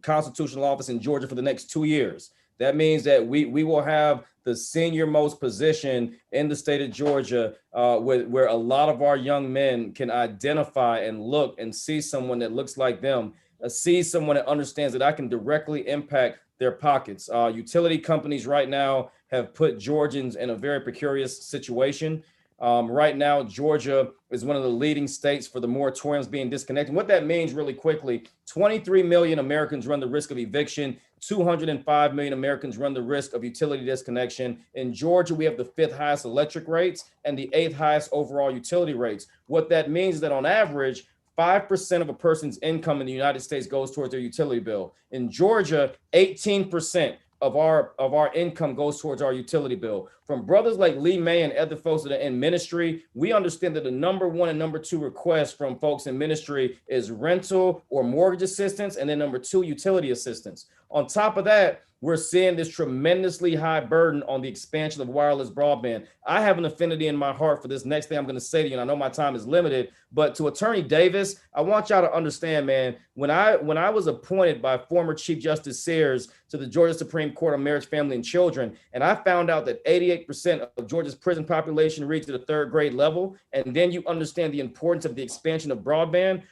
constitutional office in Georgia for the next 2 years. That means that we will have the senior most position in the state of Georgia, where a lot of our young men can identify and look and see someone that looks like them, see someone that understands that I can directly impact their pockets. Utility companies right now have put Georgians in a very precarious situation. Right now, Georgia is one of the leading states for the moratoriums being disconnected. What that means really quickly, 23 million Americans run the risk of eviction. 205 million Americans run the risk of utility disconnection. In Georgia, we have the 5th highest electric rates and the 8th highest overall utility rates. What that means is that on average, 5% of a person's income in the United States goes towards their utility bill. In Georgia, 18% of our income goes towards our utility bill. From brothers like Lee May and other folks that are in ministry, we understand that the number one and number two request from folks in ministry is rental or mortgage assistance, and then number two, utility assistance. On top of that, we're seeing this tremendously high burden on the expansion of wireless broadband. I have an affinity in my heart for this next thing I'm going to say to you, and I know my time is limited, but to Attorney Davis, I want y'all to understand, man, when I was appointed by former Chief Justice Sears to the Georgia Supreme Court on Marriage, Family, and Children, and I found out that 88% of Georgia's prison population reached the 3rd grade level, and then you understand the importance of the expansion of broadband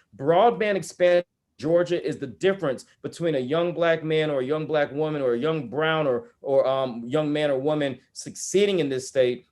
expansion. Georgia is the difference between a young Black man or a young Black woman or a young brown or young man or woman succeeding in this state.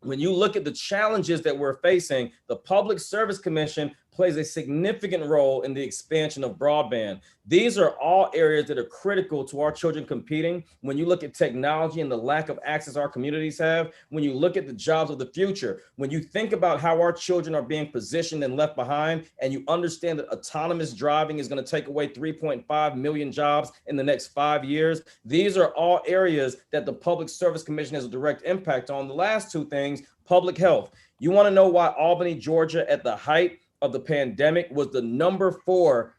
When you look at the challenges that we're facing, the Public Service Commission plays a significant role in the expansion of broadband. These are all areas that are critical to our children competing. When you look at technology and the lack of access our communities have, when you look at the jobs of the future, when you think about how our children are being positioned and left behind, and you understand that autonomous driving is going to take away 3.5 million jobs in the next 5 years, these are all areas that the Public Service Commission has a direct impact on. The last two things, public health. You want to know why Albany, Georgia, at the height of the pandemic, was the number 4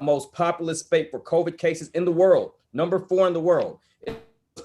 most populous state for COVID cases in the world, number 4 in the world.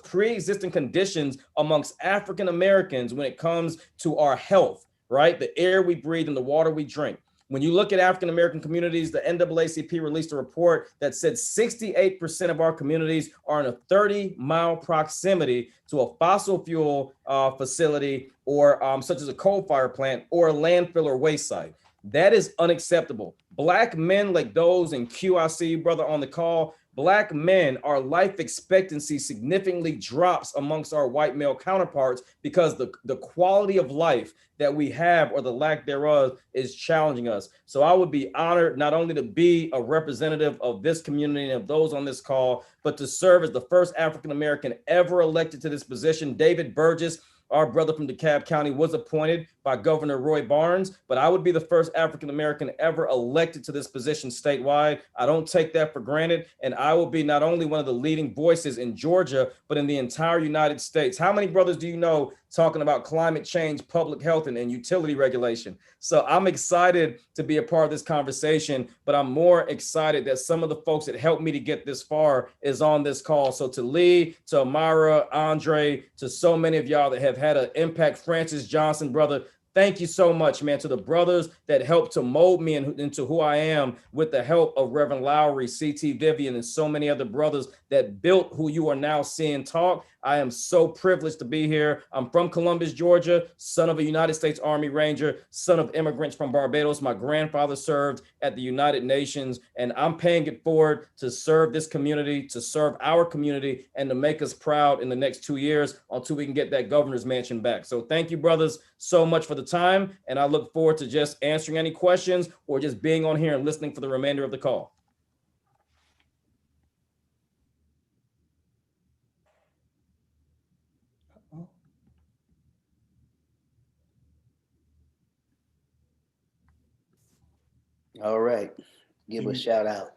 Pre-existing conditions amongst African Americans when it comes to our health, right? The air we breathe and the water we drink. When you look at African American communities, the NAACP released a report that said 68% of our communities are in a 30-mile proximity to a fossil fuel facility or such as a coal fire plant or a landfill or waste site. That is unacceptable. Black men like those in Q, I see you, brother, on the call. Black men, our life expectancy significantly drops amongst our white male counterparts because the quality of life that we have or the lack thereof is challenging us. So I would be honored not only to be a representative of this community and of those on this call, but to serve as the first African-American ever elected to this position. David Burgess, our brother from DeKalb County, was appointed by Governor Roy Barnes, but I would be the first African-American ever elected to this position statewide. I don't take that for granted. And I will be not only one of the leading voices in Georgia, but in the entire United States. How many brothers do you know talking about climate change, public health, and utility regulation. So I'm excited to be a part of this conversation, but I'm more excited that some of the folks that helped me to get this far is on this call. So to Lee, to Amara, Andre, to so many of y'all that have had an impact, Francis Johnson, brother, thank you so much, man, to the brothers that helped to mold me into who I am with the help of Reverend Lowry, C.T. Vivian, and so many other brothers that built who you are now seeing talk. I am so privileged to be here. I'm from Columbus, Georgia, son of a United States Army Ranger, son of immigrants from Barbados. My grandfather served at the United Nations, and I'm paying it forward to serve this community, to serve our community, and to make us proud in the next 2 years until we can get that governor's mansion back. So thank you, brothers, so much for the time, and I look forward to just answering any questions or just being on here and listening for the remainder of the call. All right. Give a shout out.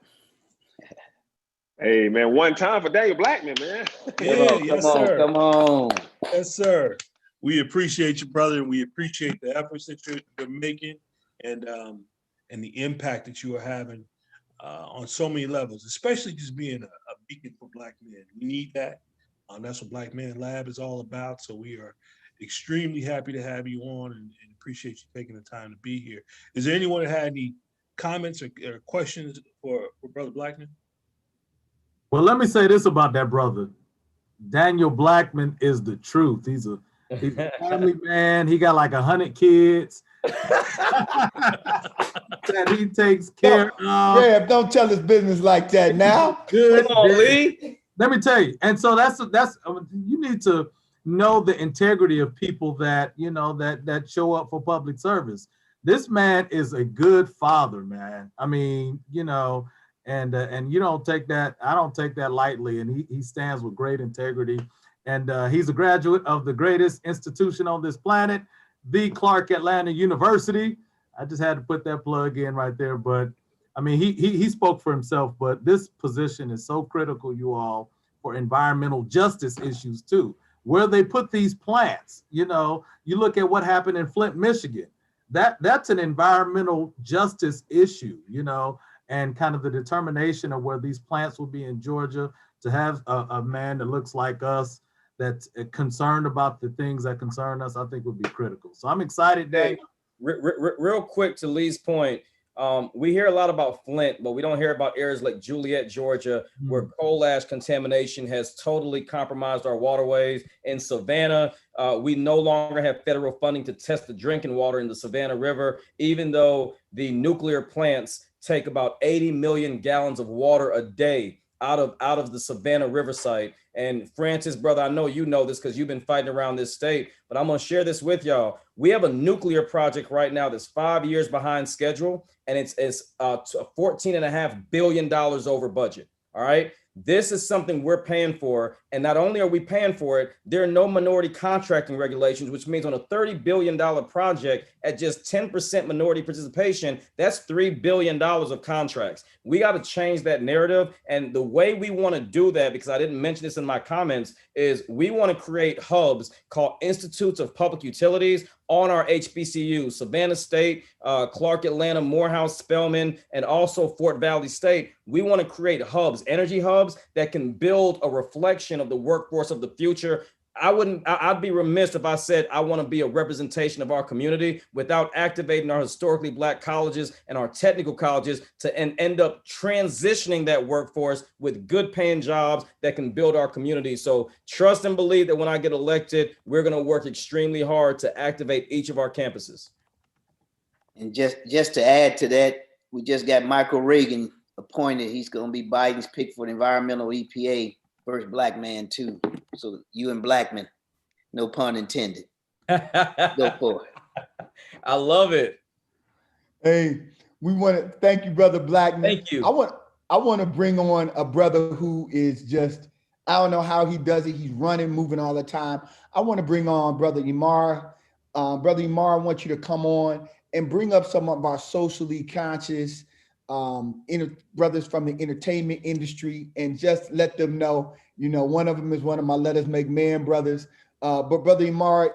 Hey, man, one time for Daniel Blackman, man. Yeah, yes, sir. Come on. Yes, sir. We appreciate you, brother, and we appreciate the efforts that you're making and the impact that you are having on so many levels, especially just being a beacon for Black men. We need that. That's what Black Man Lab is all about. So we are extremely happy to have you on and appreciate you taking the time to be here. Is there anyone that had any comments or questions for Brother Blackman? Well, let me say this about that brother. Daniel Blackman is the truth. He's a family man. He got like 100 kids. That he takes care of. Yeah, don't tell his business like that now. Good. Come on, Lee. Let me tell you. And so that's you need to know the integrity of people that, you know, that show up for public service. This man is a good father, man. I mean, you know, and you don't take that, I don't take that lightly. And he stands with great integrity. And he's a graduate of the greatest institution on this planet, the Clark Atlanta University. I just had to put that plug in right there. But I mean, he spoke for himself, but this position is so critical, you all, for environmental justice issues too. Where they put these plants, you know, you look at what happened in Flint, Michigan. That's an environmental justice issue, you know, and kind of the determination of where these plants will be in Georgia, to have a man that looks like us, that's concerned about the things that concern us, I think would be critical. So I'm excited, Dave. Real quick to Lee's point, we hear a lot about Flint, but we don't hear about areas like Juliet, Georgia, where coal ash contamination has totally compromised our waterways. In Savannah, we no longer have federal funding to test the drinking water in the Savannah River, even though the nuclear plants take about 80 million gallons of water a day out of the Savannah River site. And Francis, brother, I know you know this because you've been fighting around this state, but I'm going to share this with y'all. We have a nuclear project right now that's 5 years behind schedule, and it's $14.5 billion over budget. All right. This is something we're paying for. And not only are we paying for it, there are no minority contracting regulations, which means on a $30 billion project at just 10% minority participation, that's $3 billion of contracts. We got to change that narrative. And the way we want to do that, because I didn't mention this in my comments, is we want to create hubs called Institutes of Public Utilities on our HBCUs, Savannah State, Clark Atlanta, Morehouse, Spelman, and also Fort Valley State. We want to create hubs, energy hubs that can build a reflection of the workforce of the future. I'd be remiss if I said I want to be a representation of our community without activating our historically Black colleges and our technical colleges to end up transitioning that workforce with good paying jobs that can build our community. So trust and believe that when I get elected, we're going to work extremely hard to activate each of our campuses. And just to add to that, we just got Michael Reagan appointed. He's going to be Biden's pick for the environmental EPA, first Black man too. So you and Blackman, no pun intended. Go for it. I love it. Hey, we want to thank you, Brother Blackman. Thank you. I want to bring on a brother who is just, I don't know how he does it. He's running, moving all the time. I want to bring on Brother Imar. Brother Imar, I want you to come on and bring up some of our socially conscious brothers from the entertainment industry, and just let them know, you know, one of them is one of my Let Us Make Man brothers. But Brother Imar,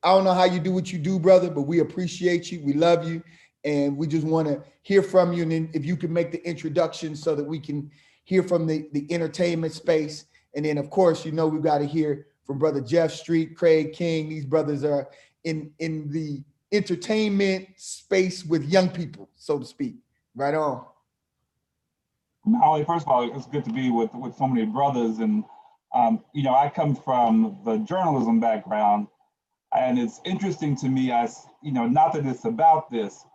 I don't know how you do what you do, brother, but we appreciate you. We love you. And we just want to hear from you. And then if you can make the introduction so that we can hear from the entertainment space. And then, of course, you know, we've got to hear from Brother Jeff Street, Craig King. These brothers are in the entertainment space with young people, so to speak. Right on. Holly, first of all, it's good to be with so many brothers. And, you know, I come from the journalism background. And it's interesting to me, as you know, not that it's about this,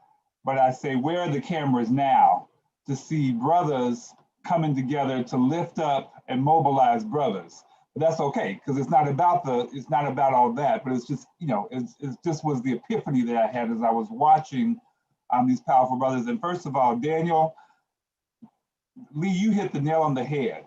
but I say, where are the cameras now to see brothers coming together to lift up and mobilize brothers? But that's okay, because it's not about all that, but it's just, you know, it just was the epiphany that I had as I was watching these powerful brothers. And first of all, Daniel, Lee, you hit the nail on the head.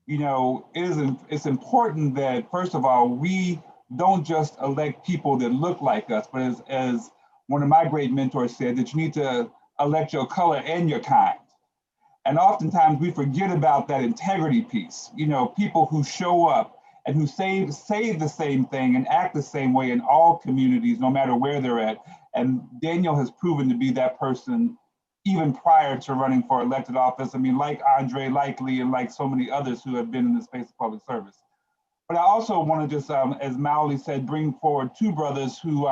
You know, it's important that, first of all, we don't just elect people that look like us, but as one of my great mentors said, that you need to elect your color and your kind. And oftentimes we forget about that integrity piece. You know, people who show up and who say the same thing and act the same way in all communities, no matter where they're at. And Daniel has proven to be that person even prior to running for elected office. I mean, like Andre, like Lee, and like so many others who have been in the space of public service. But I also want to just, as Maoli said, bring forward two brothers who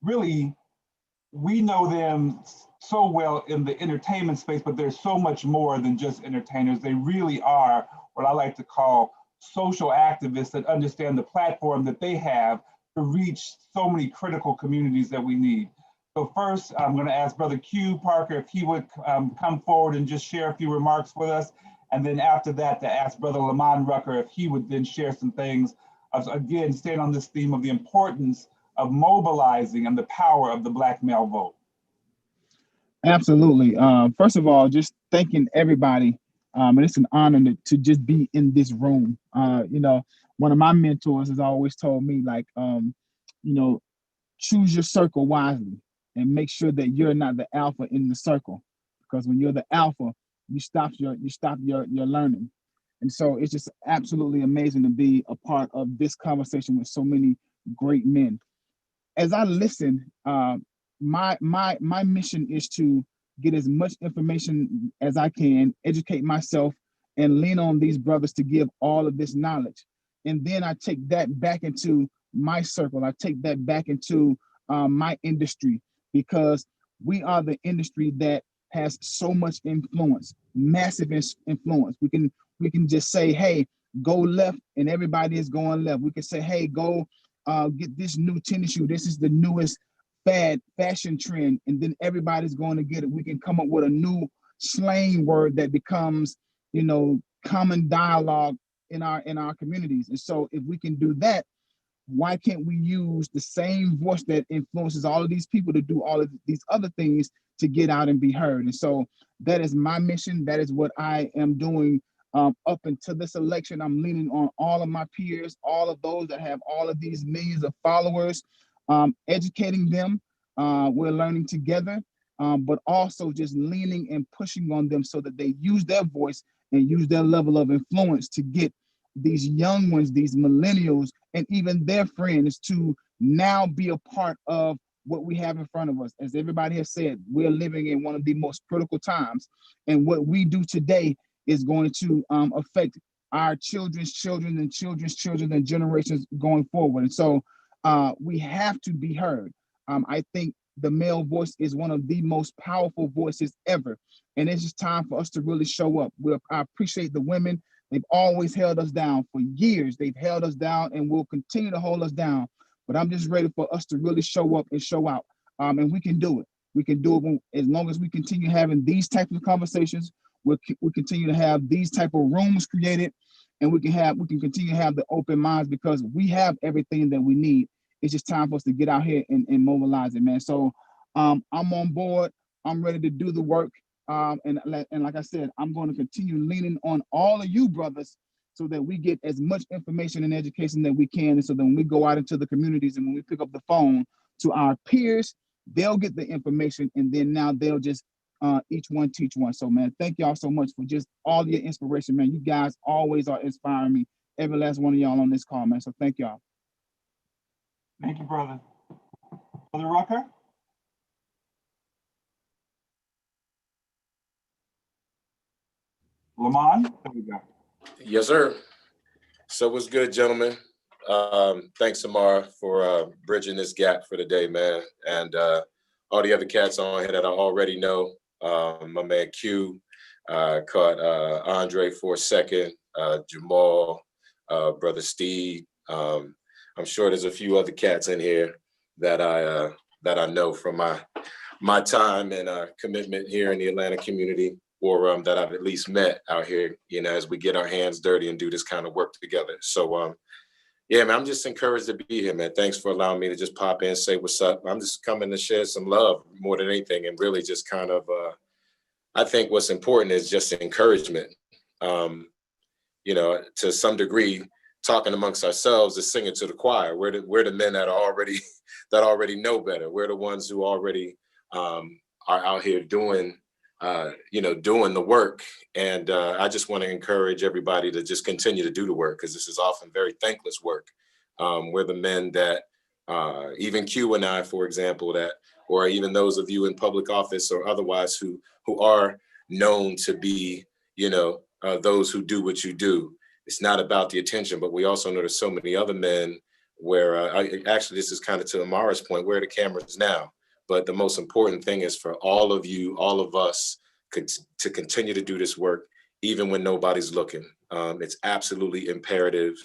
really, we know them so well in the entertainment space, but they're so much more than just entertainers. They really are what I like to call social activists that understand the platform that they have to reach so many critical communities that we need. So first, I'm going to ask Brother Q Parker if he would come forward and just share a few remarks with us. And then after that, to ask Brother Lamont Rucker if he would then share some things, again, staying on this theme of the importance of mobilizing and the power of the Black male vote. Absolutely. First of all, just thanking everybody. And it's an honor to just be in this room. You know, one of my mentors has always told me, like, you know, choose your circle wisely and make sure that you're not the alpha in the circle. Because when you're the alpha, you stop your learning. And so it's just absolutely amazing to be a part of this conversation with so many great men. As I listen, my mission is to get as much information as I can, educate myself, and lean on these brothers to give all of this knowledge. And then I take that back into my circle. I take that back into my industry, because we are the industry that has so much influence, massive influence. We can just say, hey, go left, and everybody is going left. We can say, hey, go get this new tennis shoe. This is the newest fashion trend, and then everybody's going to get it. We can come up with a new slang word that becomes, you know, common dialogue in our communities. And so if we can do that, why can't we use the same voice that influences all of these people to do all of these other things to get out and be heard? And so that is my mission. That is what I am doing up until this election. I'm leaning on all of my peers, all of those that have all of these millions of followers, educating them. We're learning together, but also just leaning and pushing on them so that they use their voice and use their level of influence to get these young ones, these millennials, and even their friends to now be a part of what we have in front of us. As everybody has said, we're living in one of the most critical times, and what we do today is going to affect our children's children and children's children and generations going forward. And so we have to be heard. I think the male voice is one of the most powerful voices ever, and it's just time for us to really show up. I appreciate the women. They've always held us down for years. They've held us down and will continue to hold us down. But I'm just ready for us to really show up and show out. And we can do it. We can do it as long as we continue having these types of conversations. We continue to have these type of rooms created, and we can continue to have the open minds, because we have everything that we need. It's just time for us to get out here and mobilize it, man. So I'm on board. I'm ready to do the work. And like I said, I'm going to continue leaning on all of you brothers so that we get as much information and education that we can. And so that when we go out into the communities and when we pick up the phone to our peers, they'll get the information, and then now they'll just each one teach one. So, man, thank y'all so much for just all your inspiration, man. You guys always are inspiring me, every last one of y'all on this call, man. So thank y'all. Thank you, brother. Brother Rucker? Lamont, there we go. Yes, sir. So what's good, gentlemen? Thanks, Samara, for bridging this gap for the day, man. And all the other cats on here that I already know. My man Q, caught Andre for a second, Jamal, Brother Steve. I'm sure there's a few other cats in here that I know from my time and commitment here in the Atlanta community, or that I've at least met out here, you know, as we get our hands dirty and do this kind of work together. So yeah, man, I'm just encouraged to be here, man. Thanks for allowing me to just pop in, say what's up. I'm just coming to share some love more than anything, and really just kind of, I think what's important is just encouragement. You know, to some degree, talking amongst ourselves is singing to the choir. We're the men that are already know better. We're the ones who already are out here doing doing the work. And I just want to encourage everybody to just continue to do the work, because this is often very thankless work. We're the men that, even Q and I, for example, that, or even those of you in public office or otherwise who are known to be, those who do what you do. It's not about the attention, but we also know there's so many other men where, actually, this is kind of to Amara's point, where are the cameras now? But the most important thing is for all of you, all of us, to continue to do this work, even when nobody's looking. It's absolutely imperative.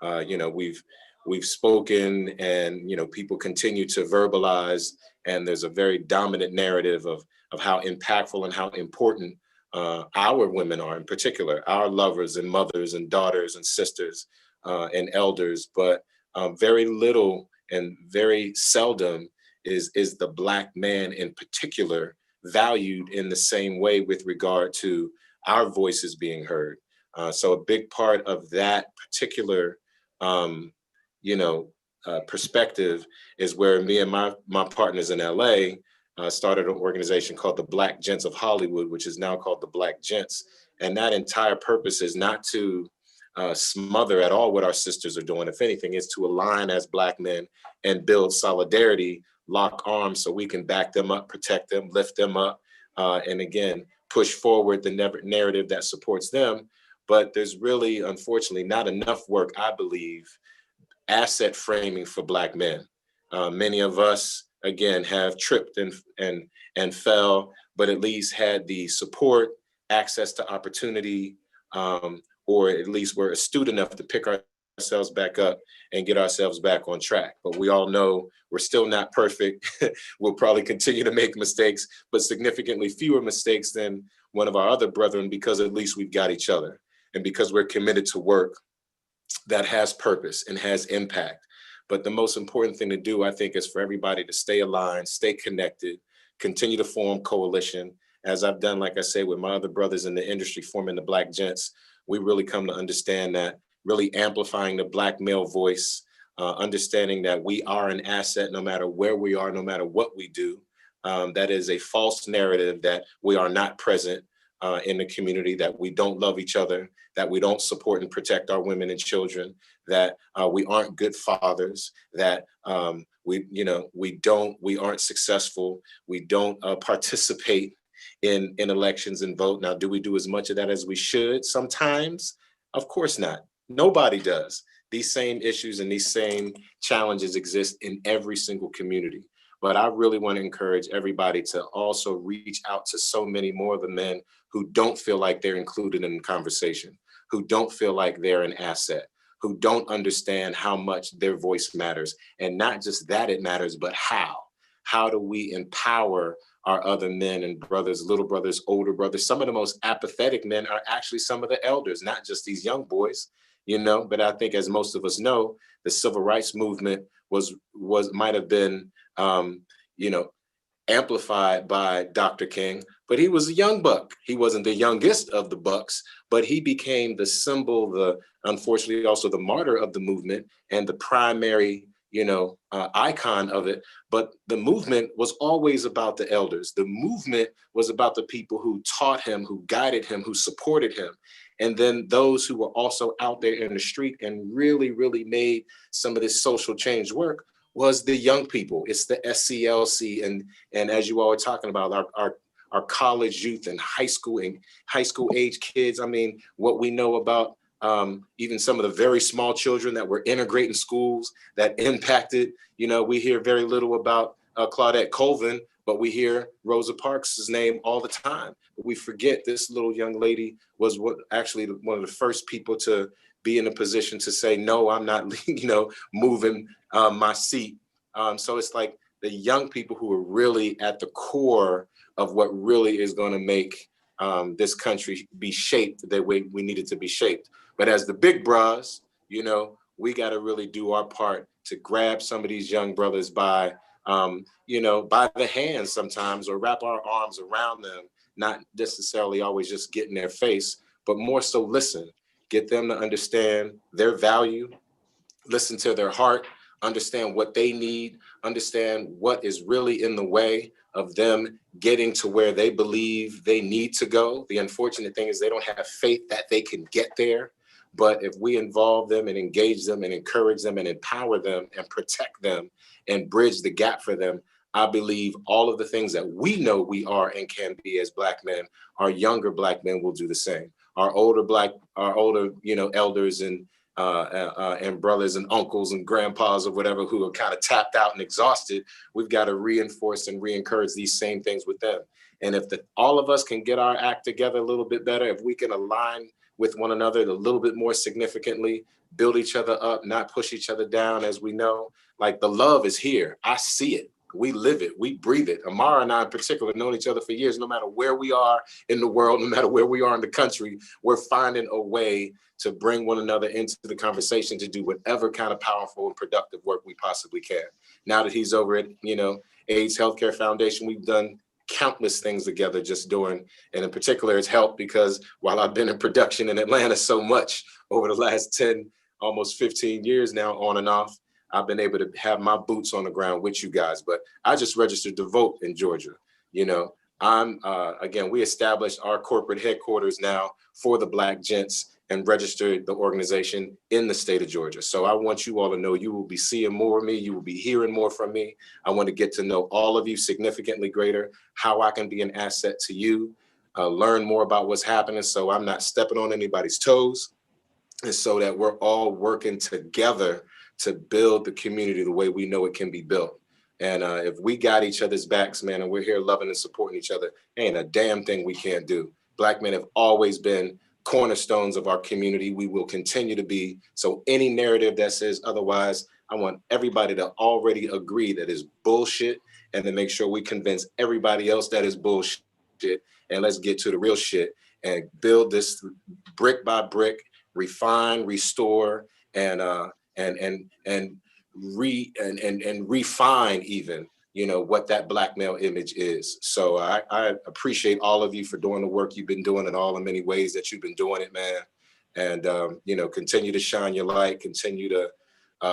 We've spoken, and people continue to verbalize, and there's a very dominant narrative of how impactful and how important our women are, in particular, our lovers and mothers and daughters and sisters and elders. But very little and very seldom is the Black man in particular valued in the same way with regard to our voices being heard. So a big part of that particular, perspective is where me and my partners in LA started an organization called the Black Gents of Hollywood, which is now called the Black Gents. And that entire purpose is not to smother at all what our sisters are doing. If anything, is to align as Black men and build solidarity, lock arms so we can back them up, protect them, lift them up, and again, push forward the narrative that supports them. But there's really, unfortunately, not enough work, I believe, asset framing for Black men. Many of us, again, have tripped and fell, but at least had the support, access to opportunity, or at least were astute enough to pick ourselves back up and get ourselves back on track. But we all know we're still not perfect. We'll probably continue to make mistakes, but significantly fewer mistakes than one of our other brethren, because at least we've got each other, and because we're committed to work that has purpose and has impact. But the most important thing to do, I think, is for everybody to stay aligned, stay connected, continue to form coalition, as I've done, like I say, with my other brothers in the industry, forming the Black Gents. We really come to understand that really amplifying the Black male voice, understanding that we are an asset no matter where we are, no matter what we do. That is a false narrative that we are not present in the community, that we don't love each other, that we don't support and protect our women and children, that we aren't good fathers, that we aren't successful, we don't participate in elections and vote. Now, do we do as much of that as we should? Sometimes, of course not. Nobody does. These same issues and these same challenges exist in every single community. But I really want to encourage everybody to also reach out to so many more of the men who don't feel like they're included in the conversation, who don't feel like they're an asset, who don't understand how much their voice matters. And not just that it matters, but how. How do we empower our other men and brothers, little brothers, older brothers? Some of the most apathetic men are actually some of the elders, not just these young boys, but I think, as most of us know, the civil rights movement might have been, amplified by Dr. King, but he was a young buck. He wasn't the youngest of the bucks, but he became the symbol, unfortunately also the martyr of the movement and the primary, icon of it. But the movement was always about the elders. The movement was about the people who taught him, who guided him, who supported him. And then those who were also out there in the street and really, really made some of this social change work was the young people. It's the SCLC, and as you all are talking about, our college youth and high school age kids. I mean, what we know about even some of the very small children that were integrating schools that impacted. We hear very little about Claudette Colvin, but we hear Rosa Parks' name all the time. But we forget this little young lady was actually one of the first people to be in a position to say, no, I'm not, moving my seat. So it's like the young people who are really at the core of what really is going to make this country be shaped the way we need it to be shaped. But as the big bras, we got to really do our part to grab some of these young brothers by the hands sometimes, or wrap our arms around them, not necessarily always just get in their face, but more so listen, get them to understand their value, listen to their heart, understand what they need, understand what is really in the way of them getting to where they believe they need to go. The unfortunate thing is they don't have faith that they can get there. But if we involve them and engage them and encourage them and empower them and protect them and bridge the gap for them, I believe all of the things that we know we are and can be as Black men, our younger Black men will do the same. Our older elders and brothers and uncles and grandpas or whatever who are kind of tapped out and exhausted, we've got to reinforce and re-encourage these same things with them. And if all of us can get our act together a little bit better, if we can align with one another a little bit more significantly, build each other up, not push each other down, as we know, like the love is here. I see it. We live it. We breathe it. Amara and I in particular have known each other for years. No matter where we are in the world, no matter where we are in the country, we're finding a way to bring one another into the conversation to do whatever kind of powerful and productive work we possibly can. Now that he's over at, AIDS Healthcare Foundation, we've done countless things together just doing, and in particular it's helped because while I've been in production in Atlanta so much over the last 10, almost 15 years now on and off, I've been able to have my boots on the ground with you guys. But I just registered to vote in Georgia. Again, we established our corporate headquarters now for the Black Gents and registered the organization in the state of Georgia. So I want you all to know you will be seeing more of me. You will be hearing more from me. I want to get to know all of you significantly greater, how I can be an asset to you, learn more about what's happening so I'm not stepping on anybody's toes, and so that we're all working together to build the community the way we know it can be built. And if we got each other's backs, man, and we're here loving and supporting each other, ain't a damn thing we can't do. Black men have always been cornerstones of our community. We will continue to be. So any narrative that says otherwise, I want everybody to already agree that is bullshit, and then make sure we convince everybody else that is bullshit. And let's get to the real shit and build this brick by brick, refine, restore, and refine even, what that Black male image is. So I appreciate all of you for doing the work you've been doing in all the many ways that you've been doing it, man. And continue to shine your light, continue to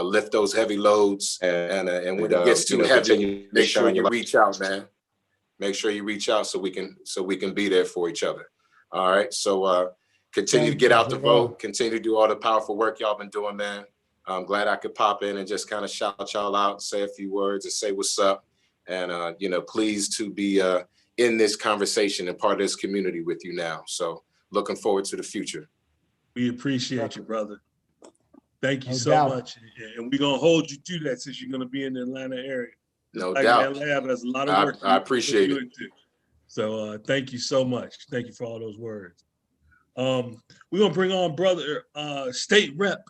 lift those heavy loads, and when it gets too heavy, make sure you reach out, man. Make sure you reach out so we can be there for each other. All right. So continue to get out the vote, continue to do all the powerful work y'all been doing, man. I'm glad I could pop in and just kind of shout y'all out, say a few words and say what's up. And, pleased to be in this conversation and part of this community with you now. So looking forward to the future. We appreciate you, brother. Thank you so much. And we're going to hold you to that since you're going to be in the Atlanta area. No doubt. That lab has a lot of work. I appreciate it. So thank you so much. Thank you for all those words. We're going to bring on brother State Rep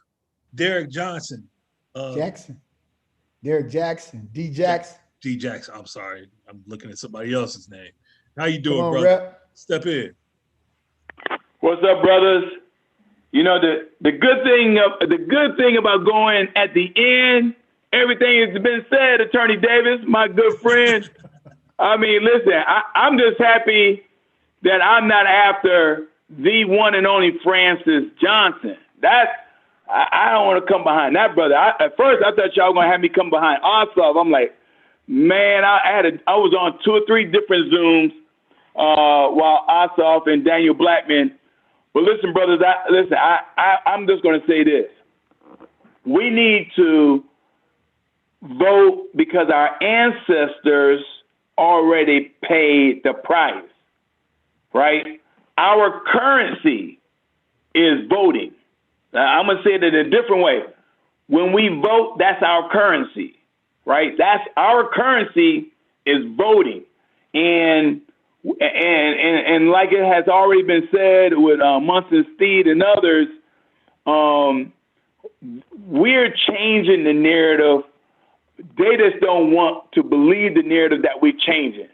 Derek Johnson. Derek Jackson. D Jackson. D Jackson. I'm sorry. I'm looking at somebody else's name. How you doing, brother? Rep. Step in. What's up, brothers? The good thing about going at the end, everything has been said, Attorney Davis, my good friend. I mean, listen, I'm just happy that I'm not after the one and only Francis Johnson. I don't want to come behind that, brother. At first, I thought y'all were going to have me come behind Ossoff. I'm like, man, I was on 2 or 3 different Zooms while Ossoff and Daniel Blackman. But listen, brothers, I'm just going to say this. We need to vote because our ancestors already paid the price, right? Our currency is voting. Now, I'm going to say it in a different way. When we vote, that's our currency, right? That's our currency is voting. And like it has already been said with Munson Steed and others, we're changing the narrative. They just don't want to believe the narrative that we're changing.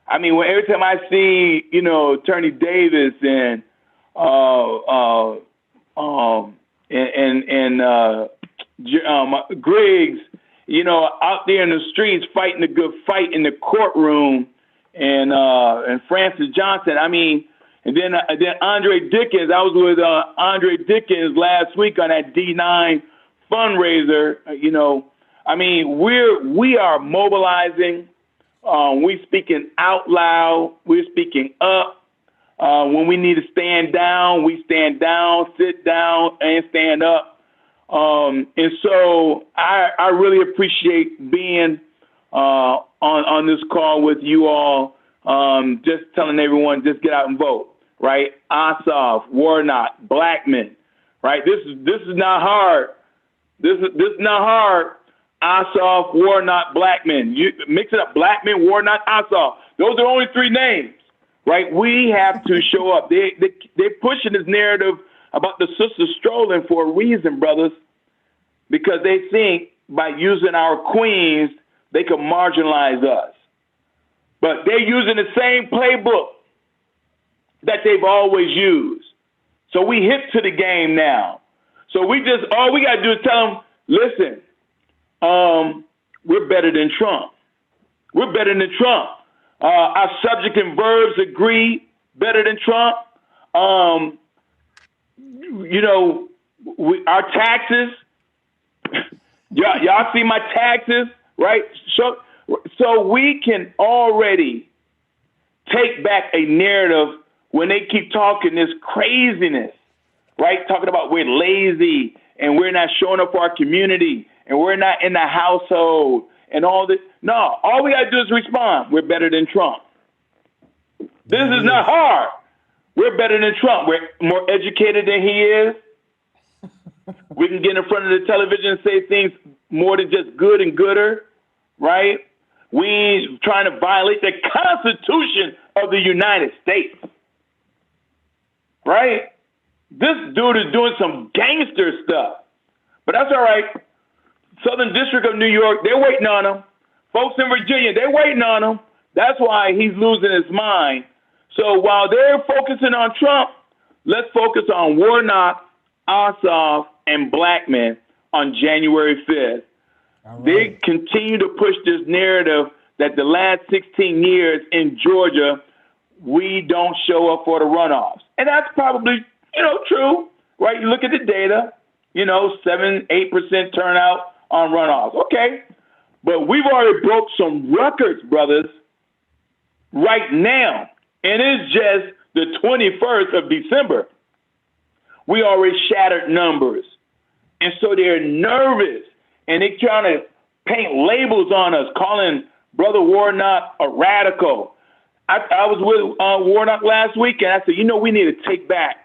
I mean, every time I see, Attorney Davis and Griggs, out there in the streets fighting a good fight in the courtroom, and Francis Johnson. I mean, and then Andre Dickens. I was with Andre Dickens last week on that D9 fundraiser. I mean, we are mobilizing. We're speaking out loud. We're speaking up. When we need to stand down, we stand down, sit down, and stand up. And so I really appreciate being on this call with you all. Just telling everyone, just get out and vote, right? Ossoff, Warnock, Blackman, right? This is not hard. This is not hard. Ossoff, Warnock, Blackman. You mix it up. Blackman, Warnock, Ossoff. Those are the only three names, right? We have to show up. They're pushing this narrative about the sisters strolling for a reason, brothers, because they think by using our queens, they can marginalize us. But they're using the same playbook that they've always used. So we hip to the game now. So all we got to do is tell them, listen, we're better than Trump. We're better than Trump. Our subject and verbs agree better than Trump. Our taxes, y'all see my taxes, right? So we can already take back a narrative when they keep talking this craziness, right? Talking about we're lazy and we're not showing up for our community and we're not in the household and all this. No, all we got to do is respond. We're better than Trump. This is not hard. We're better than Trump. We're more educated than he is. We can get in front of the television and say things more than just good and gooder, right? We ain't trying to violate the Constitution of the United States, right? This dude is doing some gangster stuff, but that's all right. Southern District of New York, they're waiting on him. Folks in Virginia, they're waiting on him. That's why he's losing his mind. So while they're focusing on Trump, let's focus on Warnock, Ossoff, and Blackman on January 5th. Right. They continue to push this narrative that the last 16 years in Georgia, we don't show up for the runoffs. And that's probably, true, right? You look at the data, 7-8% turnout on runoffs. Okay. But we've already broke some records, brothers, right now. And it's just the 21st of December. We already shattered numbers. And so they're nervous. And they're trying to paint labels on us, calling Brother Warnock a radical. I was with Warnock last week, and I said, we need to take back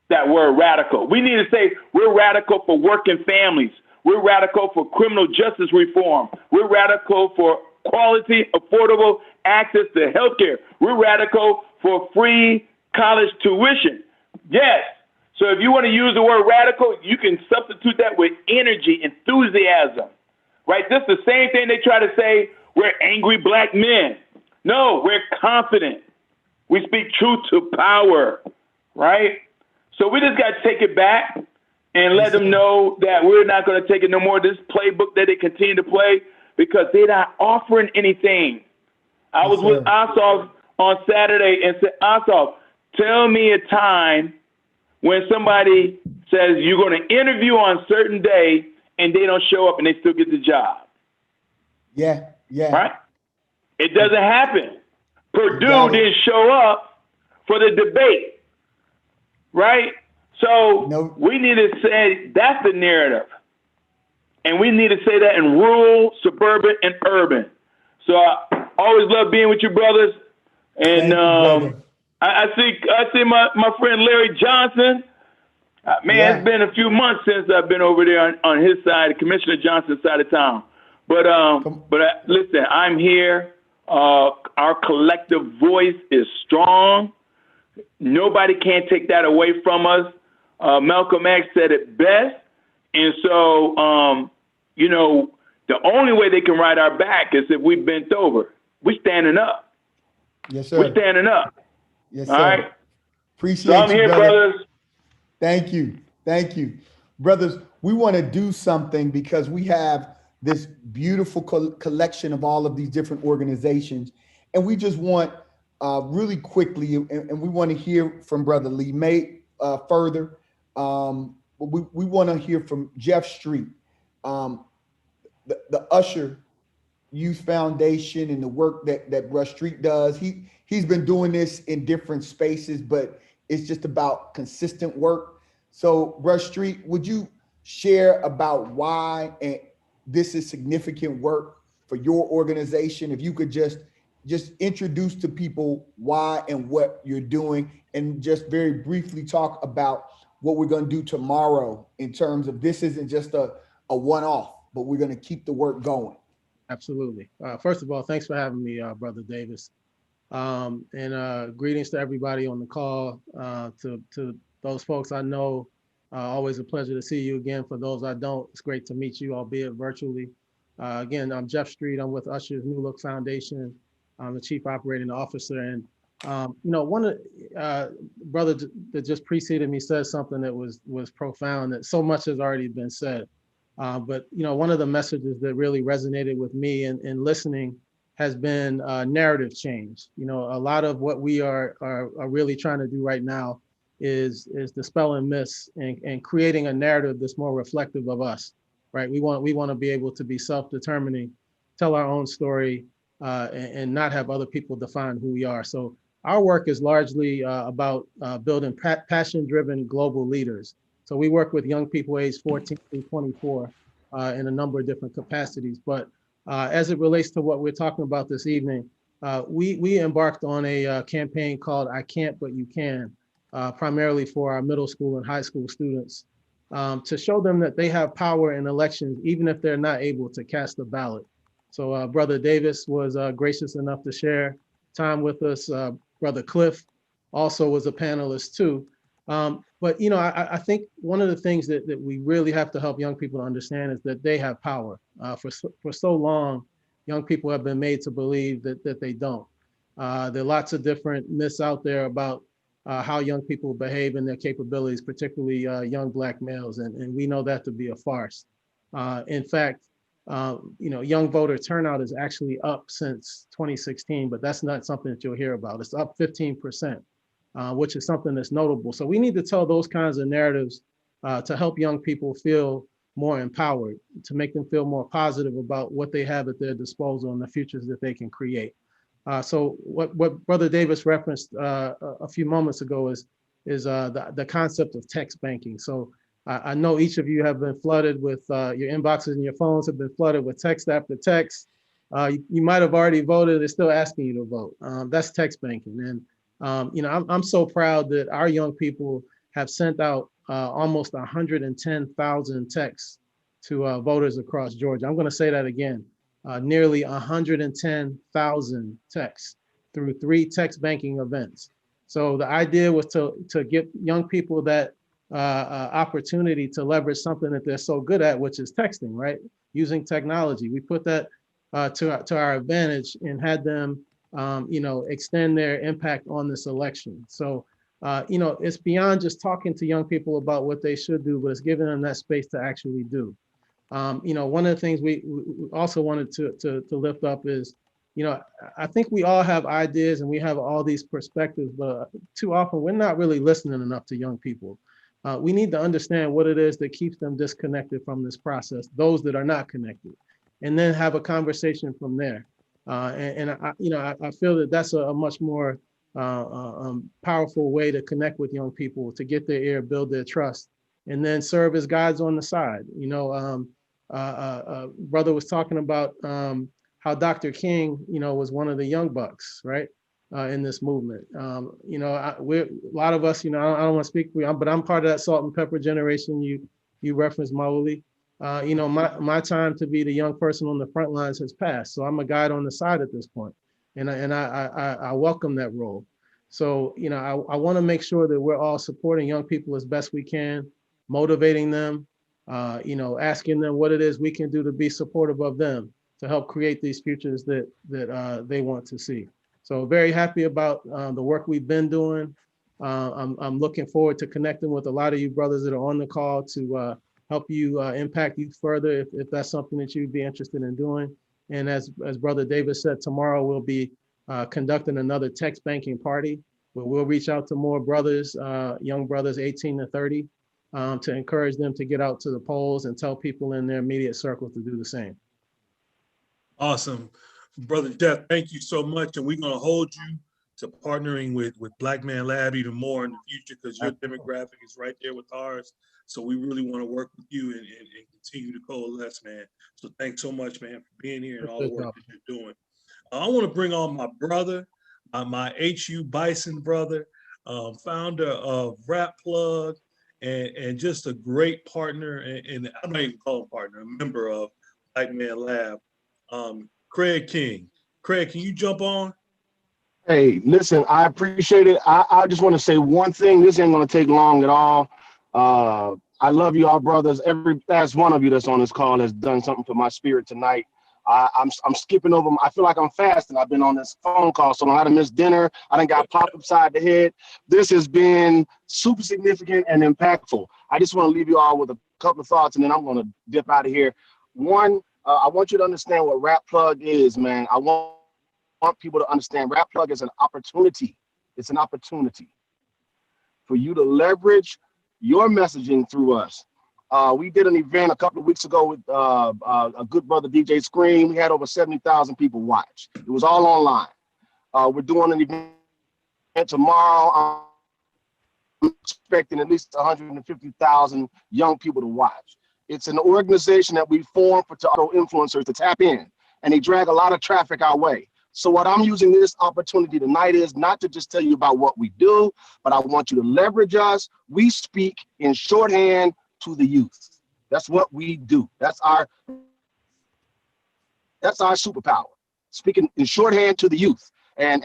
that word radical. We need to say we're radical for working families. We're radical for criminal justice reform. We're radical for quality, affordable access to healthcare. We're radical for free college tuition. Yes. So if you want to use the word radical, you can substitute that with energy, enthusiasm, right? This is the same thing they try to say, we're angry black men. No, we're confident. We speak truth to power, right? So we just got to take it back and let them know that we're not going to take it no more. This playbook that they continue to play because they're not offering anything. I was with Ossoff on Saturday and said, Ossoff, tell me a time when somebody says you're going to interview on a certain day and they don't show up and they still get the job. Yeah. Right? It doesn't happen. Purdue didn't show up for the debate. Right? So we need to say that's the narrative. And we need to say that in rural, suburban, and urban. So I always love being with you, brothers. And I see my friend Larry Johnson. Man, It's been a few months since I've been over there on his side, Commissioner Johnson's side of town. But listen, I'm here. Our collective voice is strong. Nobody can take that away from us. Malcolm X said it best. And so, the only way they can ride our back is if we bent over. We're standing up. Yes, sir. We're standing up. Yes, sir. All right. Appreciate so I'm here, brother. brothers. Thank you. Thank you. Brothers, we want to do something because we have this beautiful collection of all of these different organizations. And we just want really quickly, and we want to hear from Brother Lee May further. We want to hear from Jeff Street, the Usher Youth Foundation and the work that Rush Street does. He's been doing this in different spaces, but it's just about consistent work. So Rush Street, would you share about why this is significant work for your organization? If you could just introduce to people why and what you're doing, and just very briefly talk about what we're going to do tomorrow in terms of this isn't just a one-off, but we're going to keep the work going. Absolutely. First of all, thanks for having me, Brother Davis. And greetings to everybody on the call, to those folks I know. Always a pleasure to see you again. For those I don't, it's great to meet you, albeit virtually. Again, I'm Jeff Street. I'm with Usher's New Look Foundation. I'm the Chief Operating Officer. And, one of brother that just preceded me said something that was profound, that so much has already been said. But one of the messages that really resonated with me in listening has been narrative change. A lot of what we are really trying to do right now is dispelling myths and creating a narrative that's more reflective of us, right? We want to be able to be self-determining, tell our own story, and not have other people define who we are. So our work is largely about building passion-driven global leaders. So we work with young people aged 14 through 24 in a number of different capacities. But as it relates to what we're talking about this evening, we embarked on a campaign called I Can't But You Can, primarily for our middle school and high school students, to show them that they have power in elections, even if they're not able to cast a ballot. So Brother Davis was gracious enough to share time with us. Brother Cliff also was a panelist too. But I think one of the things that we really have to help young people to understand is that they have power. For so long, young people have been made to believe that they don't. There are lots of different myths out there about how young people behave and their capabilities, particularly young Black males, and we know that to be a farce. In fact, young voter turnout is actually up since 2016, but that's not something that you'll hear about. It's up 15%. Which is something that's notable. So we need to tell those kinds of narratives to help young people feel more empowered, to make them feel more positive about what they have at their disposal and the futures that they can create. So what Brother Davis referenced a few moments ago is the concept of text banking. So I know each of you have been flooded with your inboxes and your phones have been flooded with text after text. You might have already voted, they're still asking you to vote. That's text banking. And I'm so proud that our young people have sent out almost 110,000 texts to voters across Georgia. I'm going to say that again, nearly 110,000 texts through 3 text banking events. So the idea was to give young people that opportunity to leverage something that they're so good at, which is texting, right? Using technology. We put that to our advantage and had them extend their impact on this election. So, it's beyond just talking to young people about what they should do, but it's giving them that space to actually do. One of the things we also wanted to lift up is, I think we all have ideas and we have all these perspectives, but too often we're not really listening enough to young people. We need to understand what it is that keeps them disconnected from this process, those that are not connected, and then have a conversation from there. I feel that that's a much more powerful way to connect with young people, to get their ear, build their trust, and then serve as guides on the side. brother was talking about how Dr. King, was one of the young bucks, right, in this movement. A lot of us, I don't want to speak for you, but I'm part of that salt and pepper generation you referenced, Mauli. My time to be the young person on the front lines has passed, so I'm a guide on the side at this point, and I welcome that role. So, I want to make sure that we're all supporting young people as best we can, motivating them, asking them what it is we can do to be supportive of them to help create these futures that they want to see. So very happy about the work we've been doing. I'm looking forward to connecting with a lot of you brothers that are on the call to help you impact youth further if that's something that you'd be interested in doing. And as Brother Davis said, tomorrow we'll be conducting another text banking party where we'll reach out to more brothers, young brothers 18 to 30, to encourage them to get out to the polls and tell people in their immediate circle to do the same. Awesome. Brother Jeff, thank you so much. And we're going to hold you to partnering with Black Man Lab even more in the future, because your demographic is right there with ours. So we really want to work with you and continue to coalesce, man. So thanks so much, man, for being here and all the work that you're doing. I want to bring on my brother, my HU Bison brother, founder of Rap Plug, and just a great partner, and I'm not even calling him partner, a member of Black Man Lab, Craig King. Craig, can you jump on? Hey, listen, I appreciate it. I just want to say one thing. This ain't going to take long at all. I love you all, brothers. Every last one of you that's on this call has done something for my spirit tonight. I'm skipping over. I feel like I'm fasting. I've been on this phone call, so I done missed dinner. I done got popped upside the head. This has been super significant and impactful. I just want to leave you all with a couple of thoughts, and then I'm going to dip out of here. One, I want you to understand what Rap Plug is, man. I want people to understand Rap Plug is an opportunity. It's an opportunity for you to leverage your messaging through us. We did an event a couple of weeks ago with a good brother, DJ Scream. We had over 70,000 people watch. It was all online. We're doing an event tomorrow. I'm expecting at least 150,000 young people to watch. It's an organization that we formed for auto influencers to tap in, and they drag a lot of traffic our way. So what I'm using this opportunity tonight is not to just tell you about what we do, but I want you to leverage us. We speak in shorthand to the youth. That's what we do. That's our superpower. Speaking in shorthand to the youth. And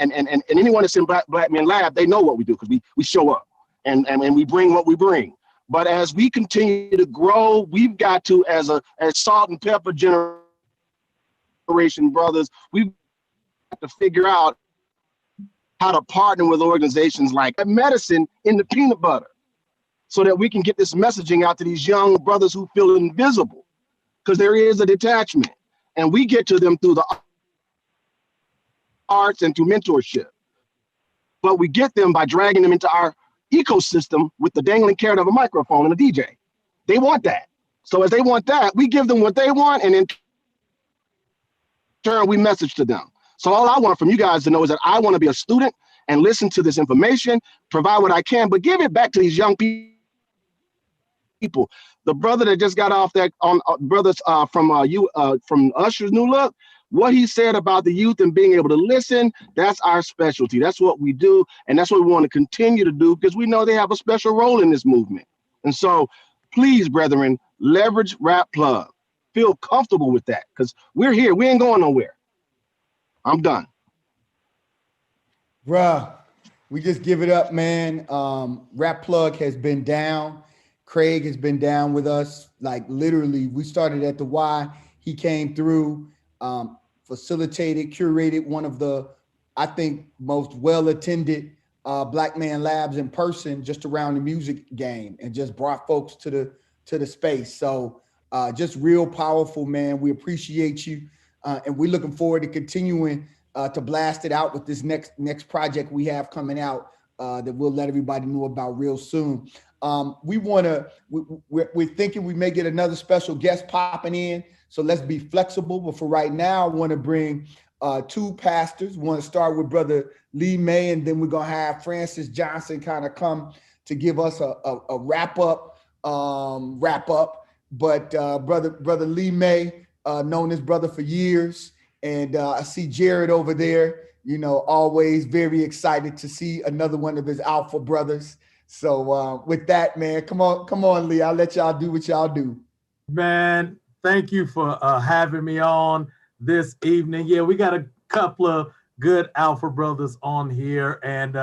anyone that's in Black Men Lab, they know what we do, because we show up and we bring what we bring. But as we continue to grow, we've got to, as salt and pepper generation brothers, we've got to figure out how to partner with organizations like Medicine in the Peanut Butter, so that we can get this messaging out to these young brothers who feel invisible, because there is a detachment, and we get to them through the arts and through mentorship. But we get them by dragging them into our ecosystem with the dangling carrot of a microphone and a DJ. They want that. So as they want that, we give them what they want, and in turn, we message to them. So all I want from you guys to know is that I want to be a student and listen to this information, provide what I can, but give it back to these young people. The brother that just got off that brothers from Usher's New Look, what he said about the youth and being able to listen, that's our specialty. That's what we do, and that's what we want to continue to do, because we know they have a special role in this movement. And so please, brethren, leverage Rap Plug. Feel comfortable with that, because we're here. We ain't going nowhere. I'm done. Bruh, we just give it up, man. Rap Plug has been down. Craig has been down with us. Like literally, we started at the Y. He came through, facilitated, curated one of the, I think, most well-attended Black Man Labs in person just around the music game, and just brought folks to the space. So just real powerful, man. We appreciate you. And we're looking forward to continuing to blast it out with this next project we have coming out that we'll let everybody know about real soon. We're thinking we may get another special guest popping in, so let's be flexible. But for right now, I want to bring two pastors. We want to start with Brother Lee May, and then we're going to have Francis Johnson kind of come to give us a wrap up. but brother Lee May, known this brother for years, and I see Jared over there. You know, always very excited to see another one of his alpha brothers. So with that, man, come on, Lee. I'll let y'all do what y'all do. Man, thank you for having me on this evening. Yeah, we got a couple of good alpha brothers on here, and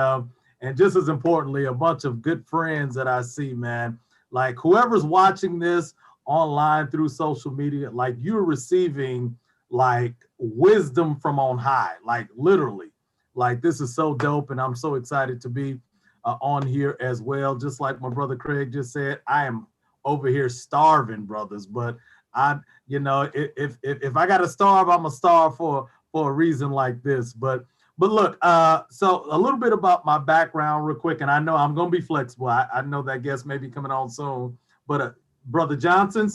just as importantly, a bunch of good friends that I see, man. Like whoever's watching this online through social media, like you're receiving like wisdom from on high, like literally. Like this is so dope, and I'm so excited to be on here as well. Just like my brother Craig just said, I am over here starving, brothers. But if I gotta starve, I'm gonna starve for a reason like this. But look, so a little bit about my background real quick, and I know I'm gonna be flexible. I know that guest may be coming on soon, but Brother Johnson,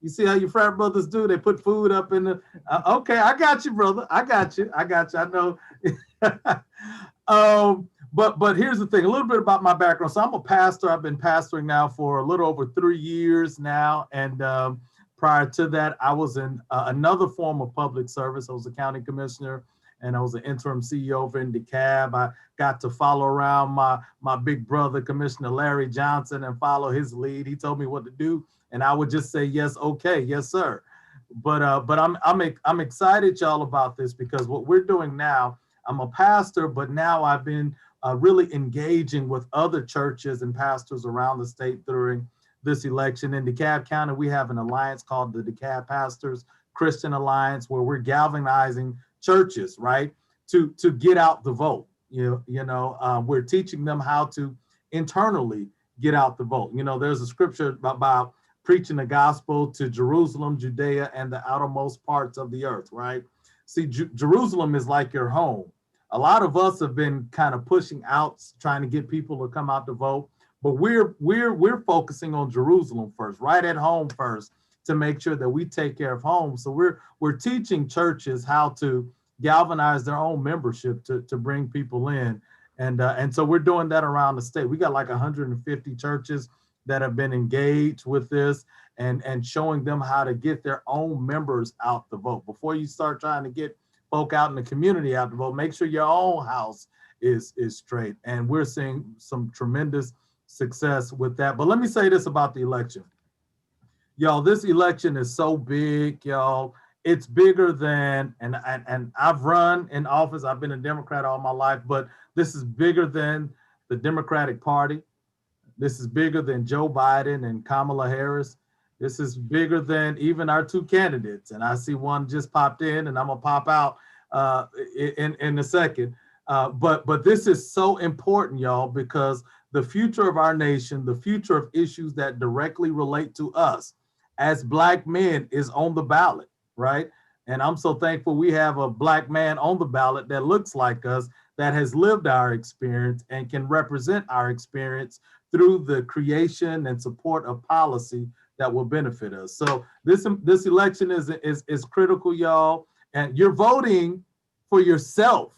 you see how your frat brothers do? They put food up in the. Okay, I got you, brother. I got you. I know. But here's the thing, a little bit about my background. So I'm a pastor. I've been pastoring now for a little over 3 years now. And prior to that, I was in another form of public service. I was a county commissioner, and I was an interim CEO over in DeKalb. I got to follow around my big brother, Commissioner Larry Johnson, and follow his lead. He told me what to do, and I would just say, yes, okay, yes, sir. But I'm excited, y'all, about this, because what we're doing now, I'm a pastor, but now I've been really engaging with other churches and pastors around the state during this election. In DeKalb County, we have an alliance called the DeKalb Pastors Christian Alliance, where we're galvanizing churches, right, to get out the vote. We're teaching them how to internally get out the vote. You know, there's a scripture about preaching the gospel to Jerusalem, Judea, and the outermost parts of the earth, right? See, Jerusalem is like your home. A lot of us have been kind of pushing out, trying to get people to come out to vote, but we're focusing on Jerusalem first, right at home first, to make sure that we take care of home. So we're teaching churches how to galvanize their own membership to bring people in, and so we're doing that around the state. We got like 150 churches that have been engaged with this, and showing them how to get their own members out to vote. Before you start trying to get folk out in the community out to vote, make sure your own house is straight. And we're seeing some tremendous success with that. But let me say this about the election. Y'all, this election is so big, y'all. It's bigger than, and I've run in office, I've been a Democrat all my life, but this is bigger than the Democratic Party. This is bigger than Joe Biden and Kamala Harris. This is bigger than even our two candidates. And I see one just popped in, and I'm gonna pop out in a second. But this is so important, y'all, because the future of our nation, the future of issues that directly relate to us as Black men is on the ballot, right? And I'm so thankful we have a Black man on the ballot that looks like us, that has lived our experience and can represent our experience through the creation and support of policy that will benefit us. So this election is critical, y'all, and you're voting for yourself.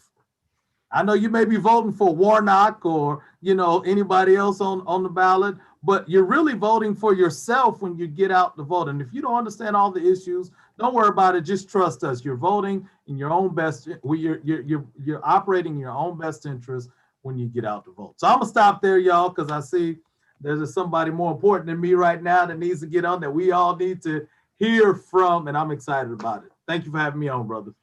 I know you may be voting for Warnock or anybody else on the ballot, but you're really voting for yourself when you get out to vote. And if you don't understand all the issues, don't worry about it. Just trust us. You're voting in your own best. You're operating in your own best interest when you get out to vote. So I'm gonna stop there, y'all, because I see there's somebody more important than me right now that needs to get on, that we all need to hear from, and I'm excited about it. Thank you for having me on, brother.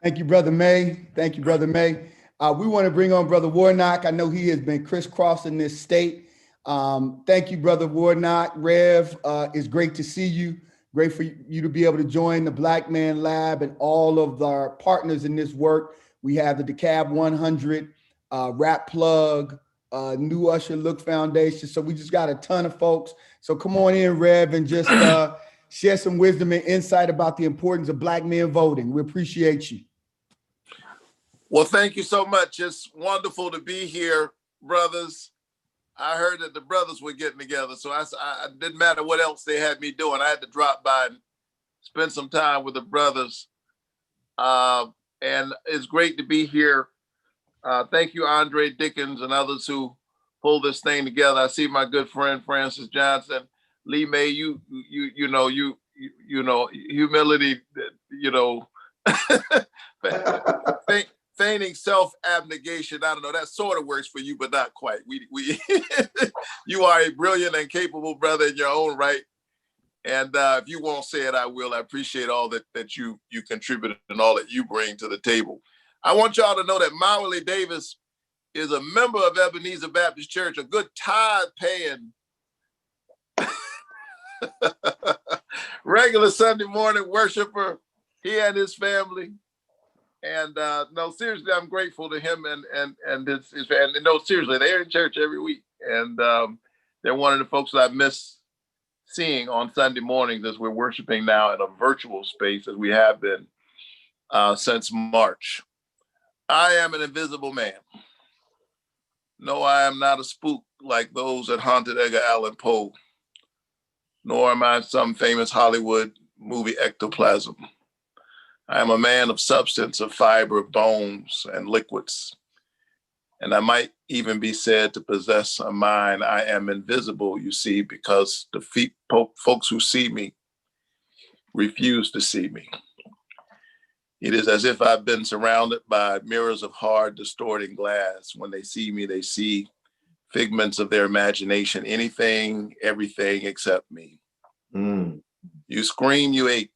Thank you, Brother May. Thank you, Brother May. We want to bring on Brother Warnock. I know he has been crisscrossing this state. Thank you, Brother Warnock. Rev, it's great to see you. Great for you to be able to join the Blackman Lab and all of our partners in this work. We have the DeKalb 100, Rap Plug, New Usher Look Foundation. So we just got a ton of folks. So come on in, Rev, and just share some wisdom and insight about the importance of Black men voting. We appreciate you. Well, thank you so much. It's wonderful to be here, brothers. I heard that the brothers were getting together, so I didn't matter what else they had me doing. I had to drop by and spend some time with the brothers. And it's great to be here. Thank you, Andre Dickens and others who pulled this thing together. I see my good friend, Francis Johnson. Lee May, you know, humility, you know, feigning self-abnegation. I don't know, that sort of works for you, but not quite. We you are a brilliant and capable brother in your own right. And if you won't say it, I will. I appreciate all that you contributed and all that you bring to the table. I want y'all to know that Mawuli Davis is a member of Ebenezer Baptist Church, a good tithe-paying, regular Sunday morning worshiper, he and his family. And no, seriously, I'm grateful to him and his family. No, seriously, they're in church every week. And they're one of the folks that I miss seeing on Sunday mornings as we're worshiping now in a virtual space as we have been since March. I am an invisible man. No, I am not a spook like those that haunted Edgar Allan Poe, nor am I some famous Hollywood movie ectoplasm. I am a man of substance, of fiber, bones, and liquids. And I might even be said to possess a mind. I am invisible, you see, because the folks who see me refuse to see me. It is as if I've been surrounded by mirrors of hard, distorting glass. When they see me, they see figments of their imagination, anything, everything except me. You scream, you ache,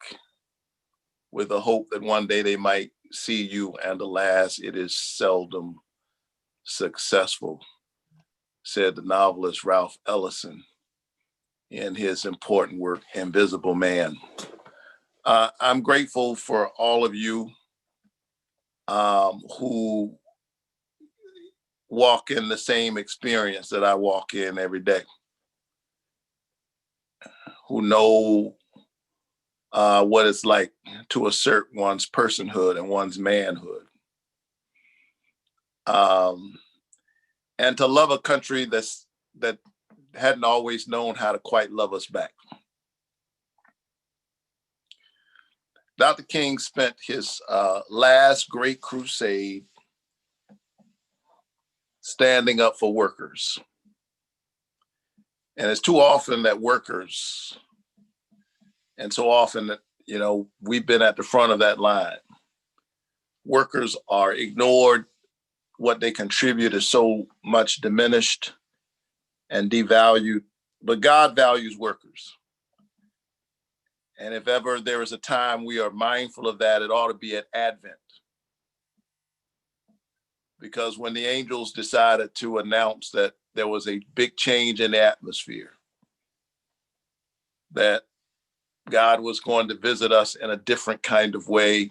with the hope that one day they might see you, and alas, it is seldom successful, said the novelist Ralph Ellison in his important work, Invisible Man. I'm grateful for all of you who walk in the same experience that I walk in every day, who know what it's like to assert one's personhood and one's manhood. And to love a country that hadn't always known how to quite love us back. Dr. King spent his last great crusade standing up for workers. And it's too often that workers, and so often that, you know, we've been at the front of that line. Workers are ignored. What they contribute is so much diminished and devalued, but God values workers. And if ever there is a time we are mindful of that, it ought to be at Advent. Because when the angels decided to announce that there was a big change in the atmosphere, that God was going to visit us in a different kind of way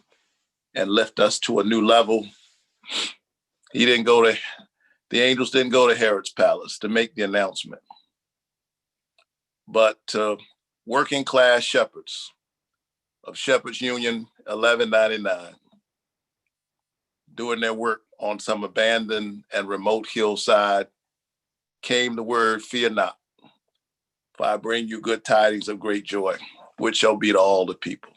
and lift us to a new level, the angels didn't go to Herod's palace to make the announcement, but working class shepherds of Shepherds Union 1199, doing their work on some abandoned and remote hillside, came the word, "Fear not, for I bring you good tidings of great joy, which shall be to all the people."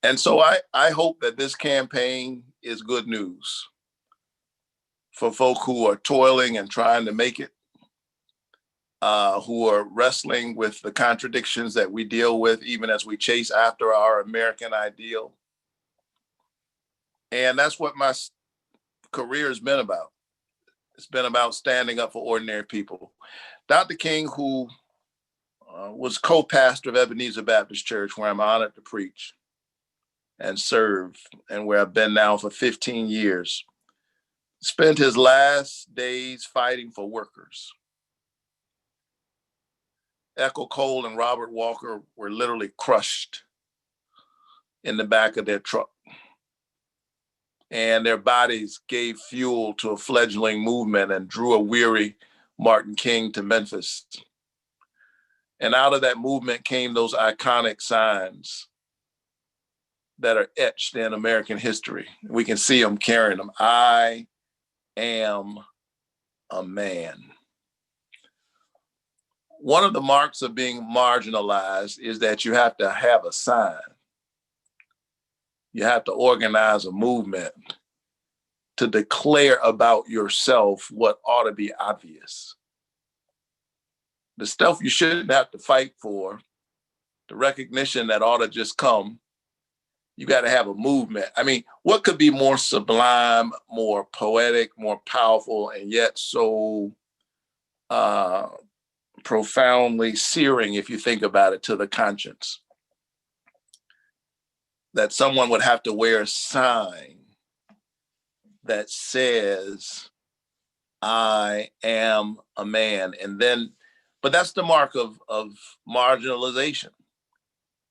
And so I hope that this campaign is good news for folk who are toiling and trying to make it, who are wrestling with the contradictions that we deal with even as we chase after our American ideal. And that's what my career has been about. It's been about standing up for ordinary people. Dr. King, who was co-pastor of Ebenezer Baptist Church, where I'm honored to preach and serve, and where I've been now for 15 years, spent his last days fighting for workers. Echo Cole and Robert Walker were literally crushed in the back of their truck, and their bodies gave fuel to a fledgling movement and drew a weary Martin King to Memphis. And out of that movement came those iconic signs that are etched in American history. We can see them carrying them. I am a man. One of the marks of being marginalized is that you have to have a sign. You have to organize a movement to declare about yourself what ought to be obvious. the stuff you shouldn't have to fight for, the recognition that ought to just come, you got to have a movement. I mean, what could be more sublime, more poetic, more powerful, and yet so profoundly searing, if you think about it, to the conscience? That someone would have to wear a sign that says, I am a man. And then, but that's the mark of marginalization.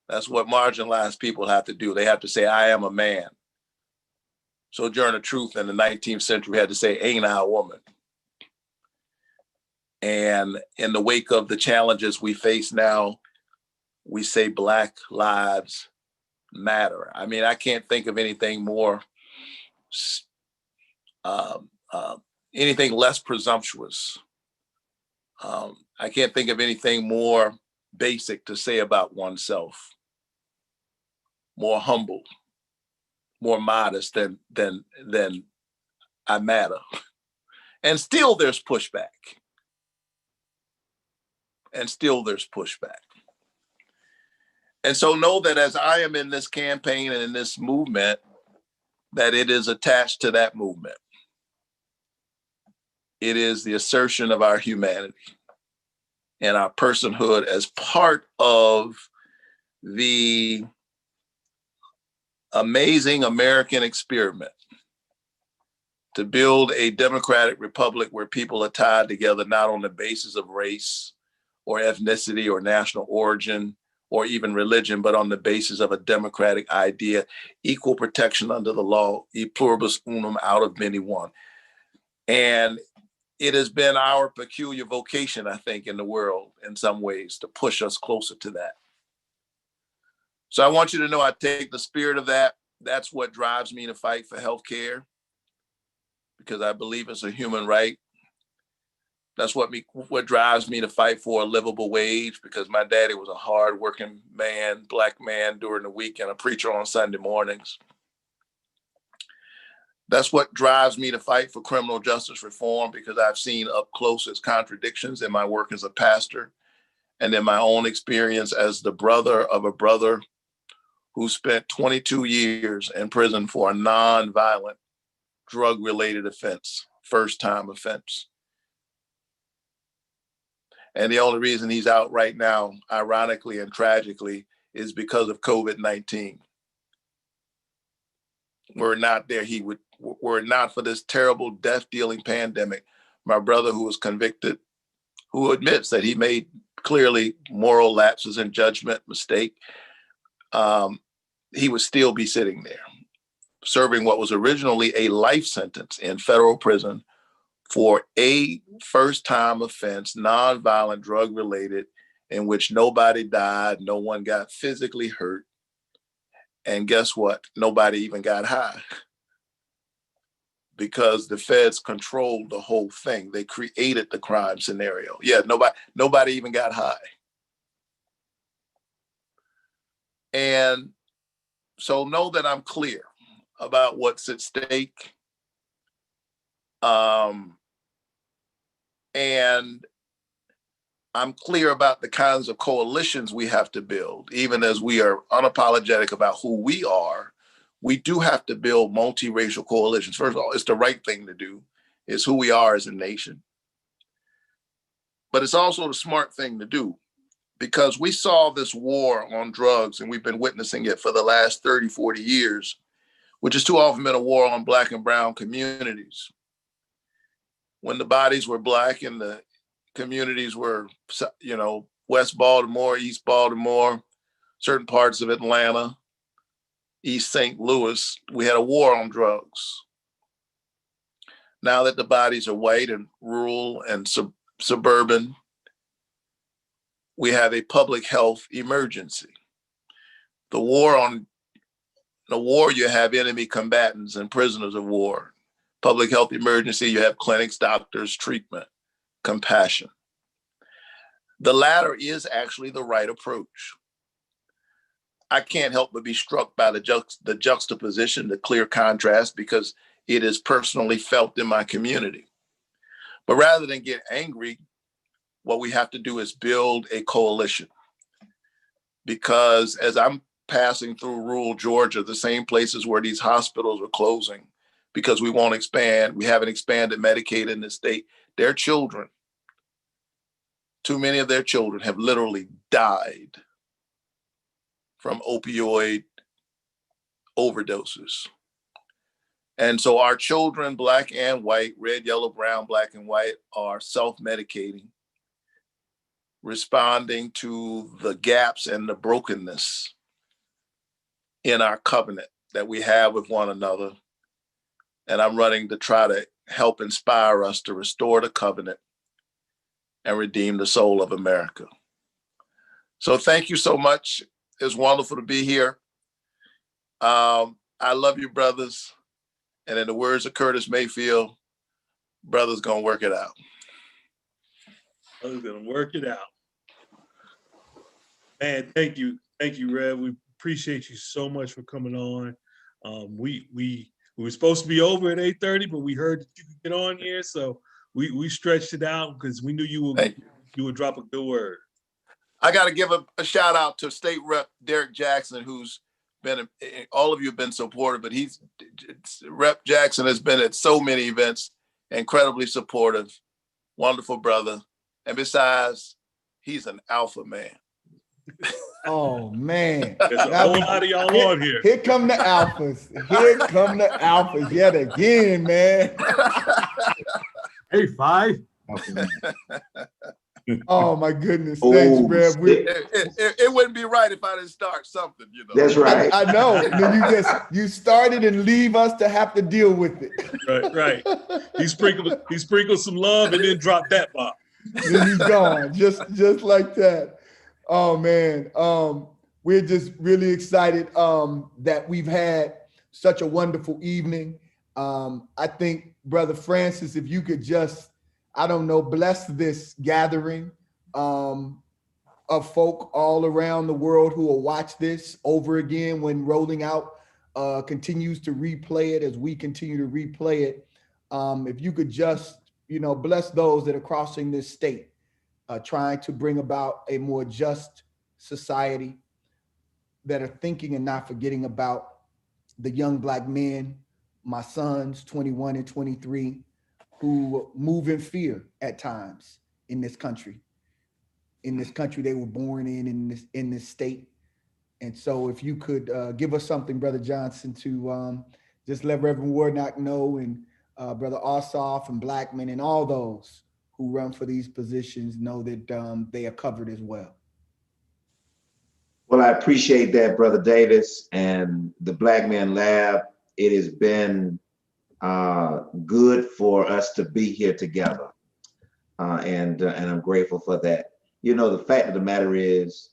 That's what marginalized people have to do. They have to say, I am a man. Sojourner Truth in the 19th century had to say, ain't I a woman? And in the wake of the challenges we face now, we say Black Lives Matter. I mean, I can't think of anything more, anything less presumptuous. I can't think of anything more basic to say about oneself, more humble, more modest than I matter. And still there's pushback. And still there's pushback. And so know that as I am in this campaign and in this movement, that it is attached to that movement. It is the assertion of our humanity and our personhood as part of the amazing American experiment to build a democratic republic where people are tied together not on the basis of race or ethnicity or national origin or even religion, but on the basis of a democratic idea, equal protection under the law, e pluribus unum, out of many one. And it has been our peculiar vocation, I think, in the world in some ways to push us closer to that. So I want you to know I take the spirit of that. That's what drives me to fight for healthcare, because I believe it's a human right. That's what drives me to fight for a livable wage, because my daddy was a hardworking man, Black man during the week and a preacher on Sunday mornings. That's what drives me to fight for criminal justice reform, because I've seen up close its contradictions in my work as a pastor and in my own experience as the brother of a brother who spent 22 years in prison for a non-violent drug-related offense, first-time offense. And the only reason he's out right now, ironically and tragically, is because of COVID-19. Were it not there, were it not for this terrible death-dealing pandemic, my brother who was convicted, who admits that he made clearly moral lapses in judgment, mistake, he would still be sitting there, serving what was originally a life sentence in federal prison for a first-time offense, non-violent, drug-related, in which nobody died, no one got physically hurt, and guess what? Nobody even got high, because the feds controlled the whole thing. They created the crime scenario. Yeah, nobody even got high. And so know that I'm clear about what's at stake. And I'm clear about the kinds of coalitions we have to build. Even as we are unapologetic about who we are, we do have to build multiracial coalitions. First of all, it's the right thing to do. It's who we are as a nation. But it's also the smart thing to do, because we saw this war on drugs, and we've been witnessing it for the last 30, 40 years, which has too often been a war on Black and brown communities. When the bodies were Black and the communities were, West Baltimore, East Baltimore, certain parts of Atlanta, East St. Louis, we had a war on drugs. Now that the bodies are white and rural and suburban, we have a public health emergency. The war, you have enemy combatants and prisoners of war. Public health emergency, you have clinics, doctors, treatment, compassion. The latter is actually the right approach. I can't help but be struck by the juxtaposition, the clear contrast, because it is personally felt in my community. But rather than get angry, what we have to do is build a coalition. Because as I'm passing through rural Georgia, the same places where these hospitals are closing because we won't expand, we haven't expanded Medicaid in the state, their children, too many of their children have literally died from opioid overdoses. And so our children, black and white, red, yellow, brown, black and white, are self-medicating, responding to the gaps and the brokenness in our covenant that we have with one another. And I'm running to try to help inspire us to restore the covenant and redeem the soul of America. So thank you so much. It's wonderful to be here. I love you, brothers. And in the words of Curtis Mayfield, brothers gonna work it out. Brothers gonna work it out. Man, thank you, Rev. We appreciate you so much for coming on. We were supposed to be over at 8:30, but we heard that you could get on here, so we stretched it out because we knew you would drop a good word. I got to give a shout out to State Rep Derek Jackson, who's been, all of you have been supportive, but Rep Jackson has been at so many events, incredibly supportive, wonderful brother. And besides, he's an alpha man. Oh man. There's a whole lot of y'all on here. Here come the alphas. Here come the alphas yet again, man. Hey, 5. Oh my goodness. Thanks, Rev. It wouldn't be right if I didn't start something, you know. That's right. I know. You started and leave us to have to deal with it. Right. He sprinkled some love and then dropped that bomb. Then he's gone. Just like that. Oh man. We're just really excited that we've had such a wonderful evening. I think, Brother Francis, if you could just, I don't know, bless this gathering of folk all around the world who will watch this over again when rolling out continues to replay it as we continue to replay it. If you could just, bless those that are crossing this state, trying to bring about a more just society, that are thinking and not forgetting about the young Black men, my sons, 21 and 23, who move in fear at times in this country. In this country they were born in this state. And so if you could give us something, Brother Johnson, to just let Reverend Warnock know, and Brother Ossoff and Blackman and all those who run for these positions know that they are covered as well. Well, I appreciate that, Brother Davis, and the Blackman Lab. It has been good for us to be here together, and I'm grateful for that. The fact of the matter is,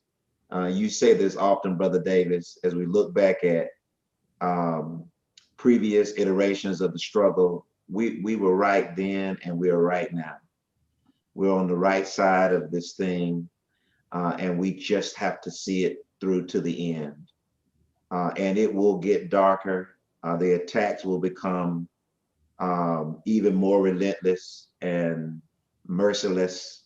you say this often, Brother Davis, as we look back at previous iterations of the struggle, we were right then and we are right now. We're on the right side of this thing, and we just have to see it through to the end. And it will get darker. The attacks will become even more relentless and merciless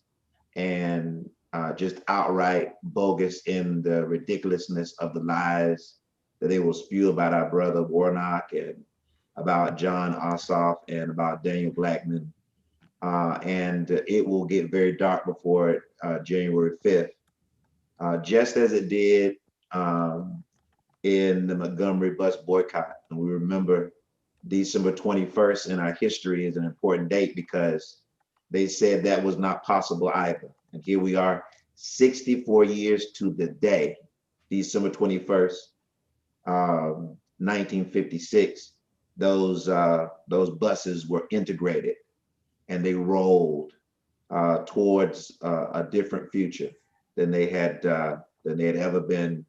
and just outright bogus in the ridiculousness of the lies that they will spew about our brother Warnock and about Jon Ossoff and about Daniel Blackman. And it will get very dark before January 5th, just as it did in the Montgomery bus boycott. And we remember December 21st in our history is an important date because they said that was not possible either. And here we are 64 years to the day, December 21st, 1956, those buses were integrated and they rolled towards a different future than they had ever been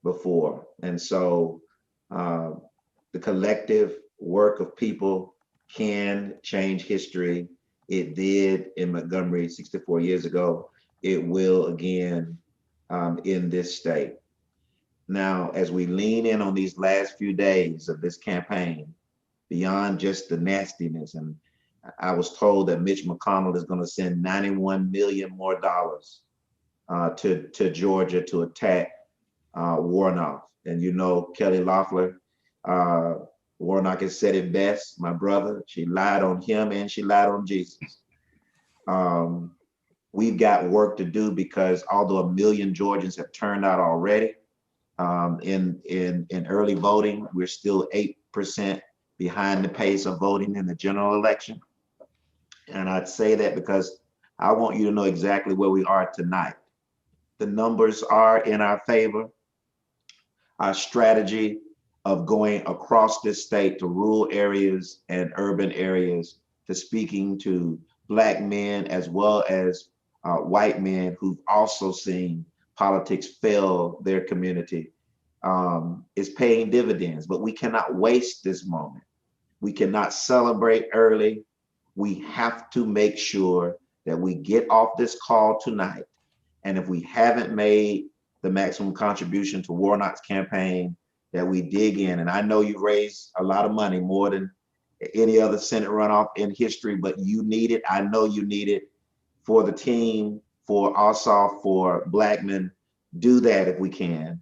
before. And so the collective work of people can change history. It did in Montgomery 64 years ago. It will again in this state. Now, as we lean in on these last few days of this campaign, beyond just the nastiness, and I was told that Mitch McConnell is going to send $91 million more to Georgia to attack Warnock. And you know, Kelly Loeffler, Warnock has said it best, my brother. She lied on him and she lied on Jesus. We've got work to do because although 1 million Georgians have turned out already in early voting, we're still 8% behind the pace of voting in the general election. And I'd say that because I want you to know exactly where we are tonight. The numbers are in our favor. Our strategy of going across this state to rural areas and urban areas, to speaking to Black men as well as white men who've also seen politics fail their community, is paying dividends. But we cannot waste this moment. We cannot celebrate early. We have to make sure that we get off this call tonight. And if we haven't made the maximum contribution to Warnock's campaign, that we dig in. And I know you've raised a lot of money, more than any other Senate runoff in history, but you need it. I know you need it for the team, for Ossoff, for Blackman. Do that if we can.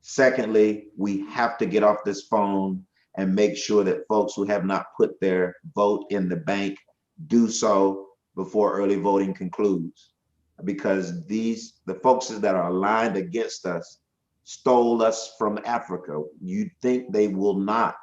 Secondly, we have to get off this phone and make sure that folks who have not put their vote in the bank do so before early voting concludes. Because the folks that are aligned against us stole us from Africa. You think they will not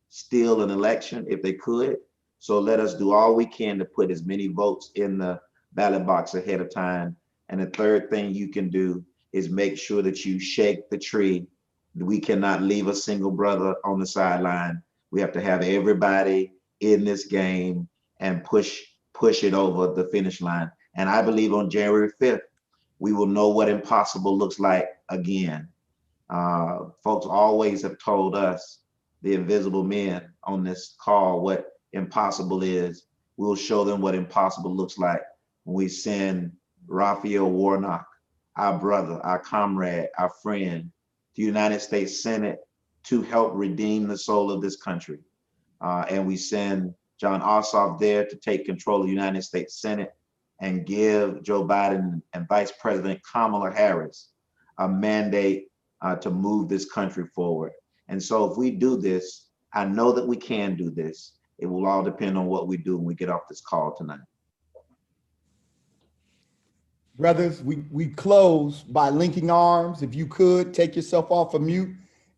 steal an election if they could? So let us do all we can to put as many votes in the ballot box ahead of time. And the third thing you can do is make sure that you shake the tree. We cannot leave a single brother on the sideline. We have to have everybody in this game and push it over the finish line. And I believe on January 5th, we will know what impossible looks like again. Folks always have told us, the invisible men on this call, what impossible is. We'll show them what impossible looks like when we send Raphael Warnock, our brother, our comrade, our friend, to the United States Senate to help redeem the soul of this country. And we send Jon Ossoff there to take control of the United States Senate and give Joe Biden and Vice President Kamala Harris a mandate to move this country forward. And so if we do this, I know that we can do this. It will all depend on what we do when we get off this call tonight. Brothers, we close by linking arms. If you could, take yourself off of mute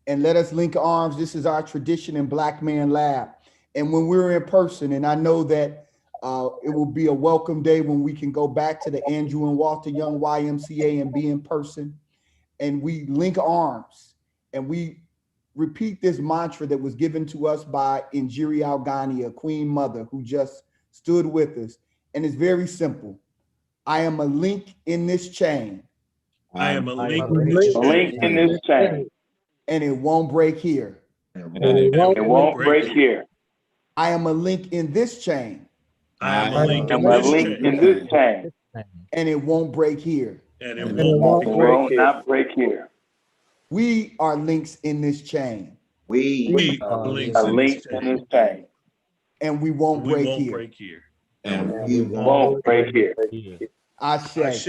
and let us link arms. This is our tradition in Black Man Lab. And when we're in person, and I know that it will be a welcome day when we can go back to the Andrew and Walter Young YMCA and be in person, and we link arms and we repeat this mantra that was given to us by Injiri Alghani, a Queen Mother who just stood with us. And it's very simple. I am a link in this chain. I am a link in this chain. And it won't break here. And it won't break here. I am a link in this chain. I am a link in this chain. And it won't break here. And it won't not break here. We are links in this chain. We are links in this chain. And we won't break here. And we won't break here. Ashe. Thank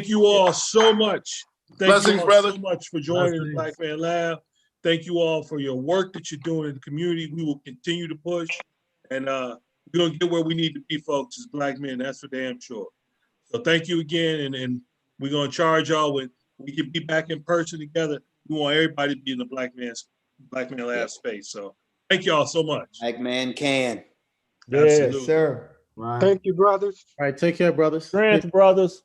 you all so much. Thank you all brother. so much for joining the Black Man Lab. Thank you all for your work that you're doing in the community. We will continue to push, and we're gonna get where we need to be, folks, as Black men. That's for damn sure. So thank you again, and we're gonna charge y'all with, we can be back in person together. We want everybody to be in the Black Man Lab space. So thank y'all so much. Black man can. Yes, sir. Right. Thank you, brothers. All right, take care, brothers. Strength, brothers.